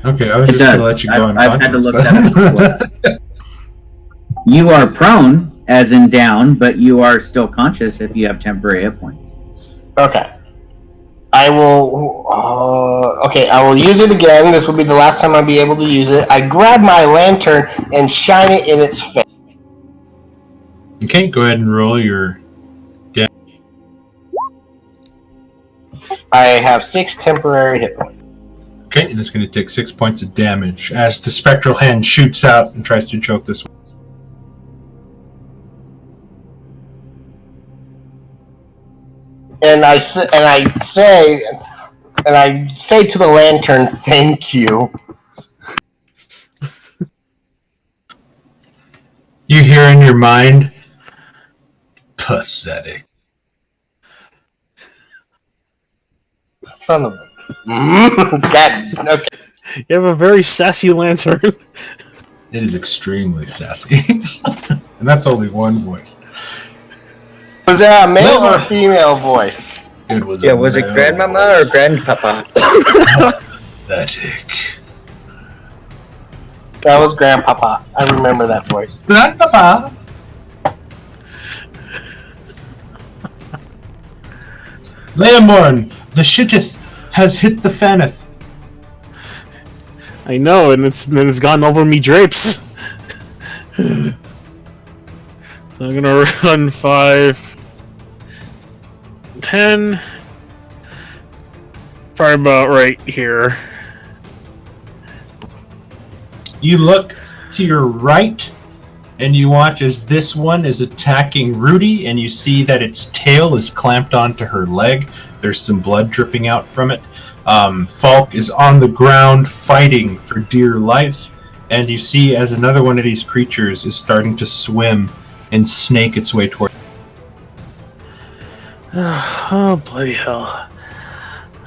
S1: Okay, I was just going to let you go.
S8: I've had to look that up. You are prone, as in down, but you are still conscious if you have temporary hit points.
S3: Okay. I will. I will use it again. This will be the last time I'll be able to use it. I grab my lantern and shine it in its face.
S1: Okay, go ahead and roll your.
S3: I have 6 temporary hit points.
S1: Okay, and it's going to take 6 points of damage as the spectral hand shoots out and tries to choke this one.
S3: And I say to the lantern, "Thank you."
S1: You hear in your mind, pathetic.
S3: Son of a... okay.
S6: You have a very sassy lantern.
S1: It is extremely sassy. And that's only one voice.
S3: Was that a male or a female voice?
S1: It was
S7: was it grandmama or grandpapa?
S1: Pathetic.
S3: That was grandpapa. I remember that voice.
S1: Grandpapa! Leomorn, the shitteth has hit the faneth.
S6: I know, and it's gone over me drapes. So I'm gonna run 5, 10, probably about right here.
S1: You look to your right, and you watch as this one is attacking Rudy, and you see that its tail is clamped onto her leg. There's some blood dripping out from it. Falk is on the ground fighting for dear life, and you see as another one of these creatures is starting to swim and snake its way toward.
S6: Oh, bloody hell.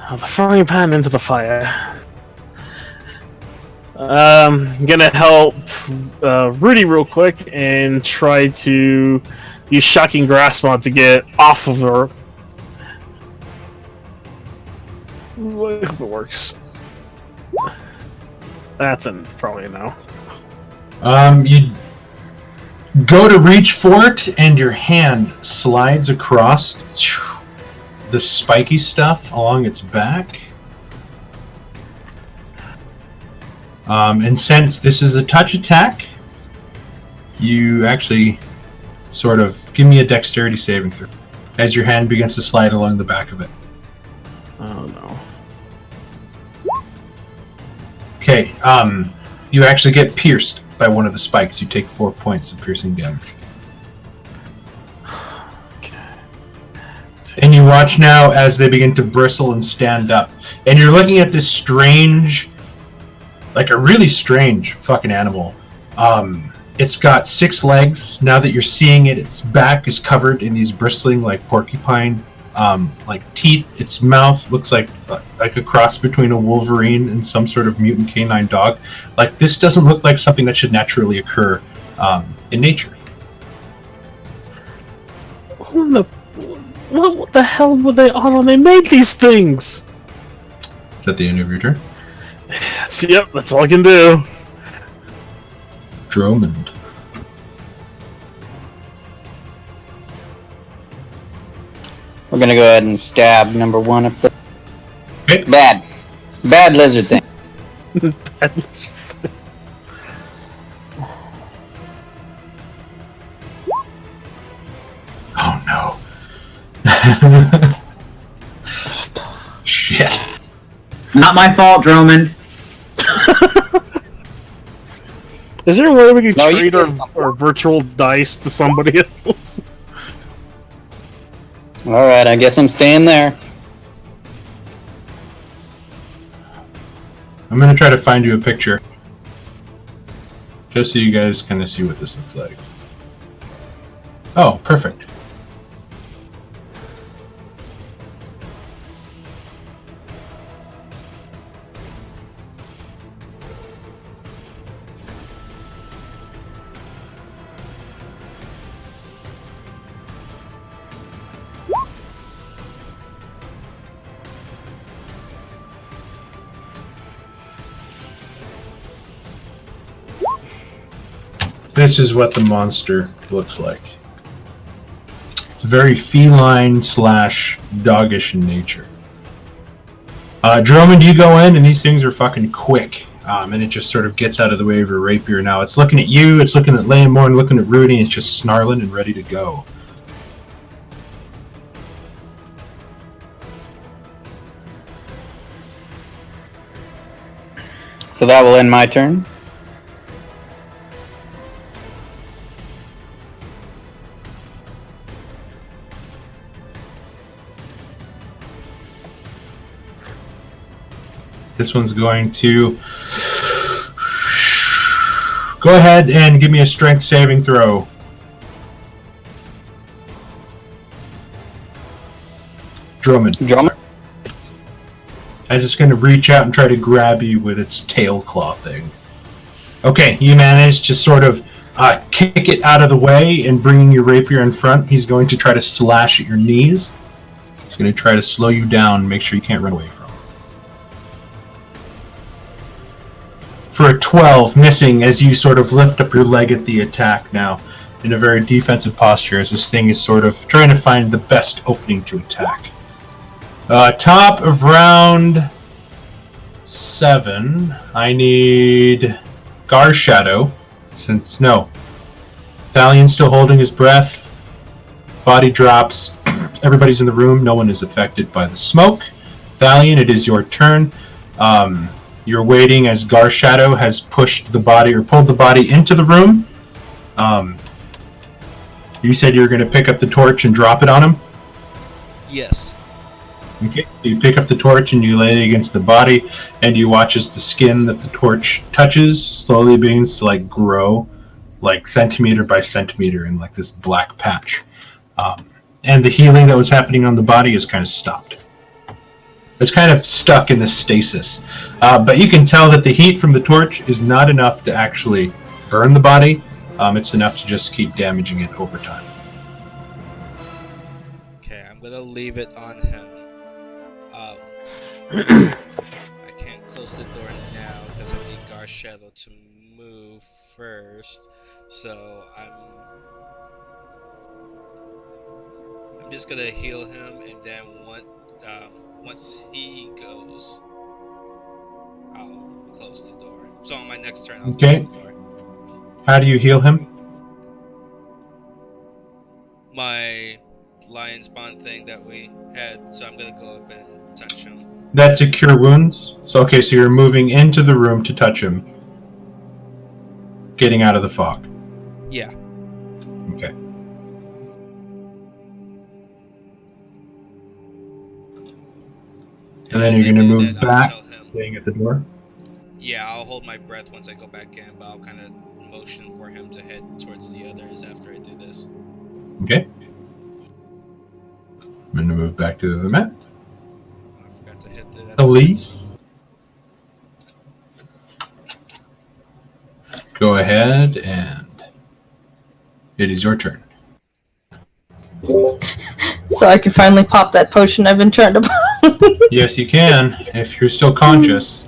S6: Oh, the frying pan into the fire. I'm gonna help Rudy real quick and try to use Shocking Grasp on to get off of her. I hope it works. That's probably a no.
S1: You go to reach for it, and your hand slides across the spiky stuff along its back. And since this is a touch attack, you actually sort of give me a dexterity saving throw as your hand begins to slide along the back of it.
S6: Oh no.
S1: Okay, you actually get pierced by one of the spikes. You take 4 points of piercing damage.
S6: Okay.
S1: And you watch now as they begin to bristle and stand up. And you're looking at this strange, like a really strange fucking animal. It's got 6 legs. Now that you're seeing it, its back is covered in these bristling, like porcupine, like teeth. Its mouth looks like a cross between a wolverine and some sort of mutant canine dog. Like, this doesn't look like something that should naturally occur in nature.
S6: What the hell were they on when they made these things?
S1: Is that the end of your turn?
S6: Yep, that's all I can do.
S1: Dromond.
S10: We're gonna go ahead and stab number 1 up there.
S1: Okay.
S10: Bad lizard thing.
S1: Oh no. Shit.
S8: Not my fault, Dromond.
S6: Is there a way we can
S10: No, you
S6: trade
S10: can't.
S6: our virtual dice to somebody else?
S10: Alright, I guess I'm staying there.
S1: I'm gonna try to find you a picture. Just so you guys kind of see what this looks like. Oh, perfect. This is what the monster looks like. It's very feline / doggish in nature. Drummond, you go in, and these things are fucking quick. And it just sort of gets out of the way of your rapier. Now it's looking at you, it's looking at Lamborn, looking at Rudy, and it's just snarling and ready to go.
S10: So that will end my turn.
S1: This one's going to go ahead and give me a strength saving throw. Drummond. As it's going to reach out and try to grab you with its tail claw thing. Okay, you manage to sort of kick it out of the way and bringing your rapier in front. He's going to try to slash at your knees. He's going to try to slow you down, make sure you can't run away from him. For a 12, missing as you sort of lift up your leg at the attack now in a very defensive posture as this thing is sort of trying to find the best opening to attack. Top of round 7, I need Gar Shadow, since no. Thalion's still holding his breath. Body drops. Everybody's in the room. No one is affected by the smoke. Thalion, it is your turn. You're waiting as Gar Shadow has pushed the body or pulled the body into the room. You said you were going to pick up the torch and drop it on him?
S5: Yes.
S1: Okay, so you pick up the torch and you lay it against the body, and you watch as the skin that the torch touches slowly begins to like grow, like centimeter by centimeter in like this black patch. And the healing that was happening on the body is kind of stopped. It's kind of stuck in this stasis. But you can tell that the heat from the torch is not enough to actually burn the body. It's enough to just keep damaging it over time.
S5: Okay, I'm gonna leave it on him. I can't close the door now because I need Gar Shadow to move first. So I'm just gonna heal him, and then once he goes, I'll close the door. So on my next turn, I'll close the door.
S1: How do you heal him?
S5: My Lion's Bond thing that we had, so I'm gonna go up and touch him.
S1: That's a cure wounds. So you're moving into the room to touch him. Getting out of the fog.
S5: Yeah.
S1: Okay. And then you're going to move back, staying at the door?
S5: Yeah, I'll hold my breath once I go back in, but I'll kind of motion for him to head towards the others after I do this.
S1: Okay. I'm going to move back to the mat.
S5: I forgot to hit the
S1: Elise. Go ahead, and it is your turn.
S2: So I can finally pop that potion I've been trying to pop.
S1: Yes, you can, if you're still conscious.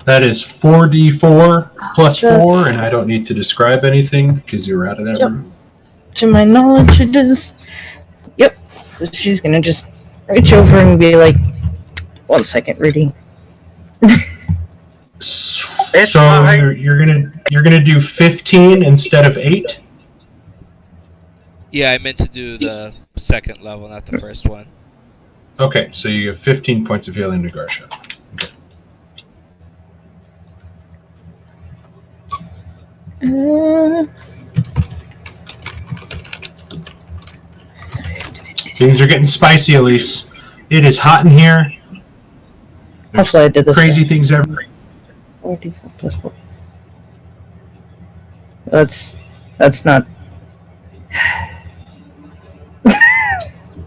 S1: That is 4d4 plus 4, and I don't need to describe anything because you're out of that room.
S2: To my knowledge, it is. Yep. So she's gonna just reach over and be like, 1 second, Rudy.
S1: So you're gonna do 15 instead of 8?
S5: Yeah, I meant to do the second level, not the first one.
S1: Okay, so you have 15 points of healing to Garsha. Okay. Things are getting spicy, Elise. It is hot in here.
S2: Hopefully I did this
S1: crazy
S2: right.
S1: things everywhere.
S2: 44 plus 4. That's not.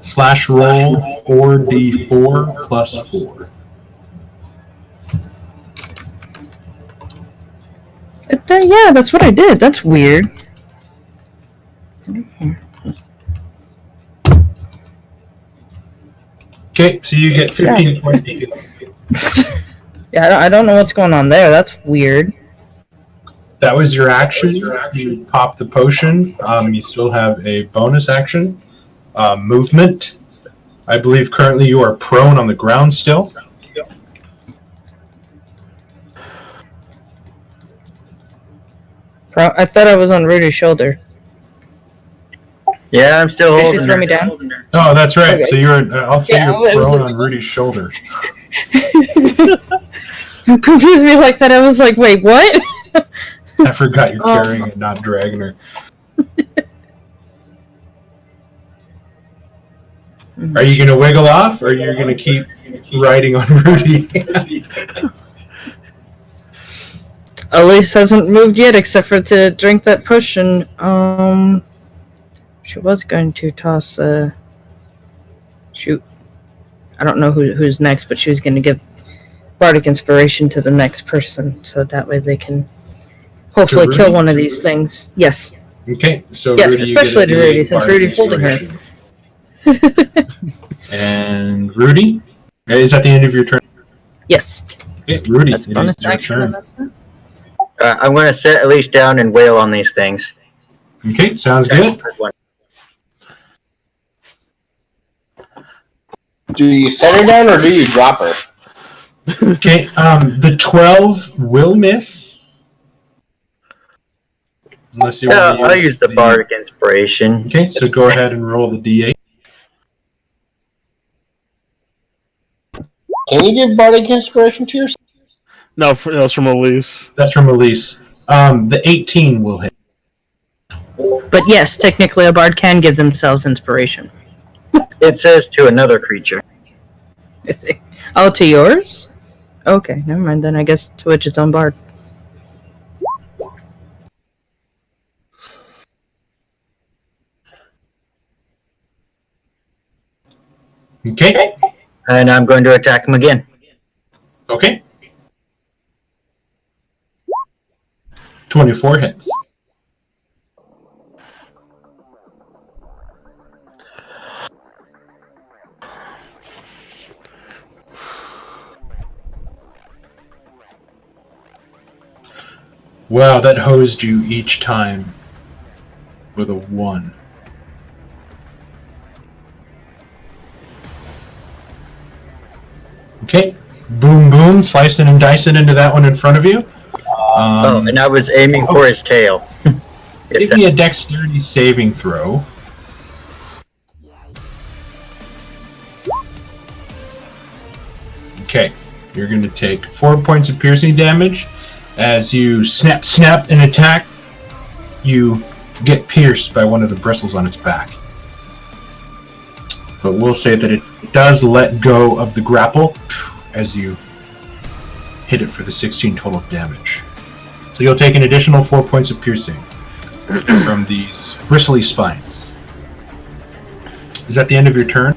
S1: Slash roll 4d4 plus 4.
S2: Yeah, that's what I did. That's weird.
S1: Okay, so you get 15 points of healing.
S2: Yeah, I don't know what's going on there. That's weird.
S1: That was your action. You pop the potion. You still have a bonus action. Movement. I believe currently you are prone on the ground still.
S2: I thought I was on Rudy's shoulder.
S7: Yeah, I'm still
S2: Did you
S7: holding
S2: throw
S7: her.
S2: me down?
S1: Oh, that's right.
S2: Okay.
S1: So you're. I'll say
S2: Yeah,
S1: you're
S2: I was
S1: prone
S2: like-
S1: on Rudy's shoulder.
S2: You confused me like that. I was like, wait, what?
S1: I forgot you're carrying it, not dragging her. Are you going to wiggle off, or are you going to keep riding on Rudy?
S2: Elise hasn't moved yet, except for to drink that potion. She was going to toss. Shoot, I don't know who's next, but she was going to give Bardic Inspiration to the next person, so that way they can hopefully
S1: To
S2: kill
S1: Rudy?
S2: one of these things. Yes,
S1: Okay, so
S2: yes,
S1: Rudy, you
S2: especially
S1: get
S2: to
S1: a
S2: Rudy, since
S1: Bardic
S2: Rudy's holding her.
S1: Inspiration. And Rudy, is that the end of your turn?
S2: Yes,
S1: Okay, Rudy,
S2: that's
S1: it
S2: bonus
S1: is your
S2: action,
S1: turn.
S2: and that's it.
S7: I'm going to set Elise down and wail on these things.
S1: Okay, sounds good.
S3: Do you set her down or do you drop her?
S1: Okay, the 12 will miss. Unless you
S7: Yeah,
S1: want to
S7: I'll use the Bardic Inspiration.
S1: Okay, so go ahead and roll the d8.
S3: Can you give Bardic Inspiration to yourself?
S6: No, that's from Elise.
S1: That's from Elise. The 18 will hit.
S2: But yes, technically a bard can give themselves inspiration.
S7: It says to another creature.
S2: Oh, to yours? Okay, never mind then. I guess to which its own bard.
S1: Okay.
S7: And I'm going to attack him again.
S1: Okay. 24 hits. Wow, that hosed you each time with a 1. Okay. Boom, boom, slicing and dicing into that one in front of you.
S7: And I was aiming for his tail.
S1: Give me a dexterity saving throw. Okay, you're going to take 4 points of piercing damage. As you snap, snap, and attack, you get pierced by one of the bristles on its back. But we'll say that it does let go of the grapple as you hit it for the 16 total damage. So you'll take an additional 4 points of piercing from these bristly spines. Is that the end of your turn?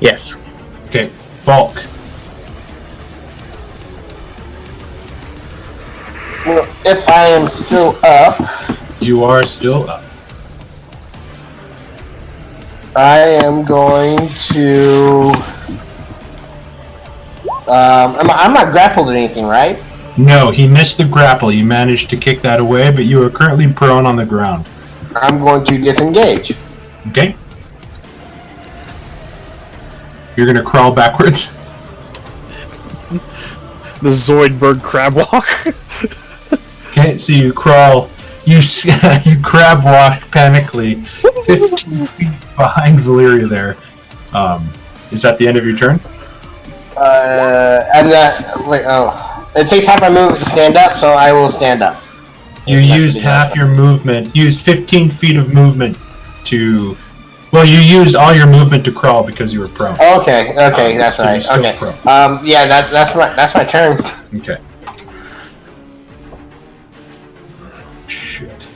S7: Yes.
S1: Okay, Falk.
S3: Well, if I am still up,
S1: You are still up.
S3: I am going to. I'm not grappled or anything, right?
S1: No, he missed the grapple. You managed to kick that away, but you are currently prone on the ground.
S3: I'm going to disengage.
S1: Okay? You're going to crawl backwards.
S6: The Zoidberg crab walk.
S1: Okay, so you crawl. You crab walk panically 15 feet behind Valyria there. Is that the end of your turn?
S3: And wait, it takes half my movement to stand up, so I will stand up.
S1: You used half your movement. Used 15 feet of movement to. Well, you used all your movement to crawl because you were prone.
S3: Okay, that's
S1: So you're
S3: right.
S1: still
S3: Okay.
S1: prone.
S3: Yeah, that's my turn.
S1: Okay. Shit.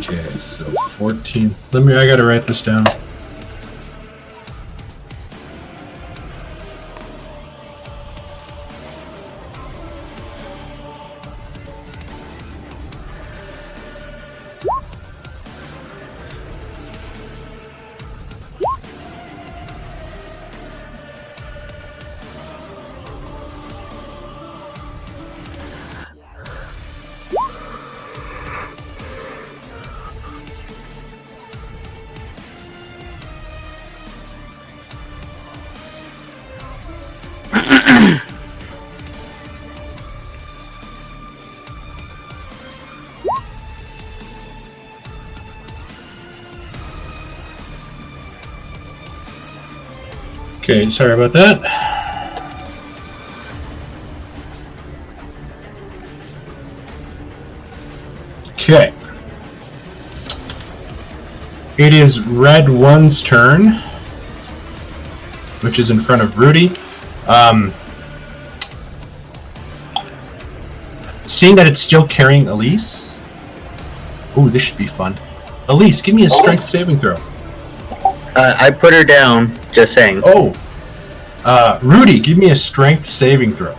S1: Okay, so 14. I gotta write this down. Okay, sorry about that. Okay. It is Red 1's turn, which is in front of Rudy. Seeing that it's still carrying Elise. Ooh, this should be fun. Elise, give me a strength saving throw.
S7: I put her down, just saying.
S1: Oh. Rudy, give me a strength saving throw.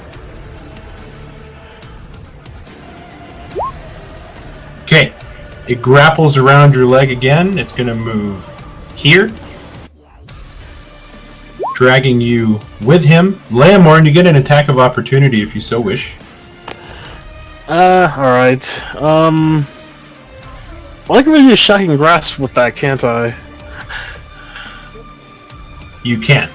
S1: Okay. It grapples around your leg again. It's going to move here, dragging you with him. Leomorn, you get an attack of opportunity if you so wish.
S6: Alright. Well, I can really do a shocking grasp with that, can't I?
S1: You can.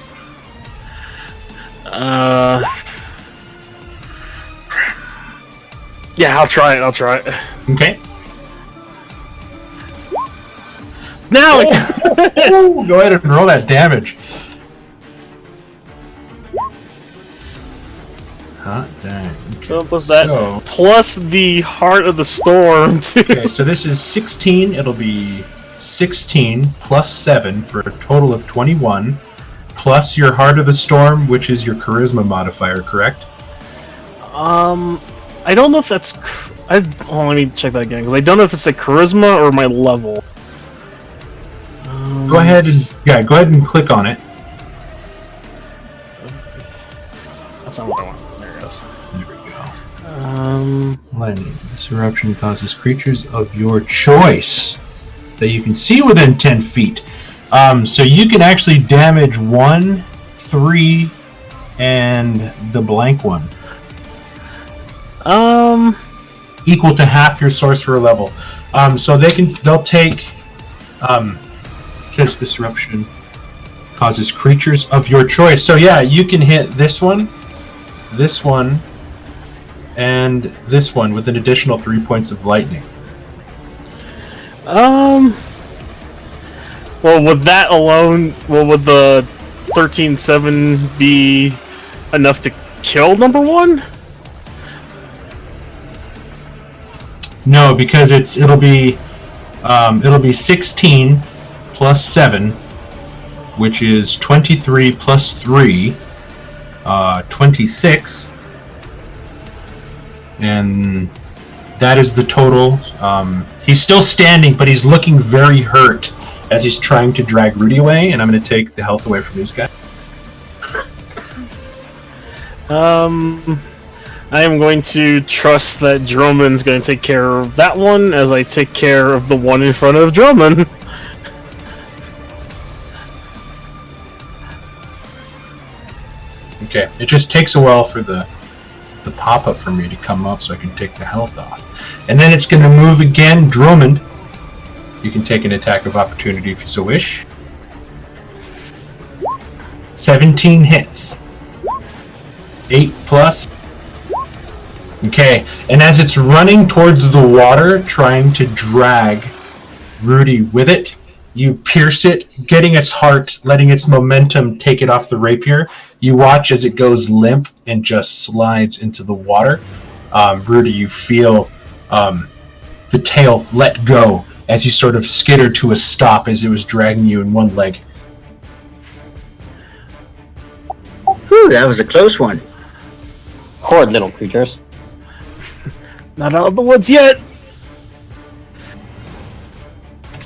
S6: Yeah, I'll try it.
S1: Okay.
S6: Now
S1: Oh, go ahead and roll that damage. Hot dang.
S6: So plus that,
S1: So-
S6: plus the Heart of the Storm, too.
S1: Okay, so this is 16. It'll be 16 plus 7 for a total of 21, plus your Heart of the Storm, which is your Charisma modifier, correct?
S6: I don't know if that's... let me check that again, because I don't know if it's a Charisma or my level.
S1: Go ahead and click on it.
S6: That's not what I want. There it goes.
S1: There we go. Lightning. This eruption causes creatures of your choice that you can see within 10 feet. So you can actually damage 1, 3, and the blank one. Equal to half your sorcerer level. So they'll take. Says disruption causes creatures of your choice. So yeah, you can hit this one, and this one with an additional 3 points of lightning.
S6: Well, with that alone, would the 13-7 be enough to kill number one?
S1: No, because it'll be 16 plus 7, which is 23 plus 3, 26, and that is the total. He's still standing, but he's looking very hurt as he's trying to drag Rudy away, and I'm going to take the health away from this guy.
S6: I am going to trust that Drummond's going to take care of that one as I take care of the one in front of Drummond.
S1: Okay, it just takes a while for the pop-up for me to come up so I can take the health off. And then it's going to move again. Drummond, you can take an attack of opportunity if you so wish. 17 hits. 8 plus. Okay, and as it's running towards the water, trying to drag Rudy with it, you pierce it, getting its heart, letting its momentum take it off the rapier. You watch as it goes limp and just slides into the water. Rudy, you feel the tail let go as you sort of skitter to a stop as it was dragging you in one leg.
S7: Whew, that was a close one.
S4: Horrid little creatures.
S6: Not out of the woods yet!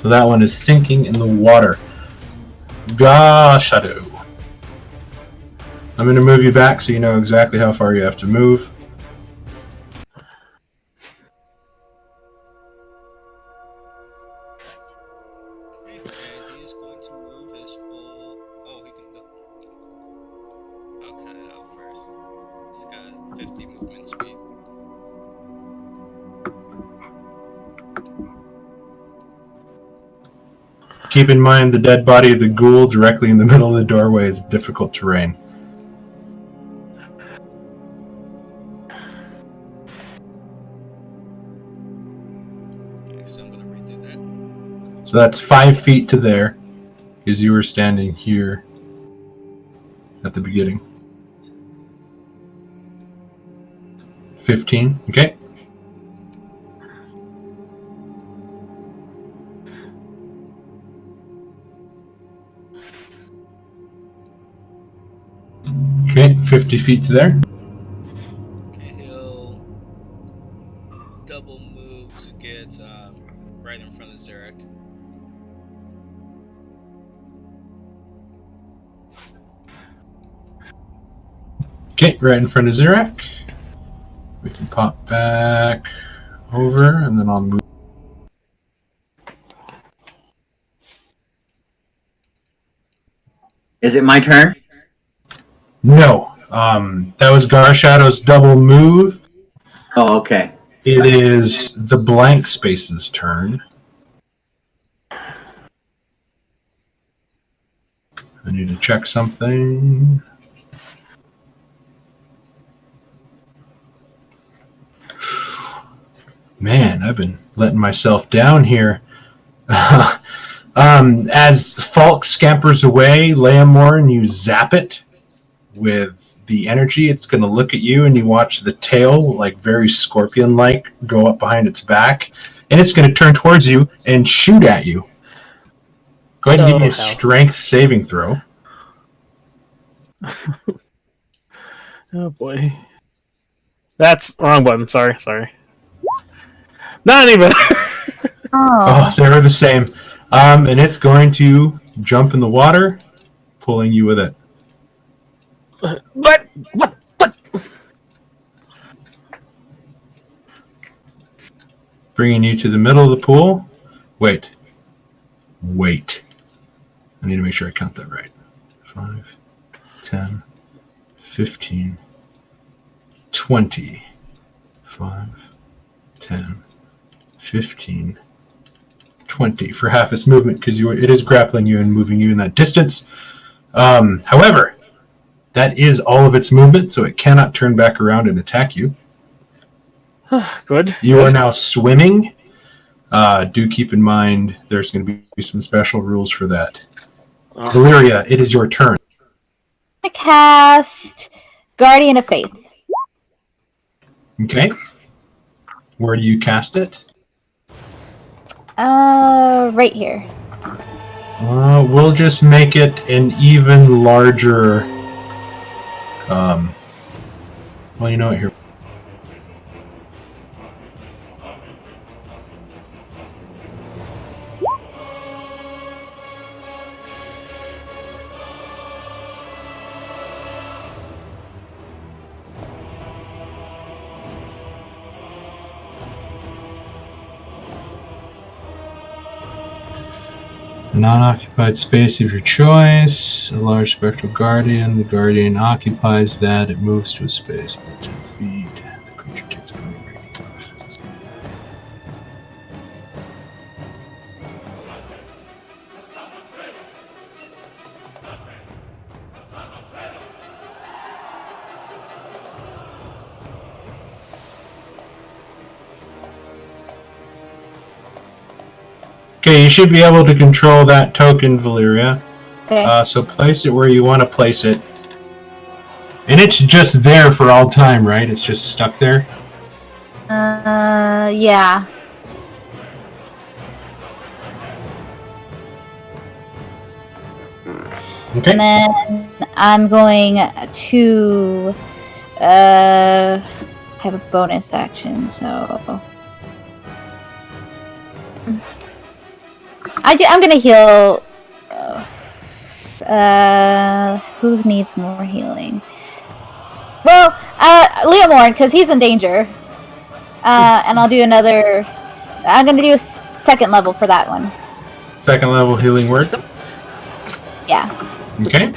S1: So that one is sinking in the water. Shadow. I'm going to move you back so you know exactly how far you have to move.
S5: Okay, and he is going to move his full... Oh, he can... I'll cut it out first. He's got 50 movement speed.
S1: Keep in mind the dead body of the ghoul directly in the middle of the doorway is difficult terrain.
S5: Okay, so I'm gonna redo that.
S1: So that's 5 feet to there, because you were standing here. at the beginning. 15. Okay. Okay, 50 feet to there.
S5: Okay, he'll double move to get right in front of Zarek.
S1: Okay, right in front of Zarek. We can pop back over, and then I'll move.
S8: Is it my turn?
S1: No, that was Garshadow's double move.
S8: Oh, okay.
S1: It is the blank space's turn. I need to check something. Man, I've been letting myself down here. As Falk scampers away, Leomorn, you zap it with the energy. It's going to look at you, and you watch the tail, like very scorpion-like, go up behind its back, and it's going to turn towards you and shoot at you. Go ahead and give me a strength saving throw.
S6: Oh boy. That's wrong button. Sorry. Not any better.
S1: Oh, they're the same. And it's going to jump in the water, pulling you with it.
S6: What?
S1: Bringing you to the middle of the pool. Wait. I need to make sure I count that right. 5, 10, 15, 20. 5, 10, 15, 20 for half its movement, because it is grappling you and moving you in that distance. However, that is all of its movement, so it cannot turn back around and attack you.
S6: Good.
S1: You are now swimming. Do keep in mind there's going to be some special rules for that. Valyria, it is your turn.
S9: I cast Guardian of Faith.
S1: Okay. Where do you cast it?
S9: Right here.
S1: We'll just make it an even larger. Well, you know what? Here. A non-occupied space of your choice. A large spectral guardian. The guardian occupies that. It moves to a space about 10 feet. The creature takes no radiant offense. Okay, you should be able to control that token, Valyria.
S9: Okay.
S1: So place it where you want to place it. And it's just there for all time, right? It's just stuck there?
S9: Yeah.
S1: Okay.
S9: And then I'm going to have a bonus action, so I'm gonna heal. Who needs more healing? Well, Leomorn, because he's in danger. And I'll do another. I'm gonna do a second level for that one.
S1: Second level healing word.
S9: Yeah.
S1: Okay.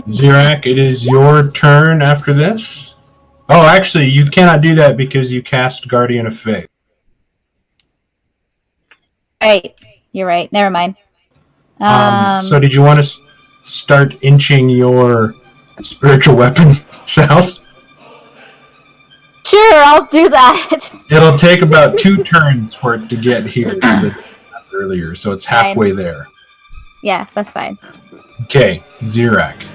S1: Zirak, it is your turn after this. Oh, actually, you cannot do that because you cast Guardian of Faith.
S9: Right. You're right. Never mind.
S1: So did you want to start inching your spiritual weapon south?
S9: Sure, I'll do that.
S1: It'll take about 2 turns for it to get here earlier, so it's halfway there.
S9: Yeah, that's fine.
S1: Okay, Zirak.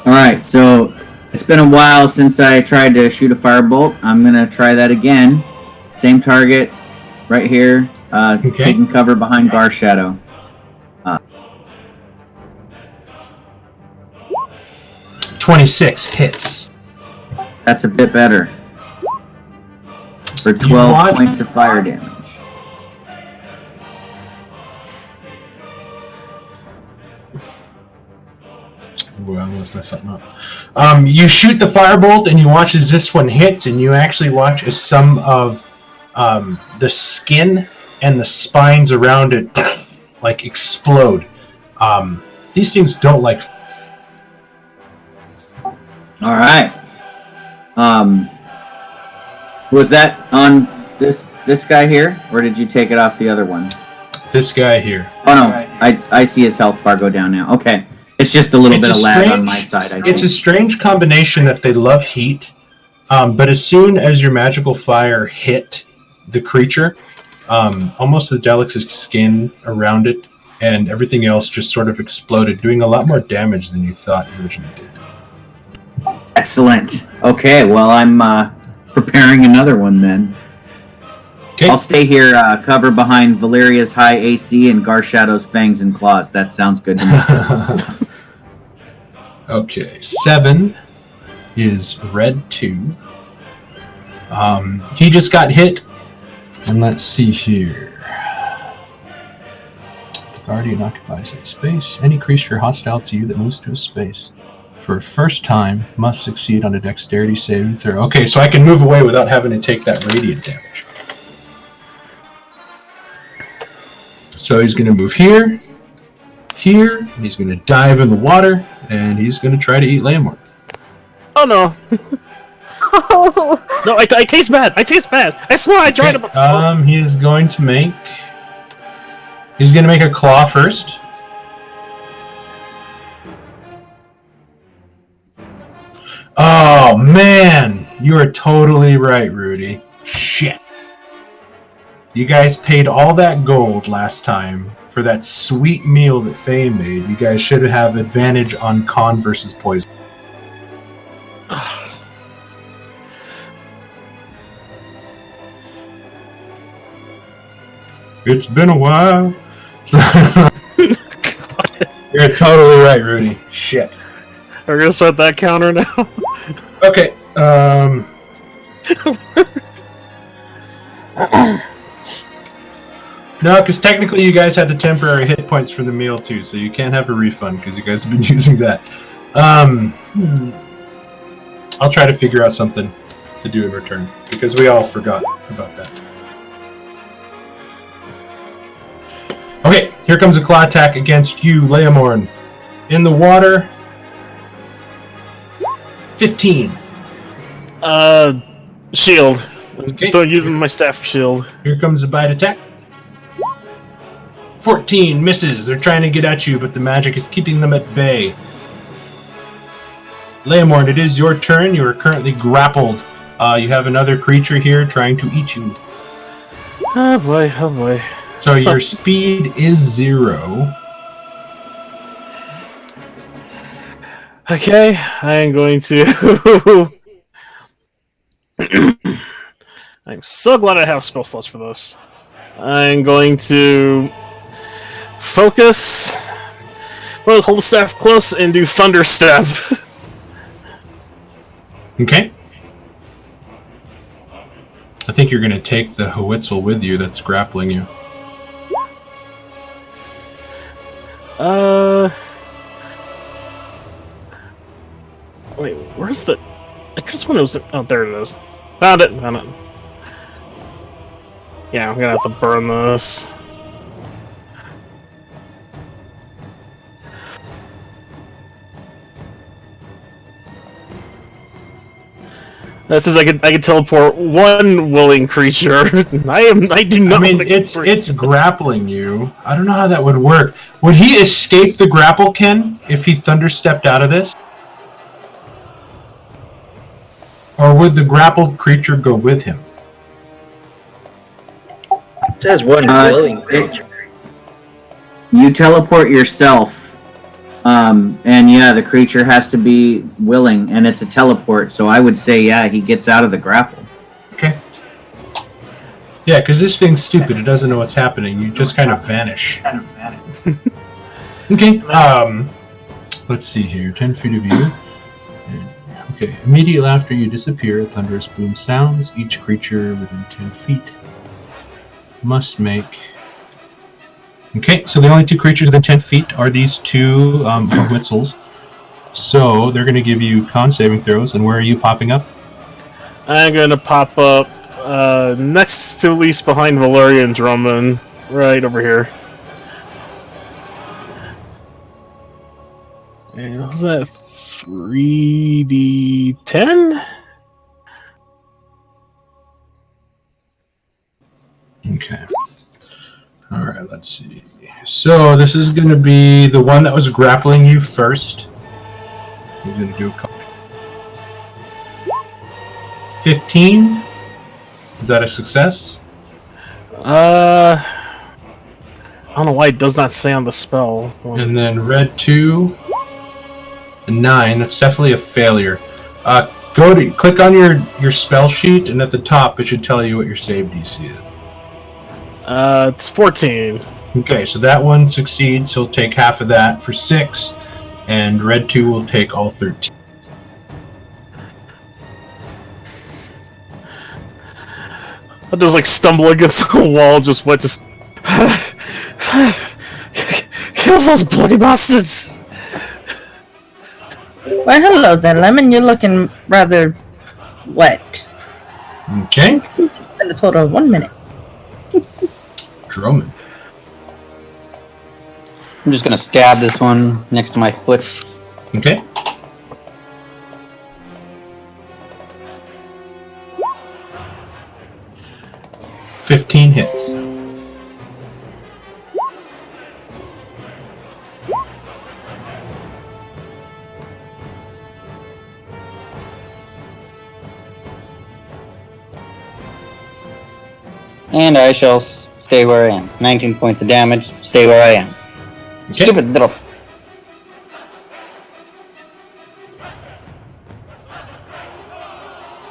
S8: Alright, so it's been a while since I tried to shoot a firebolt. I'm gonna try that again. Same target, right here, taking cover behind Gar Shadow.
S1: 26 hits.
S8: That's a bit better. For 12 points of fire damage.
S1: Ooh, I almost messed something up. You shoot the firebolt, and you watch as this one hits, and you actually watch as some of the skin and the spines around it like explode. These things don't like.
S8: All right. Was that on this guy here, or did you take it off the other one?
S1: This guy here.
S8: Oh no, I see his health bar go down now. Okay, it's just a little bit of lag on my side. I think.
S1: It's a strange combination that they love heat, but as soon as your magical fire hit the creature, almost the Delix's skin around it and everything else just sort of exploded, doing a lot more damage than you thought you originally did.
S8: Excellent. Okay, well, I'm preparing another one then.
S1: Okay.
S8: I'll stay here, cover behind Valeria's high AC and Gar Shadow's fangs and claws. That sounds good to me.
S1: Okay, 7 is red 2. He just got hit. And let's see here. The Guardian occupies that space. Any creature hostile to you that moves to a space for a first time must succeed on a dexterity saving throw. Okay, so I can move away without having to take that radiant damage. So he's going to move here, and he's going to dive in the water, and he's going to try to eat Lamor.
S6: Oh no! No, I taste bad. I taste bad. I swear I tried it before.
S1: He's going to make a claw first. Oh man, you are totally right, Rudy. Shit. You guys paid all that gold last time for that sweet meal that Faye made. You guys should have advantage on con versus poison. It's been a while. You're totally right, Rudy. Shit.
S6: We're gonna start that counter now.
S1: Okay. No, because technically you guys had the temporary hit points for the meal too, so you can't have a refund because you guys have been using that. I'll try to figure out something to do in return because we all forgot about that. Okay, here comes a claw attack against you, Leomorn. In the water. 15.
S6: Shield.
S1: Okay.
S6: So using my staff shield.
S1: Here comes a bite attack. 14 misses. They're trying to get at you, but the magic is keeping them at bay. Leomorn, it is your turn. You are currently grappled. You have another creature here trying to eat you.
S6: Oh boy, oh boy.
S1: So your speed is 0.
S6: Okay, I am going to... I'm so glad I have spell slots for this. I'm going to focus, hold the staff close, and do Thunder Step.
S1: Okay. I think you're going to take the Howitzel with you that's grappling you.
S6: Wait, where's the... I just want to... Oh, there it is. Found it, found it. Yeah, I'm gonna have to burn this. This is I could teleport one willing creature. I do not.
S1: I mean, it's grappling you. I don't know how that would work. Would he escape the grapple, Ken, if he thunderstepped out of this? Or would the grappled creature go with him?
S7: It says one willing creature.
S8: You teleport yourself And yeah, the creature has to be willing, and it's a teleport, so I would say, yeah, he gets out of the grapple.
S1: Okay. Yeah, because this thing's stupid. It doesn't know what's happening. You just kind of vanish. Okay. Let's see here. 10 feet of you. Okay. Immediately after you disappear, a thunderous boom sounds. Each creature within 10 feet must make... Okay, so the only two creatures within 10 feet are these two Whitzels. So they're going to give you con saving throws. And where are you popping up?
S6: I'm going to pop up next to Elise behind Valeria and Drummond. Right over here. And was that 3d10?
S1: Okay. All right, let's see. So this is going to be the one that was grappling you first. He's going to do a couple. 15. Is that a success?
S6: I don't know why it does not say on the spell.
S1: And then red 2. A 9. That's definitely a failure. Click on your spell sheet, and at the top it should tell you what your save DC is.
S6: It's 14.
S1: Okay, so that one succeeds. He'll take half of that for 6, and red 2 will take all 13.
S6: I just like stumble against the wall, just went to kill those bloody bastards.
S2: Well, hello there, Lemon. You're looking rather wet.
S1: Okay.
S2: In a total of 1 minute.
S1: Drummond.
S10: I'm just gonna stab this one next to my foot.
S1: Okay. $15 hits.
S10: And I shall stay where I am. 19 points of damage, stay where I am.
S1: Okay.
S10: Stupid little...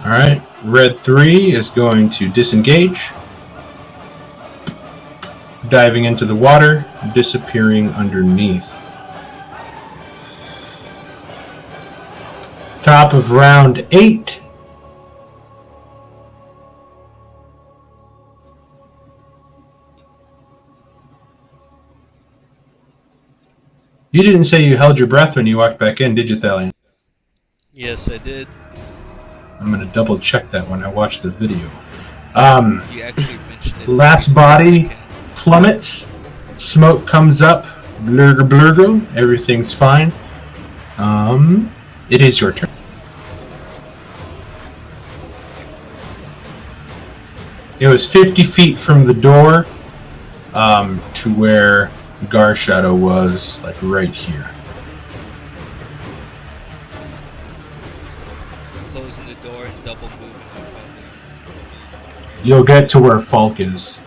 S1: Alright, red 3 is going to disengage. Diving into the water, disappearing underneath. Top of round 8. You didn't say you held your breath when you walked back in, did you, Thalion?
S5: Yes, I did.
S1: I'm going to double check that when I watch the video.
S5: You actually mentioned it.
S1: Last body plummets. Smoke comes up. Blurger blurger. Everything's fine. It is your turn. It was 50 feet from the door to where Gar Shadow was, like right here.
S5: So, closing the door and double moving will probably be right.
S1: You'll get to where Falk is.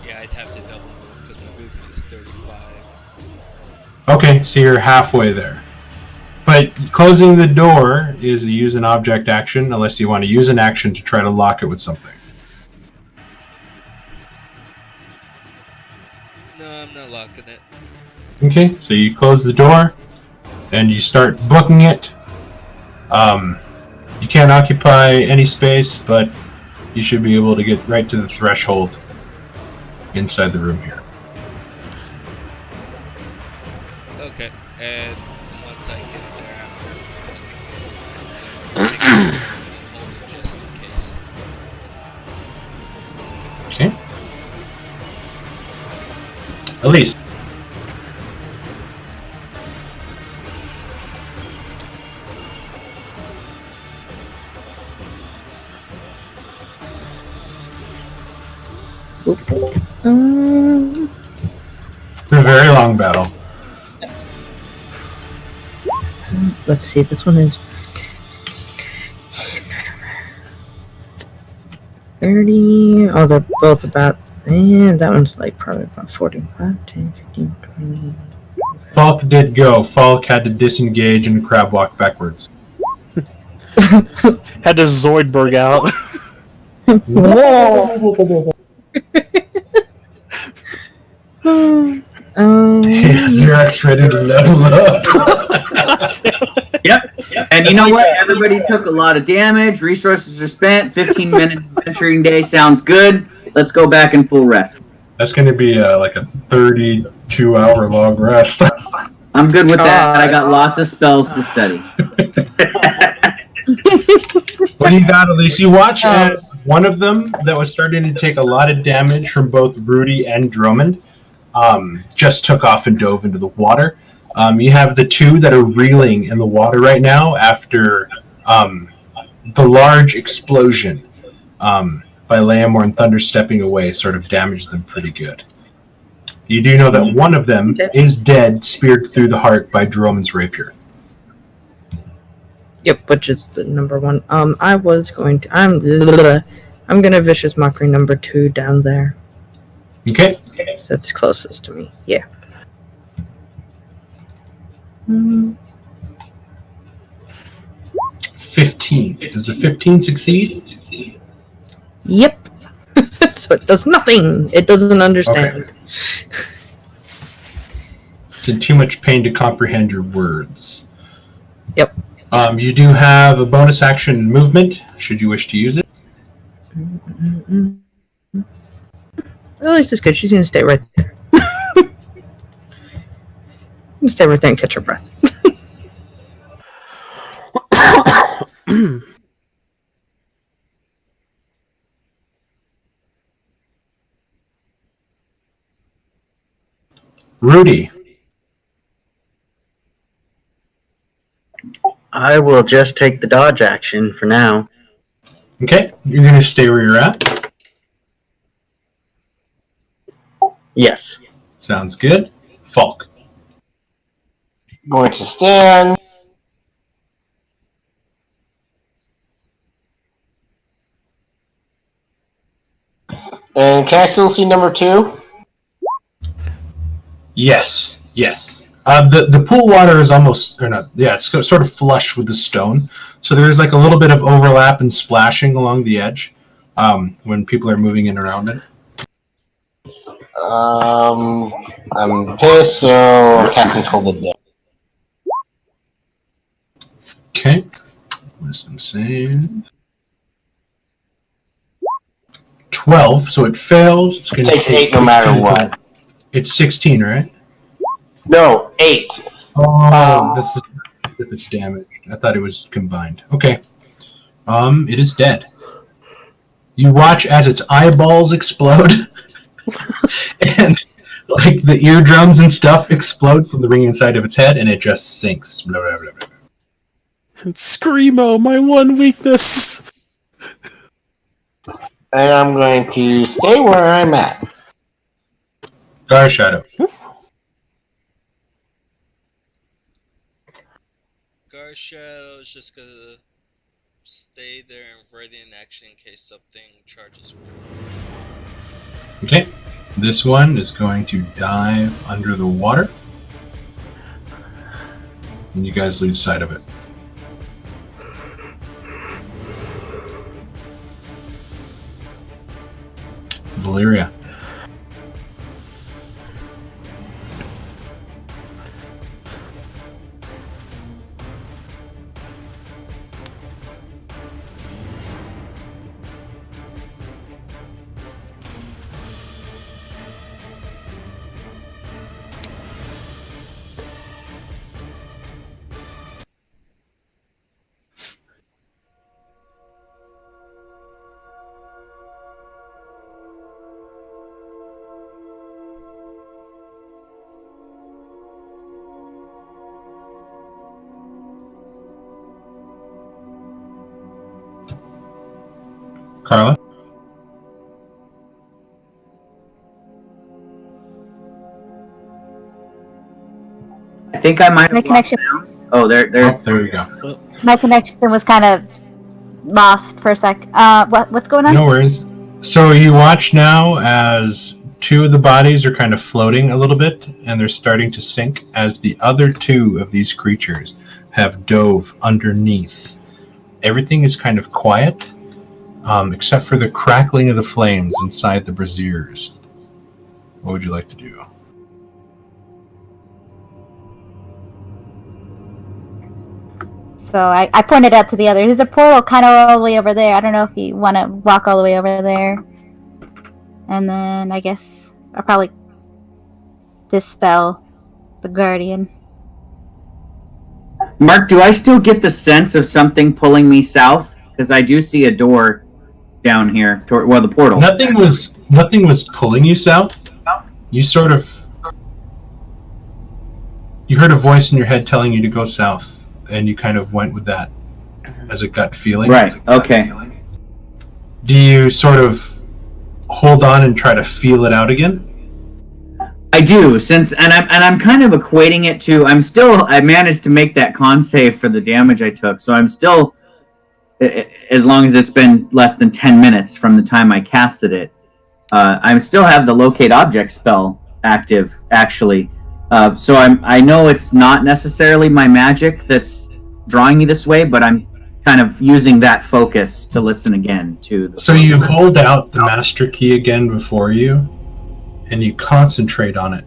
S5: Yeah, I'd have to double move because my movement is 35.
S1: Okay, so you're halfway there. But closing the door is a use an object action, unless you want to use an action to try to lock it with something.
S5: No, I'm not locking it.
S1: Okay, so you close the door, and you start booking it. You can't occupy any space, but you should be able to get right to the threshold inside the room here.
S5: Okay, and once I get there after booking it, and hold it just in case.
S1: Okay. Elise. It's a very long battle.
S2: Let's see, this one is 30. Oh, they're both about And that one's like probably about 45, 10, 15, 20.
S1: Falk did go. Falk had to disengage and crab walk backwards.
S6: Had to Zoidberg out.
S2: Whoa!
S1: Xerox ready to level up.
S8: Yep. And you know what? Everybody took a lot of damage. Resources are spent. 15 minutes adventuring day sounds good. Let's go back in full rest.
S1: That's going to be like a 32-hour long rest.
S8: I'm good with that. I got lots of spells to study.
S1: What do you got, Elise? You watch as one of them that was starting to take a lot of damage from both Rudy and Drummond just took off and dove into the water. You have the two that are reeling in the water right now after the large explosion by Leomorn Thunder stepping away sort of damaged them pretty good. You do know that one of them is dead, speared through the heart by Drummond's rapier.
S2: Yep, which is the number one. I'm gonna Vicious Mockery number 2 down there.
S1: Okay.
S2: So that's closest to me. Yeah.
S1: 15. Does the 15 succeed?
S2: Yep. So it does nothing. It doesn't understand.
S1: Okay. It's in too much pain to comprehend your words.
S2: Yep.
S1: You do have a bonus action movement, should you wish to use it.
S2: Well, at least it's good. She's gonna stay right there. Stay right there and catch her breath.
S1: Rudy.
S7: I will just take the dodge action for now.
S1: Okay, you're going to stay where you're at.
S7: Yes.
S1: Sounds good. Falk.
S3: Going to stand. And can I still see number 2?
S1: Yes. The pool water is almost, or not, yeah, it's sort of flush with the stone. So there's like a little bit of overlap and splashing along the edge when people are moving in around it.
S3: I'm pissed, so casting Toll the Dead.
S1: Okay. Wisdom save. 12, so it fails. It's going
S3: It takes 8 no matter what.
S1: It's 16, right?
S3: No, 8.
S1: Oh, that's if it's damaged. I thought it was combined. Okay. It is dead. You watch as its eyeballs explode, and like the eardrums and stuff explode from the ring inside of its head, and it just sinks. Blah, blah, blah, blah.
S6: Screamo, my one weakness.
S3: And I'm going to stay where I'm at.
S1: Gar Shadow.
S5: Garshadow's just gonna stay there and ready in action in case something charges forward.
S1: Okay. This one is going to dive under the water. And you guys lose sight of it. Valyria. Carla?
S8: I think I might
S9: My
S8: have
S9: connection.
S8: Oh, there.
S1: Oh, there we go.
S9: My connection was kind of lost for a sec. What's going on?
S1: No worries. So you watch now as two of the bodies are kind of floating a little bit, and they're starting to sink as the other two of these creatures have dove underneath. Everything is kind of quiet, except for the crackling of the flames inside the braziers. What would you like to do?
S9: So I pointed out to the others. There's a portal kind of all the way over there. I don't know if you want to walk all the way over there. And then I guess I'll probably dispel the Guardian.
S8: Mark, do I still get the sense of something pulling me south? Because I do see a door down here, the portal.
S1: Nothing was pulling you south. You sort of... You heard a voice in your head telling you to go south, and you kind of went with that as a gut feeling.
S8: Right, okay.
S1: Do you sort of hold on and try to feel it out again?
S8: I do, and I'm kind of equating it to I managed to make that con save for the damage I took, so I'm still, as long as it's been less than 10 minutes from the time I casted it, I still have the locate object spell active, actually. So I know it's not necessarily my magic that's drawing me this way, but I'm kind of using that focus to listen again to the
S1: So you hold out the master key again before you, and you concentrate on it.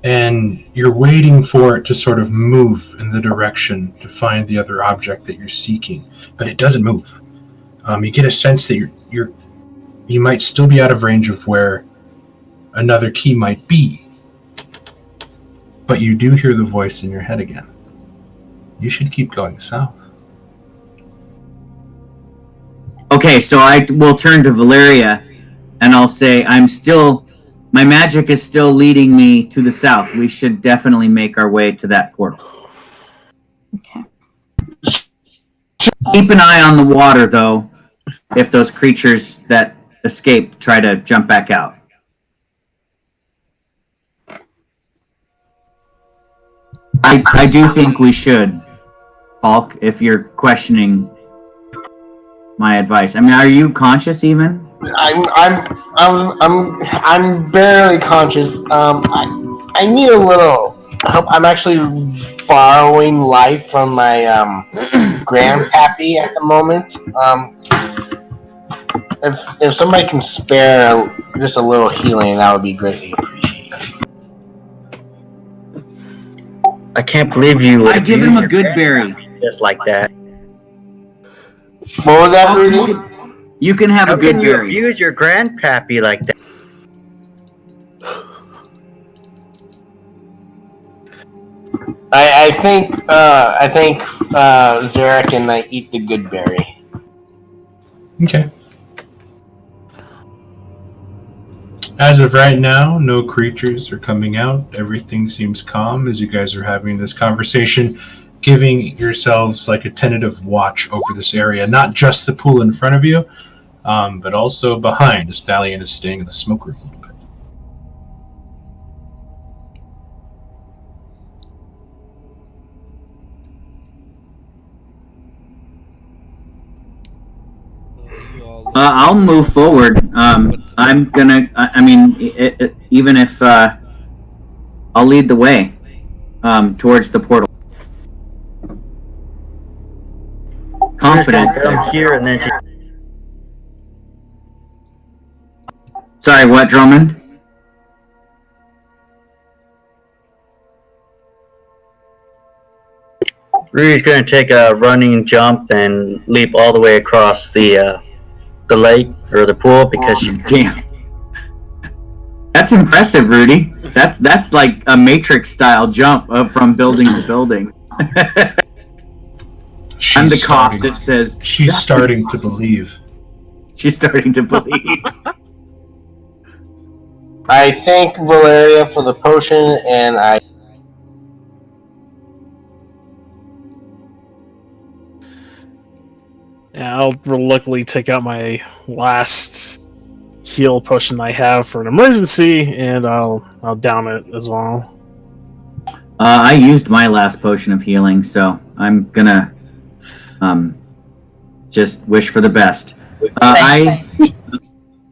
S1: And you're waiting for it to sort of move in the direction to find the other object that you're seeking. But it doesn't move. You get a sense that you might still be out of range of where another key might be. But you do hear the voice in your head again. You should keep going south.
S8: Okay, so I will turn to Valeria, and I'll say, my magic is still leading me to the south. We should definitely make our way to that portal.
S9: Okay.
S8: Keep an eye on the water, though, if those creatures that escape try to jump back out. I do think we should, Falk, if you're questioning my advice. I mean, are you conscious even?
S3: I'm barely conscious. I need a little help. I'm actually borrowing life from my grandpappy at the moment. If somebody can spare just a little healing, that would be greatly appreciated.
S7: I can't believe you would
S8: I give him a
S7: abuse
S8: good
S7: your
S8: berry.
S7: grandpa just like that.
S3: What was that,
S8: Falk,
S3: Rudy?
S8: you can have
S7: How
S8: a good
S7: can you
S8: berry.
S7: abuse your grandpappy like that?
S3: I think Zarek and I eat the good berry.
S1: Okay. As of right now, no creatures are coming out. Everything seems calm as you guys are having this conversation, giving yourselves like a tentative watch over this area. Not just the pool in front of you, but also behind, as Thalion is staying in the smoke room a little bit.
S8: I'll move forward. I'm gonna. I mean, even if I'll lead the way towards the portal. Confident.
S7: Come here and then.
S8: Sorry, what, Drummond?
S7: Rudy's going to take a running jump and leap all the way across the lake or the pool because
S8: Damn. That's impressive, Rudy. That's like a Matrix style jump up from building to building. I'm the cop that says
S1: she's starting to believe.
S8: She's starting to believe.
S3: I thank Valeria for the potion, and I.
S6: Yeah, I'll reluctantly take out my last heal potion I have for an emergency, and I'll down it as well.
S8: I used my last potion of healing, so I'm gonna just wish for the best.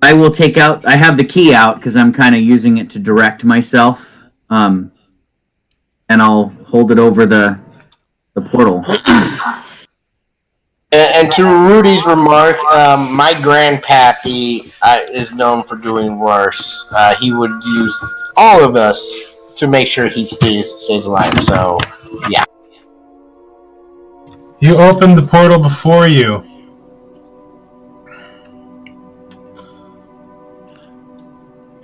S8: I will take out. I have the key out because I'm kind of using it to direct myself. And I'll hold it over the portal.
S3: And to Rudy's remark, my grandpappy is known for doing worse. He would use all of us to make sure he stays alive. So, yeah.
S1: You open the portal before you.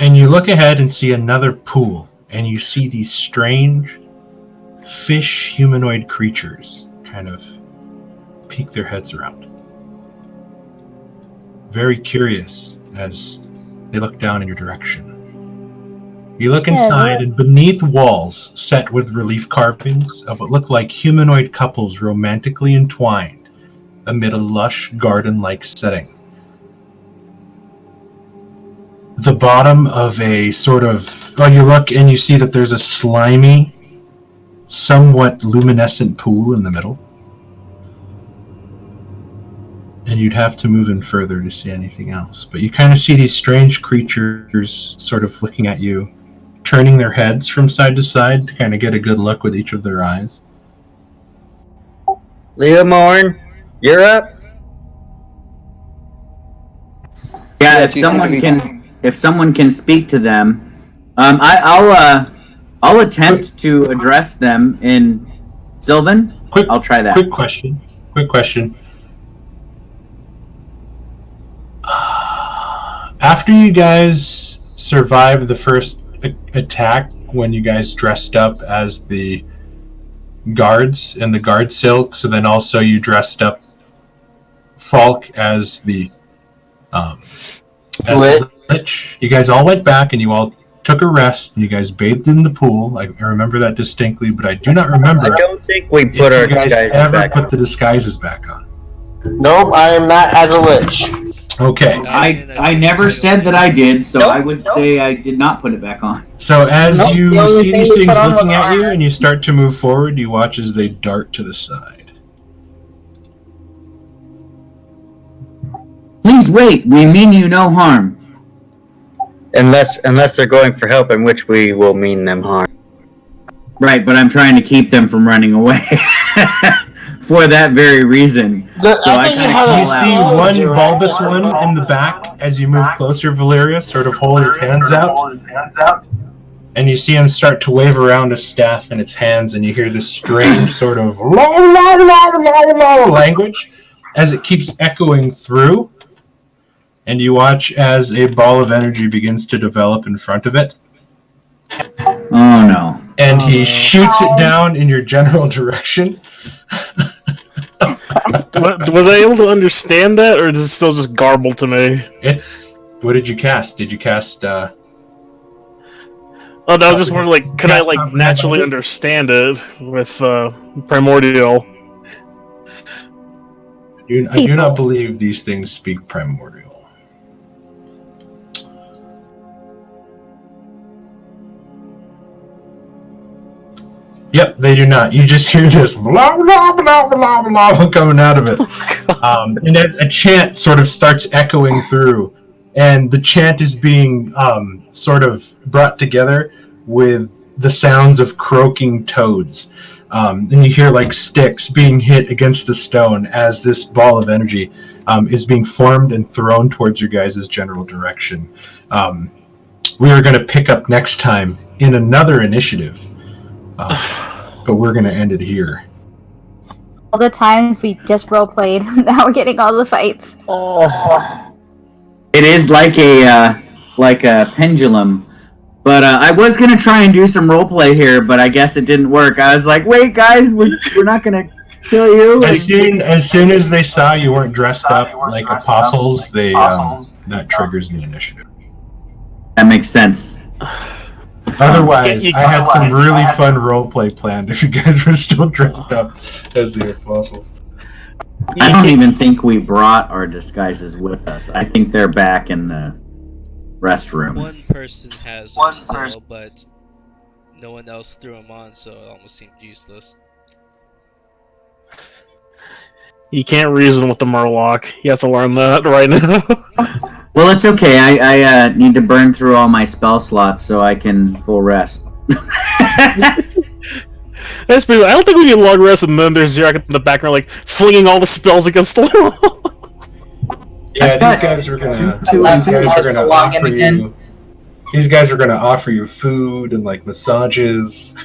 S1: And you look ahead and see another pool, and you see these strange fish humanoid creatures kind of peek their heads around. Very curious as they look down in your direction. You look inside, and beneath walls set with relief carvings of what look like humanoid couples romantically entwined amid a lush garden-like setting. The bottom of a sort of... Well, you look and you see that there's a slimy, somewhat luminescent pool in the middle. And you'd have to move in further to see anything else. But you kind of see these strange creatures sort of looking at you, turning their heads from side to side to kind of get a good look with each of their eyes.
S10: Leomorn, you're up.
S8: Yeah, if someone can speak to them, I'll attempt to address them in Sylvan. I'll try that.
S1: Quick question. After you guys survived the first attack, when you guys dressed up as the guards in the guard silk, so then also you dressed up Falk as the Lich. You guys all went back and you all took a rest and you guys bathed in the pool. I remember that distinctly, but I do not remember.
S10: I don't think we put our disguises back on.
S1: The disguises back on.
S3: Nope, I am not as a lich.
S1: Okay.
S8: I never said that I did, so I would say I did not put it back on.
S1: So as you see these things looking at you and you start to move forward, you watch as they dart to the side.
S8: Please wait. We mean you no harm.
S10: Unless they're going for help, in which we will mean them harm.
S8: Right, but I'm trying to keep them from running away. For that very reason.
S1: You see one bulbous one in the back as you move closer, Valeria, sort of hold his hands out. And you see him start to wave around a staff in its hands, and you hear this strange sort of language as it keeps echoing through. And you watch as a ball of energy begins to develop in front of it.
S8: Oh no.
S1: And he shoots it down in your general direction.
S6: Was I able to understand that, or is it still just garbled to me?
S1: What did you cast? Did you cast,
S6: Oh, that was just more like, could I, like, naturally understand it with, Primordial?
S1: I do not believe these things speak Primordial. Yep, they do not. You just hear this blah, blah, blah, blah, blah coming out of it. And a chant sort of starts echoing through. And the chant is being sort of brought together with the sounds of croaking toads. And you hear like sticks being hit against the stone as this ball of energy is being formed and thrown towards your guys' general direction. We are going to pick up next time in another initiative. But we're going to end it here.
S9: All the times we just roleplayed, now we're getting all the fights.
S8: It is like a pendulum. But I was going to try and do some roleplay here, but I guess it didn't work. I was like, wait, guys, we're not going to kill you.
S1: As soon as they saw you weren't dressed up like apostles, that triggers the initiative.
S8: That makes sense.
S1: Otherwise, I had some really fun roleplay planned if you guys were still dressed up as the apostles.
S8: I don't even think we brought our disguises with us. I think they're back in the restroom.
S5: One person has them still, but no one else threw them on, so it almost seemed useless.
S6: You can't reason with the Murloc. You have to learn that right now.
S8: Well, it's okay. I need to burn through all my spell slots so I can full rest.
S6: That's pretty. I don't think we need a long rest, and then there's Zirak in the background, like flinging all the spells against the wall.
S1: Yeah, these guys are gonna. These guys are gonna offer you food and like massages.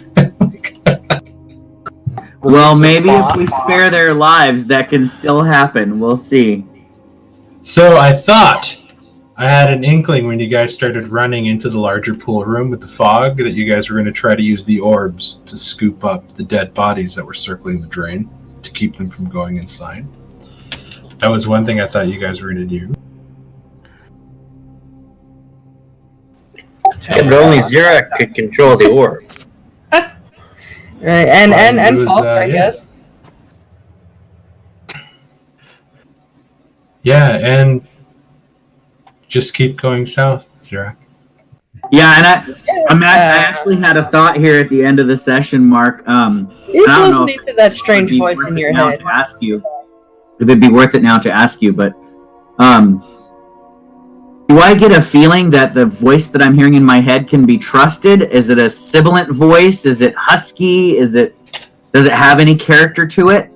S8: Well, maybe if we spare their lives, that can still happen. We'll see.
S1: So I thought I had an inkling when you guys started running into the larger pool room with the fog that you guys were going to try to use the orbs to scoop up the dead bodies that were circling the drain to keep them from going inside. That was one thing I thought you guys were going to do.
S7: And only Zirak could control the orb.
S2: Right, and
S1: was,
S2: Falk, I guess.
S1: Yeah, and just keep going south, Zirak.
S8: Yeah, and I actually had a thought here at the end of the session, Mark.
S2: You're
S8: I don't know
S2: listening to that strange voice in your head.
S8: To ask you, if it'd be worth it now to ask you, but do I get a feeling that the voice that I'm hearing in my head can be trusted? Is it a sibilant voice? Is it husky? Does it have any character to it?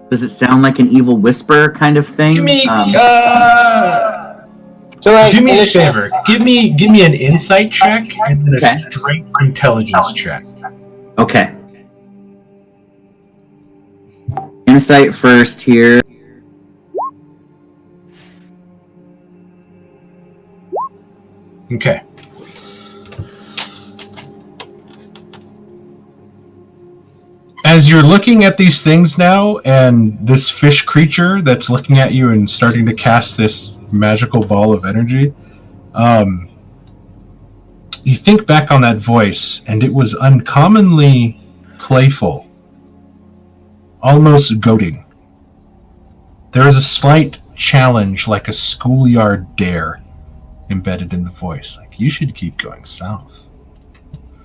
S8: Does it sound like an evil whisper kind of thing?
S1: Do me a favor. Give me an insight check and then a straight intelligence check.
S8: Okay. Insight first here.
S1: Okay. As you're looking at these things now, and this fish creature that's looking at you and starting to cast this magical ball of energy, you think back on that voice, and it was uncommonly playful, almost goading. There is a slight challenge, like a schoolyard dare, embedded in the voice. Like, you should keep going south.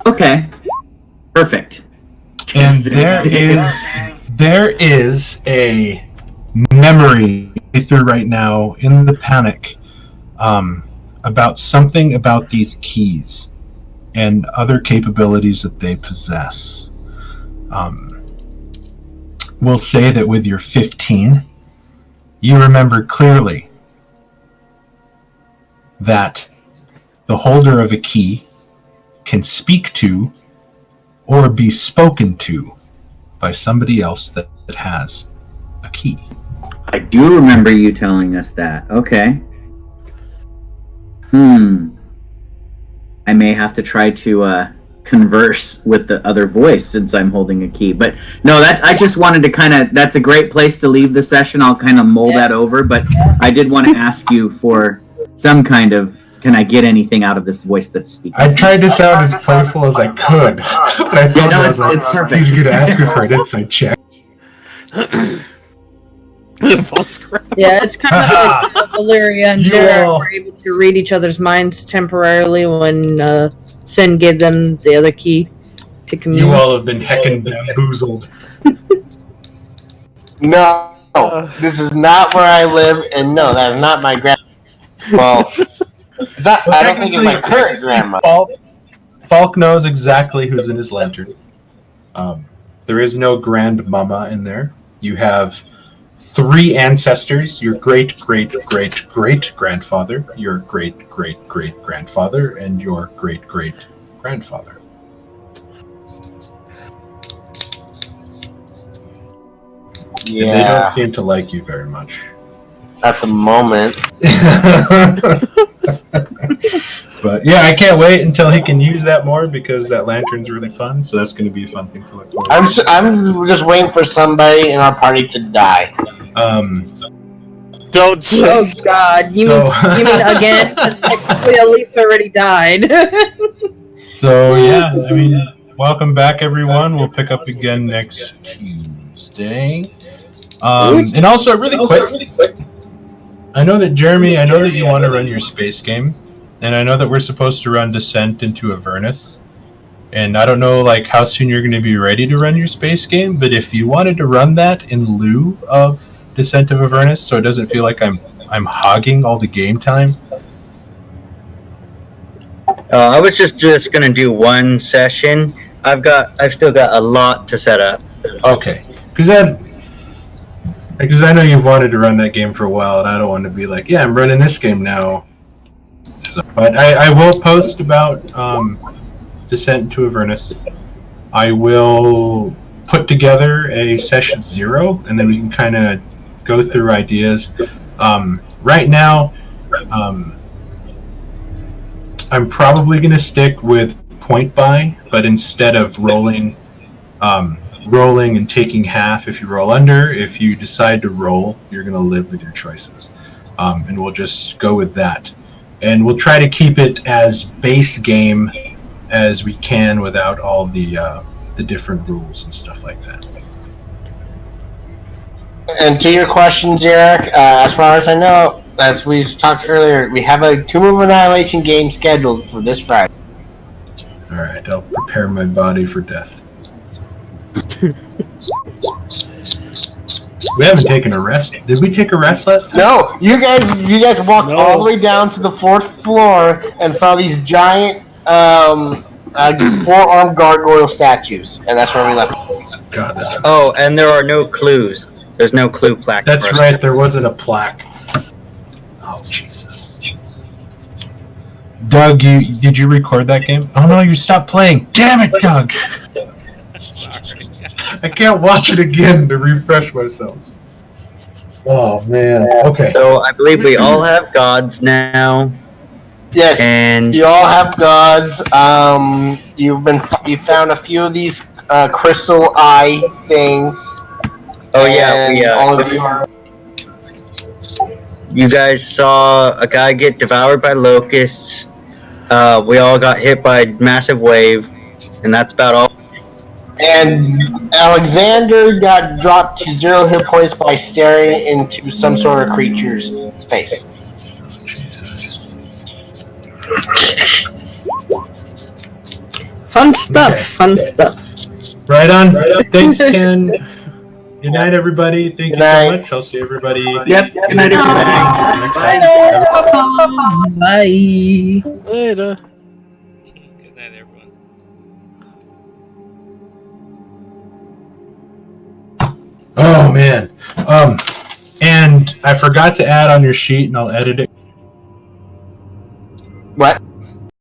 S8: Okay. Perfect.
S1: And there is a memory through right now in the panic about something about these keys and other capabilities that they possess. We'll say that with your 15, you remember clearly that the holder of a key can speak to or be spoken to by somebody else that has a key.
S8: I do remember you telling us that. Okay. I may have to try to converse with the other voice since I'm holding a key. But no, I just wanted to that's a great place to leave the session. I'll kind of mull that over, but I did want to ask you for some kind of, can I get anything out of this voice that's speaking?
S1: I tried to sound as playful as I could. But I thought
S8: it's perfect.
S1: He's going to ask me for an insight check.
S2: Yeah, it's kind of like Valyria and Jared were able to read each other's minds temporarily when Sin gave them the other key to commune.
S1: You all have been heckin' bamboozled.
S3: No, this is not where I live, and no, that's not my grandma. Well, I don't think it's my current grandma.
S1: Falk knows exactly who's in his lantern. There is no grandmama in there. You have 3 ancestors: your great-great-great-great-grandfather, your great-great-great-grandfather, and your great-great-grandfather.
S3: Yeah.
S1: And they don't seem to like you very much.
S3: At the moment.
S1: But yeah, I can't wait until he can use that more, because that lantern's really fun, so that's going to be a fun thing to look forward to.
S3: I'm just waiting for somebody in our party to die.
S6: Don't.
S2: Oh God! You mean again? Because technically, Elise already died.
S1: So yeah, I mean, welcome back, everyone. We'll pick up again next Tuesday. And also, really quick, I know that Jeremy, you want to run your space game, and I know that we're supposed to run Descent into Avernus. And I don't know how soon you're going to be ready to run your space game, but if you wanted to run that in lieu of Descent of Avernus, so it doesn't feel like I'm I'm hogging all the game time.
S7: I was just gonna do one session. I've still got a lot to set up.
S1: Okay, because I know you've wanted to run that game for a while, and I don't want to be like, yeah, I'm running this game now. So, but I will post about Descent into Avernus. I will put together a session 0, and then we can kind of go through ideas. Right now, I'm probably going to stick with point buy, but instead of rolling and taking half if you roll under, if you decide to roll, you're going to live with your choices. And we'll just go with that. And we'll try to keep it as base game as we can without all the different rules and stuff like that.
S3: And to your questions, Eric, as far as I know, as we talked earlier, we have a Tomb of Annihilation game scheduled for this Friday.
S1: Alright, I'll prepare my body for death. We haven't taken a rest. Did we take a rest last time?
S3: No, you guys walked all the way down to the 4th floor and saw these giant 4-armed gargoyle statues, and that's where we left.
S1: God, that's
S7: Oh, and there are no clues. There's no clue plaque.
S1: That's
S7: for us.
S1: right, there wasn't a plaque. Oh, Jesus. Doug, did you record that game? Oh no, you stopped playing. Damn it, Doug!
S5: Sorry.
S1: I can't watch it again to refresh myself. Oh man. Okay.
S7: So I believe we all have gods now,
S3: Yes,
S7: and
S3: you all have gods. You found a few of these crystal eye things.
S7: oh yeah,
S3: and
S7: we
S3: all of you are.
S7: you guys saw a guy get devoured by locusts. We all got hit by a massive wave, and that's about all.
S3: And Alexander got dropped to 0 hit points by staring into some sort of creature's face.
S1: Jesus.
S2: Fun stuff.
S1: Okay.
S2: Fun stuff.
S1: Right on. Thanks, Ken. Good night, everybody. Thank you
S3: Good night.
S1: so much. I'll see everybody.
S8: Yep. Good night, everybody.
S1: Next time.
S2: Bye.
S6: Later.
S5: Good night, everyone.
S1: Oh man. And I forgot to add on your sheet, and I'll edit it.
S3: What?